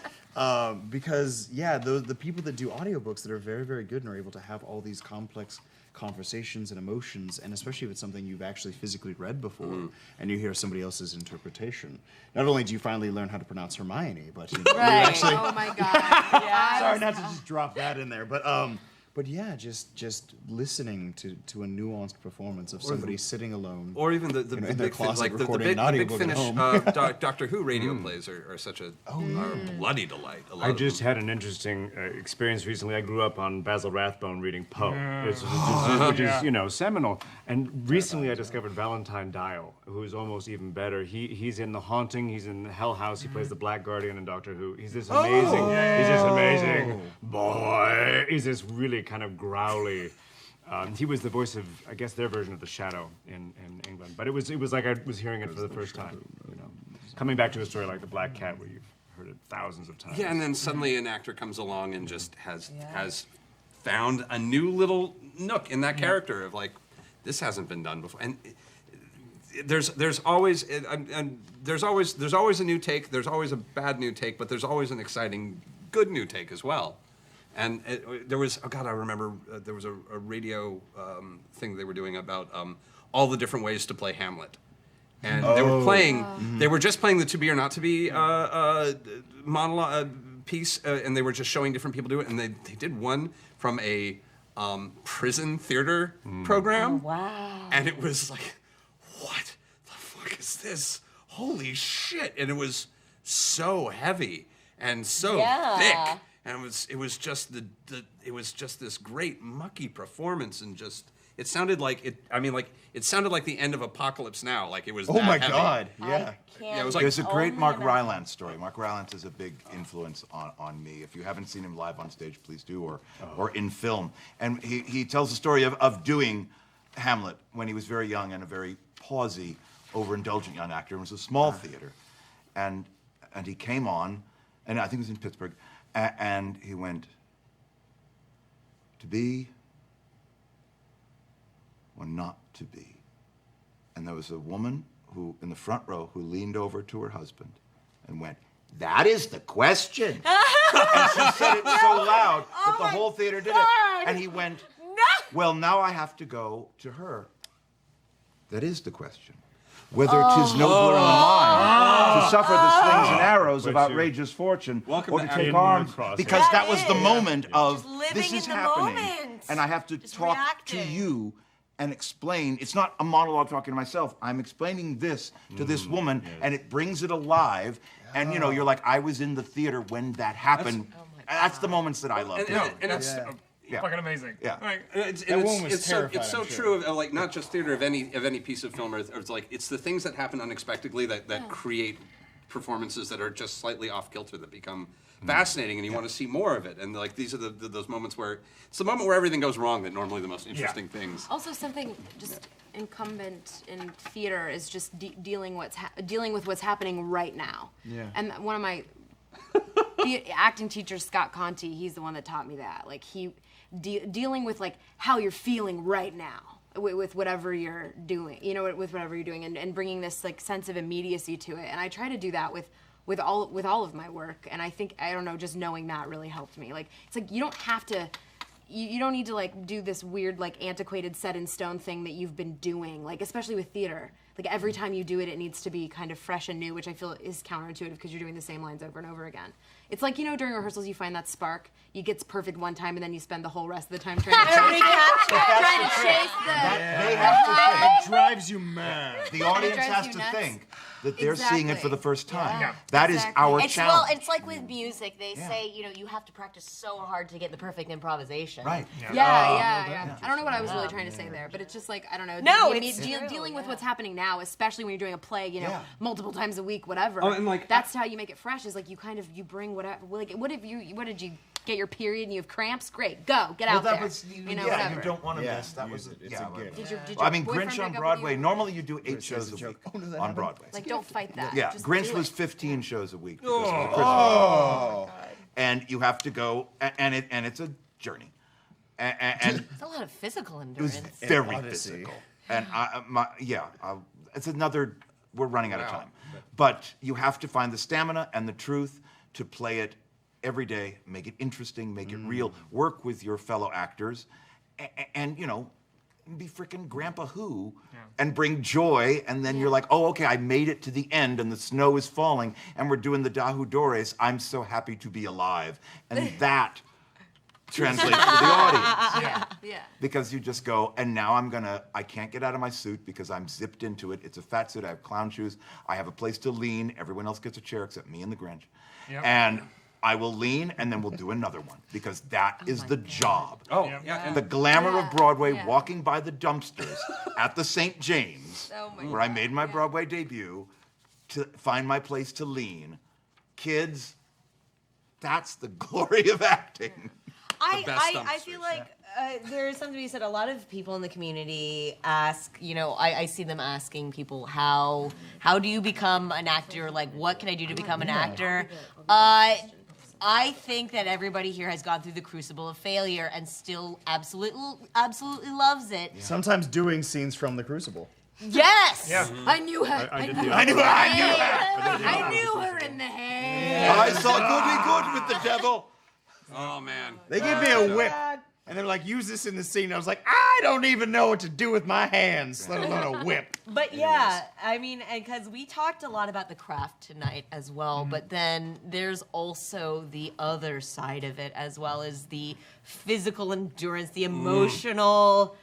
Because the people that do audiobooks that are very, very good and are able to have all these complex conversations and emotions, and especially if it's something you've actually physically read before and you hear somebody else's interpretation. Not only do you finally learn how to pronounce Hermione, but you actually Oh my God. sorry not to just drop that in there, but yeah, just listening to a nuanced performance of somebody sitting alone, Or even the in their big closet like the recording big, an the big audiobook at finish home. Doctor Who radio plays are such a are a bloody delight. A lot I of just them. had an interesting experience recently. I grew up on Basil Rathbone reading Poe, which is seminal. And recently I discovered Valentine Dial, who is almost even better. He's in The Haunting, he's in Hell House, he plays the Black Guardian in Doctor Who. He's this amazing, boy. He's this really kind of growly. He was the voice of, I guess, their version of the Shadow in England. But it was like I was hearing it for the first time. Coming back to a story like The Black Cat, where you've heard it thousands of times. Yeah, and then suddenly an actor comes along and just has found a new little nook in that character of like, this hasn't been done before. And there's always a new take. There's always a bad new take, but there's always an exciting good new take as well. And there was I remember there was a radio thing they were doing about all the different ways to play Hamlet. and they were playing. They were just playing the To Be or Not to Be monologue piece, and they were just showing different people do it. And they did one from a prison theater program. Oh, wow. And it was like, what the fuck is this? Holy shit! And it was so heavy and so thick, and it was just this great mucky performance, and just it sounded like it. I mean, like it sounded like the end of Apocalypse Now. Like it was. Oh that my heavy. God! Yeah. Yeah, it was like There's a great Oh Mark my Rylance story. Mark Rylance is a big influence on me. If you haven't seen him live on stage, please do, or in film. And he tells the story of doing Hamlet when he was very young and a very pausy, overindulgent young actor. It was a small theater. And he came on, and I think it was in Pittsburgh, and he went, to be or not to be. And there was a woman who, in the front row, who leaned over to her husband and went, that is the question. And she said it so loud that the whole theater did it. And he went, well, now I have to go to her. That is the question. Whether 'tis nobler in the mind to suffer the slings and arrows of outrageous fortune, Welcome or to to take Inward arms, process. because that was the moment of living this is in the happening, moment. and I have to Just talk reacting. to you and explain. It's not a monologue talking to myself. I'm explaining this to this woman, and it brings it alive. And you know, you're like, I was in the theater when that happened. That's the moments that I love. And it's. Fucking amazing. Yeah. Like, It's so true of like not just theater of any piece of film, or it's like it's the things that happen unexpectedly that create performances that are just slightly off kilter that become fascinating, and you want to see more of it. And like these are those moments where it's the moment where everything goes wrong that normally the most interesting things. Also, something just incumbent in theater is just dealing with what's happening right now. Yeah. And one of my the acting teacher, Scott Conti, he's the one that taught me that. Like dealing with like how you're feeling right now with whatever you're doing, you know, with whatever you're doing, and bringing this like sense of immediacy to it. And I try to do that with all of my work. And I think, I don't know, just knowing that really helped me. Like it's like you don't have to. You don't need to like do this weird like antiquated set in stone thing that you've been doing, like especially with theater. Like every time you do it, it needs to be kind of fresh and new, which I feel is counterintuitive because you're doing the same lines over and over again. It's like, you know, during rehearsals you find that spark, you get perfect one time, and then you spend the whole rest of the time trying to chase They have to think. It drives you mad. The audience drives has you to nuts. think that they're seeing it for the first time. Yeah. That is our It's challenge. it's like with music. They say, you know, you have to practice so hard to get the perfect improvisation. Right. Yeah. I don't know what I was really trying to say there, but it's just like, I don't know. No, the- it's de- true, dealing with yeah. what's happening now, especially when you're doing a play, you know, Yeah. multiple times a week, whatever. Oh, and, like, that's how you make it fresh. Is like you bring whatever. Like, what did you get your period and you have cramps? Great, go get out that there. was, you know, yeah, whatever. you don't want to Yeah. miss. That was, It's yeah. a gift. Did your I mean, boyfriend Grinch break on up with Broadway. you? Normally you do 8 Grinch shows is a a joke. week Oh, does that on happen? Broadway. Like, don't fight that. Yeah, Just Grinch do was it. 15 shows a week because of the Christmas. And you have to go, and it's a journey. And It's a lot of physical it was endurance. very Odyssey. physical. And it's another. We're running out of time, but you have to find the stamina and the truth to play it every day. Make it interesting. Make it real. Work with your fellow actors, and you know, be frickin' Grandpa Who, and bring joy. And then you're like, oh, okay, I made it to the end, and the snow is falling, and we're doing the Dahu Dores. I'm so happy to be alive, and that translates to the audience. Yeah. Because you just go, and now I can't get out of my suit because I'm zipped into it. It's a fat suit, I have clown shoes, I have a place to lean, everyone else gets a chair except me and the Grinch. Yep. And I will lean, and then we'll do another one, because that is the job. Oh, Yep. yeah. The glamour of Broadway, Yeah. walking by the dumpsters at the St. James, Oh my where I made my Broadway debut, to find my place to lean. Kids, that's the glory of acting. best I feel dumpsters, like there is something to be said. A lot of people in the community ask, you know, I see them asking people, how do you become an actor? Like, what can I do to become an actor? I think that everybody here has gone through the crucible of failure and still absolutely loves it. Sometimes doing scenes from the Crucible. Yes. Yeah. I knew her. I did knew the I knew I knew her in the head. I saw Goody Good with the devil. Oh man. They gave me a whip. And they're like, use this in the scene. I was like, I don't even know what to do with my hands, let alone a whip. But yeah, I mean, because we talked a lot about the craft tonight as well, but then there's also the other side of it, as well as the physical endurance, the emotional,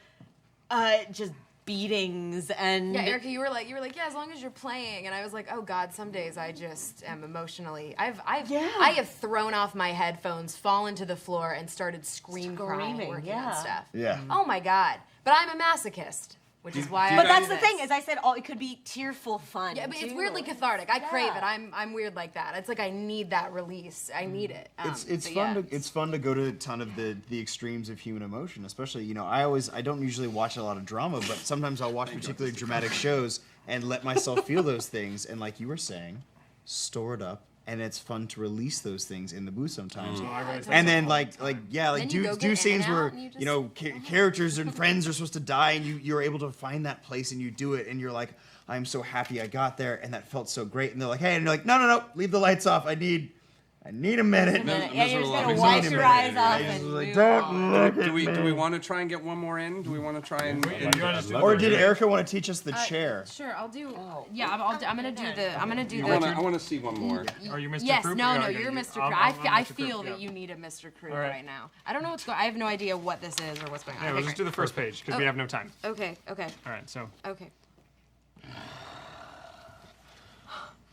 just beatings and Yeah, Erica, you were like, yeah, as long as you're playing, and I was like, oh God, some days I just am emotionally. I have thrown off my headphones, fallen to the floor, and started crying working on stuff. Yeah. Oh my God! But I'm a masochist, which is why. But I that's do the this. thing, as I said, it could be tearful fun. Yeah, but it's too. weirdly cathartic. I crave it. Yeah. I'm weird like that. It's like I need that release. I need it. It's but fun yeah. to it's fun to go to a ton of the extremes of human emotion, especially I don't usually watch a lot of drama, but sometimes I'll watch particularly dramatic shows and let myself feel those things, and like you were saying, store it up, and it's fun to release those things in the booth sometimes. And then Then you go do get scenes In-N-Out where and you just- characters and friends are supposed to die, and you're able to find that place and you do it, and you're like, I'm so happy I got there, and that felt so great. And they're like, hey, and you're like, no, leave the lights off. I need a minute. Yeah, you're just gonna Miserable wipe your eyes off Just and like, move don't on. look Do at we me. want to try and get one more in? Do we want to try and? You wanna just do Or the- did Erica want to teach us the chair? Sure, I'll do. Yeah, I'm gonna do the. I'm gonna do I the. want to see one more. Are you Mr. Yes, Krupp? no, Yeah, you're okay, Mr. I'm- Krupp. I'm I Mr. feel Krupp, that yeah. you need a Mr. Krupp All right. right now. I don't know what's going. I have no idea what this is or what's going on. Yeah, Okay, let's just do great. the first page because we have no time. Okay. All right, so Okay.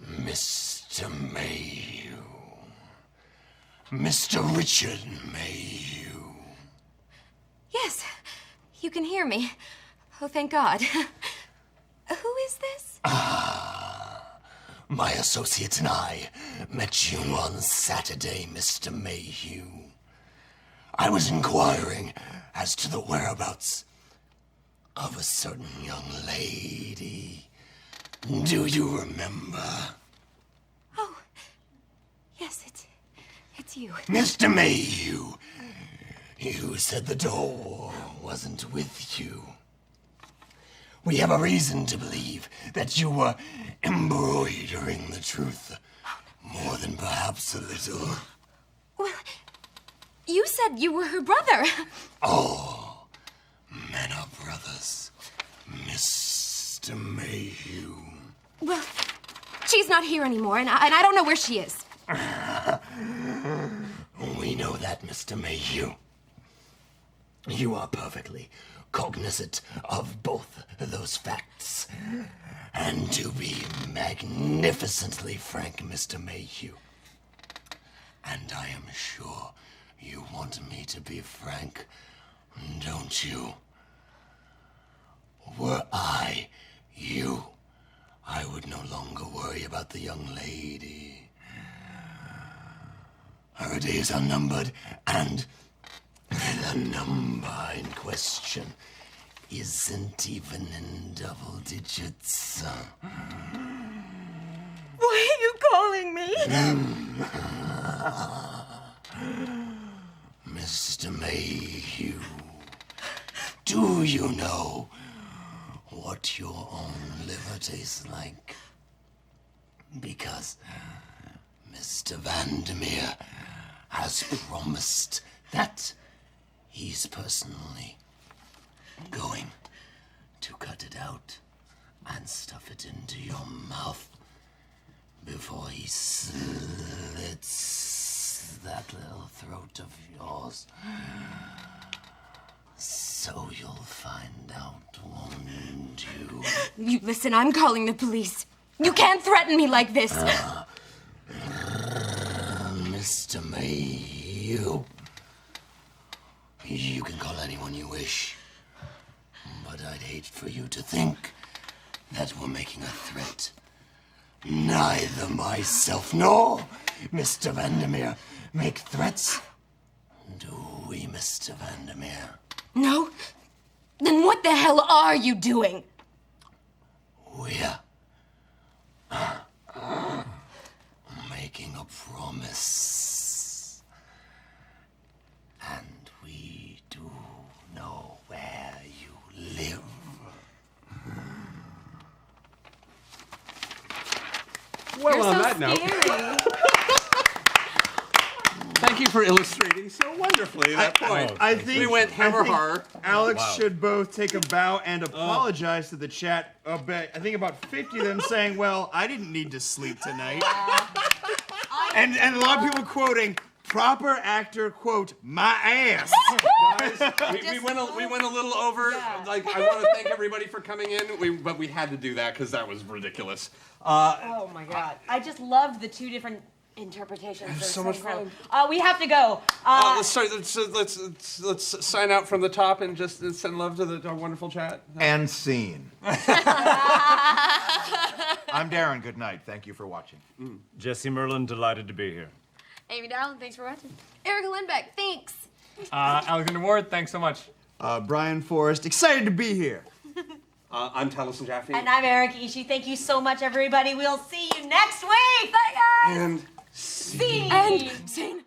Mr. Mayhew. Mr. Richard Mayhew. Yes, you can hear me. Oh, thank God. Who is this? My associates and I met you on Saturday, Mr. Mayhew. I was inquiring as to the whereabouts of a certain young lady. Do you remember? Oh, yes, it's you. Mr. Mayhew, you said the door wasn't with you. We have a reason to believe that you were embroidering the truth more than perhaps a little. Well, you said you were her brother. All men are brothers, Mr. Mayhew. Well, she's not here anymore, and I don't know where she is. We know that, Mr. Mayhew. You are perfectly cognizant of both those facts. And to be magnificently frank, Mr. Mayhew, and I am sure you want me to be frank, don't you? Were I you, I would no longer worry about the young lady. Her days are numbered, and the number in question isn't even in double digits. Why are you calling me? Mr. Mayhew, do you know what your own liver tastes like? Because Mr. Vandermeer has promised that he's personally going to cut it out and stuff it into your mouth before he slits that little throat of yours. So you'll find out, won't you? You listen, I'm calling the police. You can't threaten me like this. Mr. Mayhew, you can call anyone you wish, but I'd hate for you to think that we're making a threat. Neither myself nor Mr. Vandermeer make threats. Do we, Mr. Vandermeer? No? Then what the hell are you doing? We're making a promise. And we do know where you live. Well, You're on so that note. scary. Thank you for illustrating so wonderfully that point. I think we went hammer horror. Alex Wow. should both take a bow and apologize to the chat. I think about 50 of them saying, "Well, I didn't need to sleep tonight," and a lot of people quoting proper actor quote my ass. We went a little over. Like, I want to thank everybody for coming in. But we had to do that because that was ridiculous. Oh my god. I just loved the two different interpretations. They're so much incredible. We have to go. Let's start. Let's sign out from the top and just send love to our wonderful chat. And scene. I'm Darren. Good night. Thank you for watching. Jesse Merlin, delighted to be here. Amy Dowling, thanks for watching. Erica Lindbeck, thanks. Alexander Ward, thanks so much. Brian Forrest, excited to be here. I'm Taliesin Jaffe. And I'm Eric Ishii. Thank you so much, everybody. We'll see you next week. Bye, guys. And See. And scene.